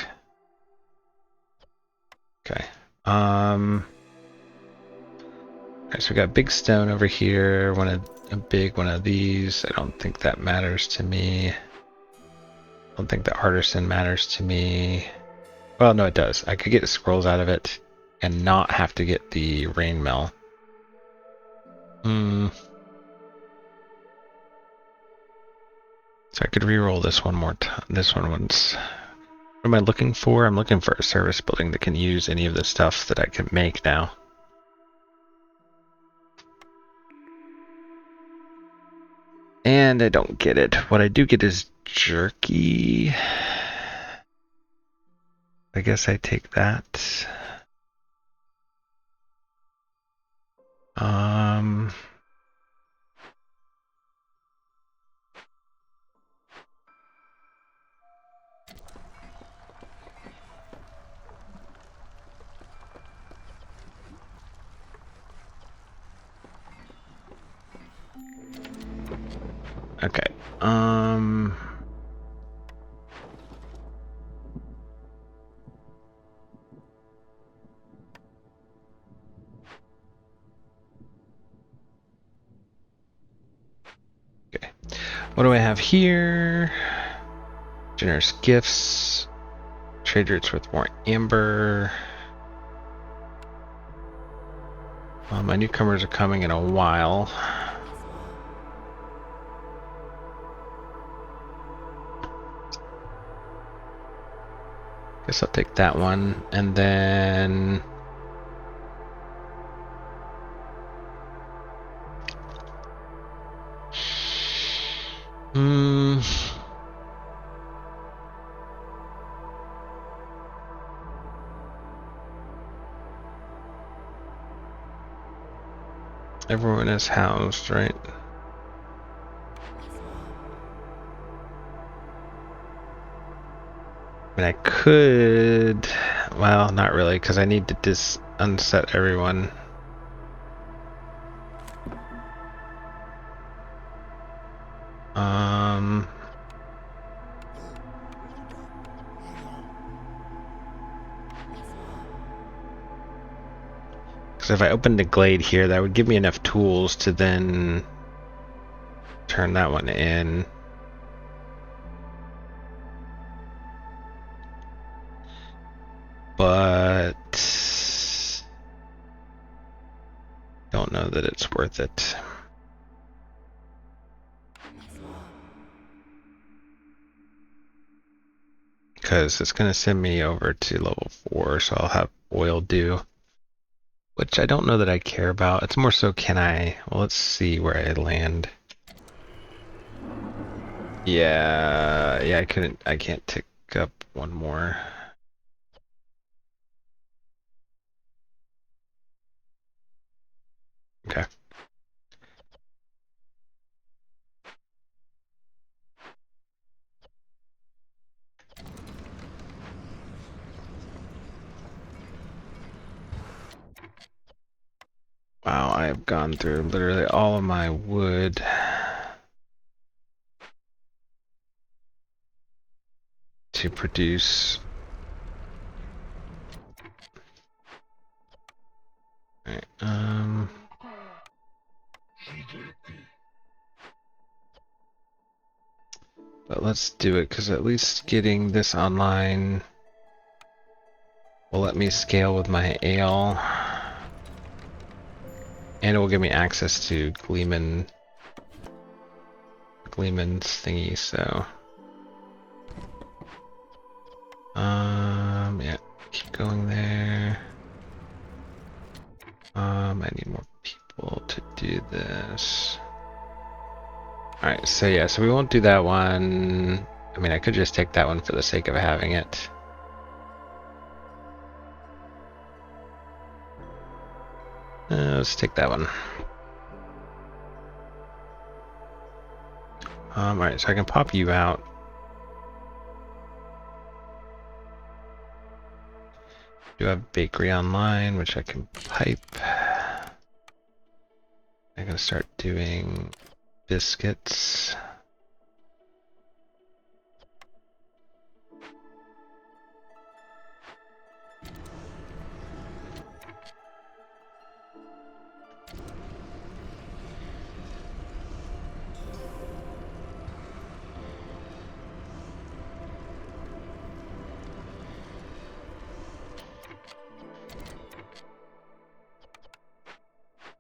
okay. Alright, so we got big stone over here. A big one of these. I don't think that matters to me. I don't think the artisan matters to me. Well, no, it does. I could get the scrolls out of it and not have to get the rain mill. So I could re-roll this one more time. This one once. What am I looking for? I'm looking for a service building that can use any of the stuff that I can make now. And I don't get it. What I do get is jerky. I guess I take that. Okay. Okay. What do I have here? Generous gifts. Trade routes with more amber. My newcomers are coming in a while. Guess I'll take that one, and then everyone is housed, right? I mean, I could, well, not really, because I need to unset everyone. Because if I opened the Glade here, that would give me enough tools to then turn that one in. But don't know that it's worth it. Because it's going to send me over to level 4, so I'll have oil do. Which I don't know that I care about. It's more so, can I... Well, let's see where I land. Yeah, I can't tick up one more. Okay. Wow, I have gone through literally all of my wood. To produce. Alright, but let's do it, because at least getting this online will let me scale with my ale. And it will give me access to Gleeman's thingy, so. Yeah, keep going there. I need more people to do this. Alright, so yeah, so we won't do that one. I mean, I could just take that one for the sake of having it. Let's take that one. Alright, so I can pop you out. Do have bakery online, which I can pipe. I'm gonna start doing biscuits.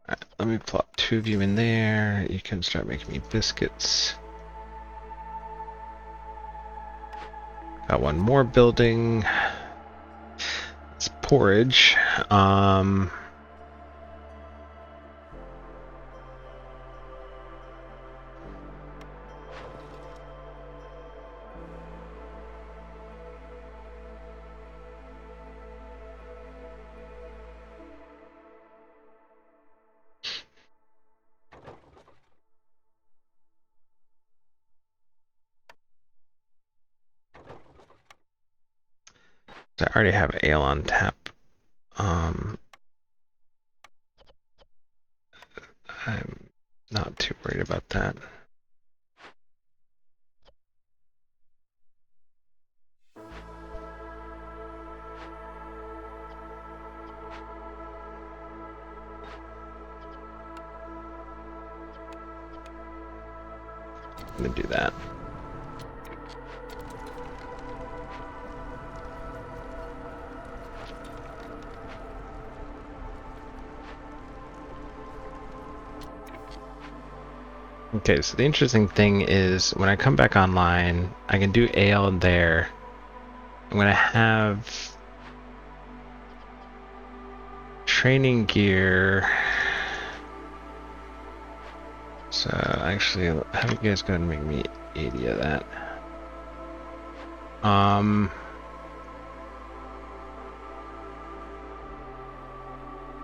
Alright, let me plop 2 of you in there. You can start making me biscuits. Got one more building. It's porridge. I already have ale on tap. I'm not too worried about that. I'm gonna do that. Okay, so the interesting thing is when I come back online, I can do ale in there, I'm gonna have training gear. So actually, how are you guys gonna make me 80 of that?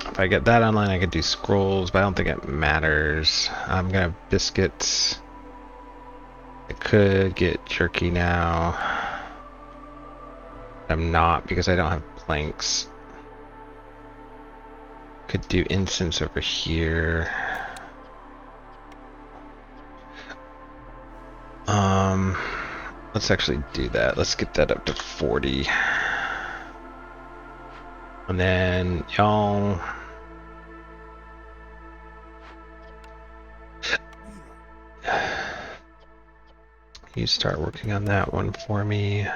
If I get that online, I could do scrolls, but I don't think it matters. I'm gonna have biscuits. I could get jerky now. I'm not because I don't have planks. Could do incense over here. Let's actually do that. Let's get that up to 40. And then y'all, you start working on that one for me.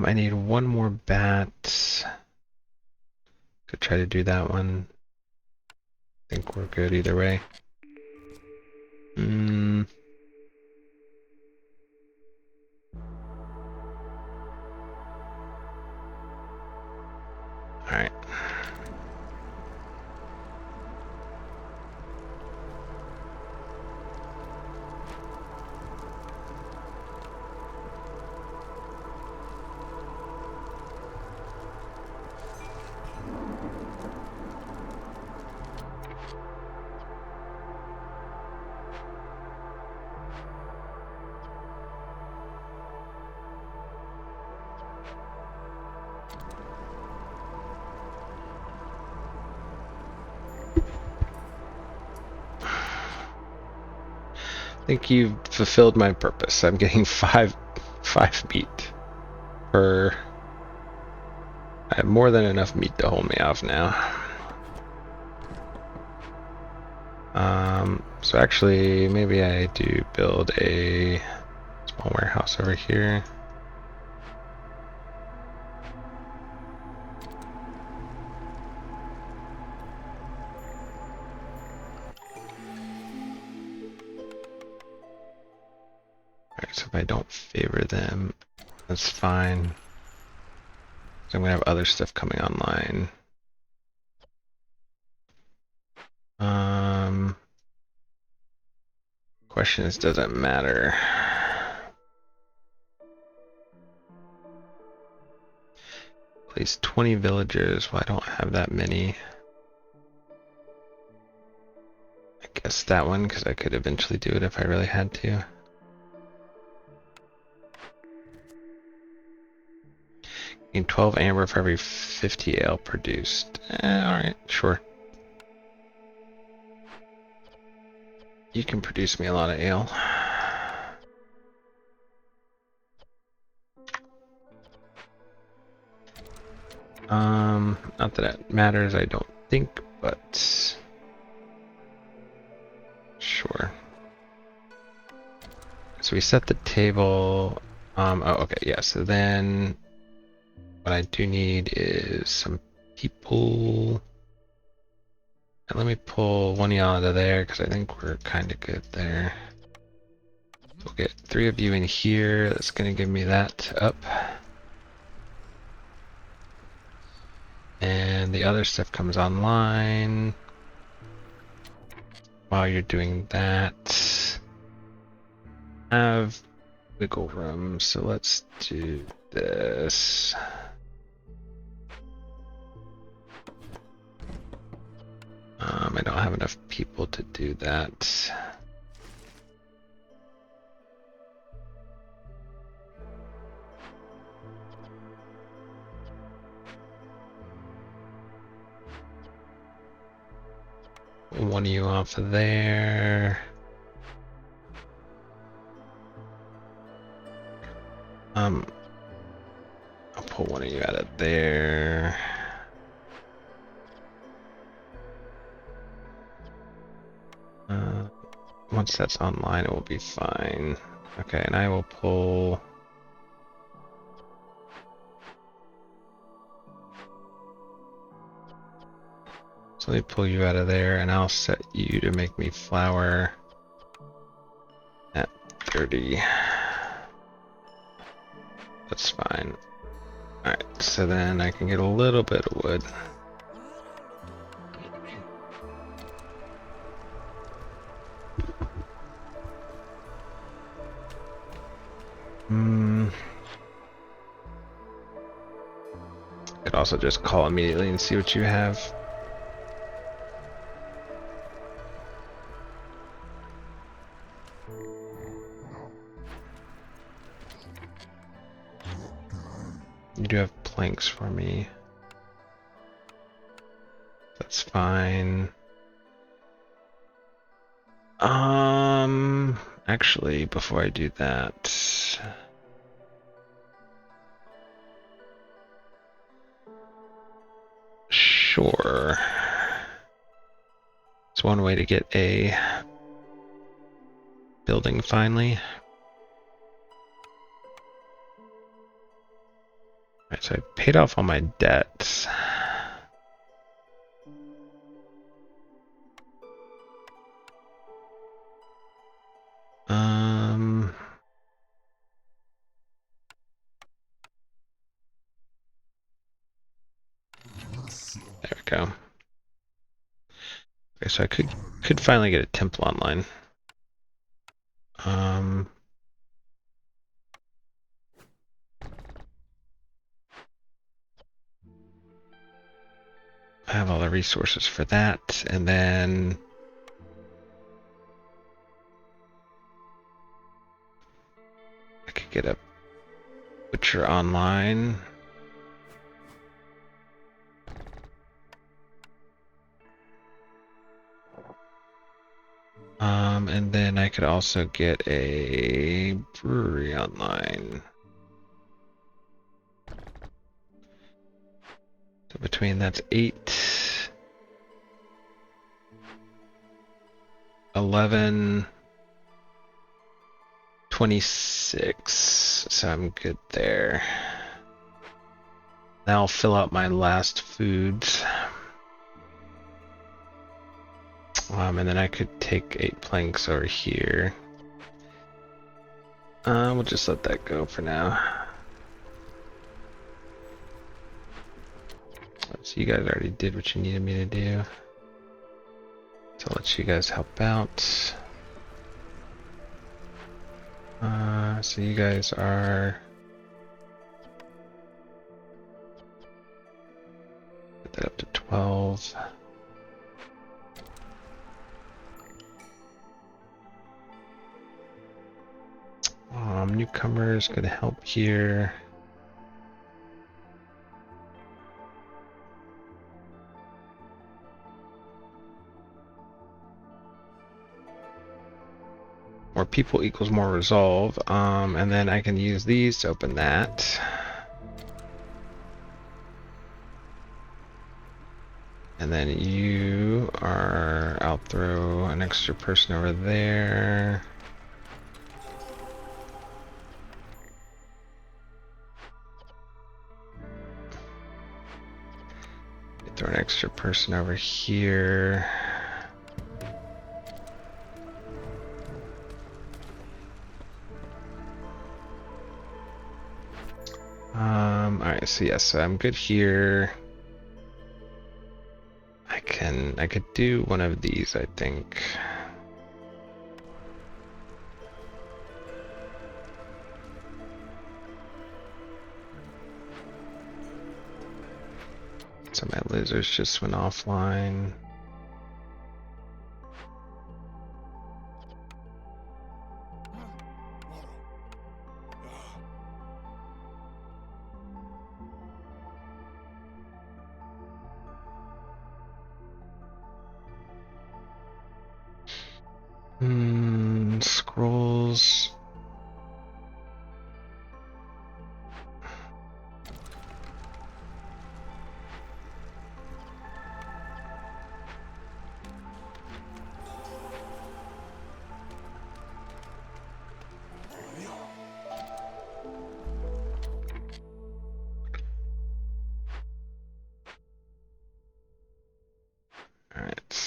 I need one more bat. Could try to do that one. I think we're good either way. Alright. I think you've fulfilled my purpose. I'm getting five meat per. I have more than enough meat to hold me off now. So actually, maybe I do build a small warehouse over here. Alright, so if I don't favor them, that's fine. So I'm gonna have other stuff coming online. Question is, does it matter? Place 20 villagers. Well, I don't have that many. I guess that one, because I could eventually do it if I really had to. Need 12 amber for every 50 ale produced. Alright, sure. You can produce me a lot of ale. Not that it matters, I don't think, but sure. So we set the table. Oh, okay, yeah. So then, what I do need is some people. And let me pull one of y'all out of there because I think we're kind of good there. We'll get 3 of you in here. That's going to give me that up. And the other stuff comes online while you're doing that. Have wiggle room, so let's do this. I don't have enough people to do that. One of you off of there. I'll pull one of you out of there. Once that's online, it will be fine. Okay, and I will pull. So let me pull you out of there, and I'll set you to make me flour at 30. That's fine. Alright, so then I can get a little bit of wood. Could also just call immediately and see what you have. You do have planks for me. That's fine. Actually, before I do that, sure. It's one way to get a building finally. Alright, so I paid off all my debts. There we go. Okay, so I could finally get a temple online. I have all the resources for that, and then I could get a butcher online. And then I could also get a brewery online. So between that's 8, 11, 26. So I'm good there. Now I'll fill out my last foods. And then I could take 8 planks over here. We'll just let that go for now. So you guys already did what you needed me to do. So I'll let you guys help out. So you guys are... Put that up to 12. Newcomers could help here. More people equals more resolve. And then I can use these to open that. And then you are... I'll throw an extra person over there. Throw an extra person over here. Alright, so yes, so I'm good here. I could do one of these, I think. So my lizards just went offline. Scrolls.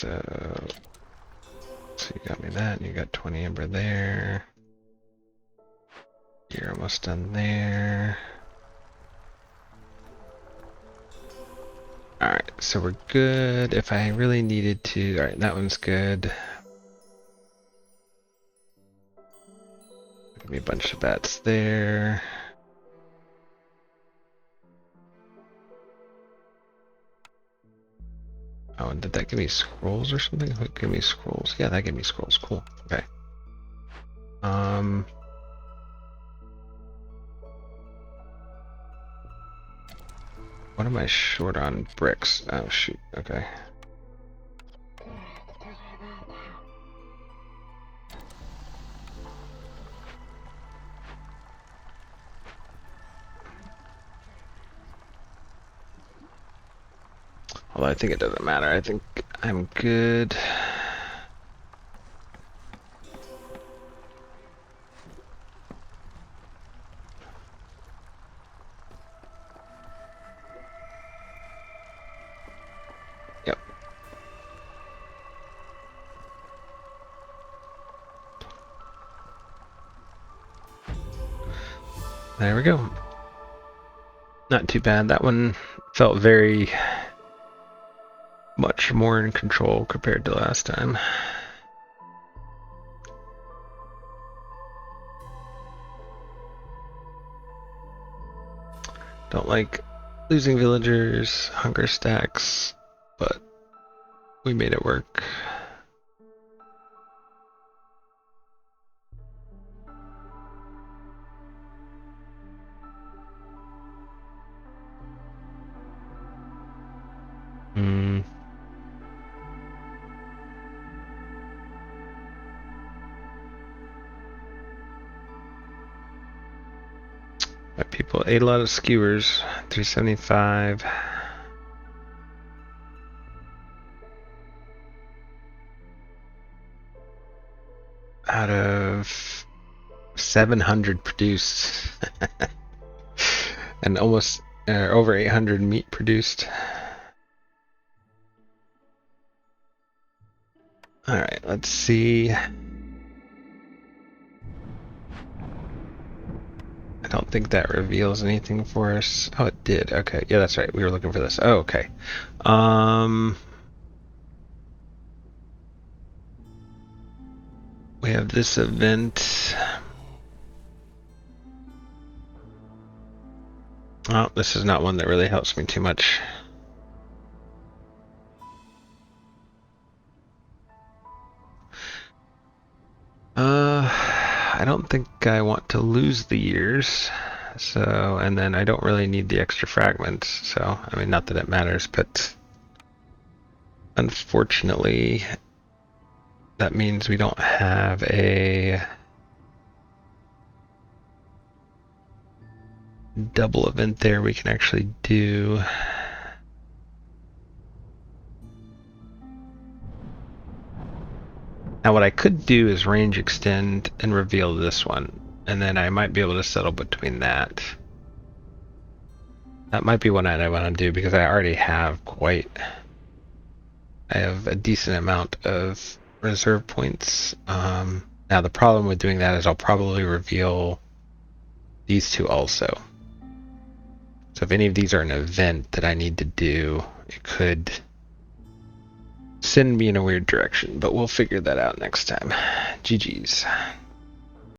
so you got me that, and you got 20 amber there. You're almost done there. Alright, so we're good. If I really needed to... Alright, that one's good. Give me a bunch of bats there. Oh, and did that give me scrolls or something? What gave me scrolls? Yeah, that gave me scrolls. Cool. Okay. What am I short on? Bricks. Oh, shoot. Okay. Although I think it doesn't matter. I think I'm good. Yep. There we go. Not too bad. That one felt very much more in control compared to last time. Don't like losing villagers, hunger stacks, but we made it work. My people ate a lot of skewers. 375. Out of 700 produced. And almost over 800 meat produced. Alright, let's see. I don't think that reveals anything for us. Oh, it did. Okay. Yeah, that's right. We were looking for this. Oh, okay. We have this event. Oh, this is not one that really helps me too much. I don't think I want to lose the years. So, and then I don't really need the extra fragments. So, I mean, not that it matters, but unfortunately, that means we don't have a double event there we can actually do. Now what I could do is range extend and reveal this one, and then I might be able to settle between that. That might be what I want to do because I already have I have a decent amount of reserve points. Now the problem with doing that is I'll probably reveal these two also. So if any of these are an event that I need to do, it could send me in a weird direction, but we'll figure that out next time. GG's.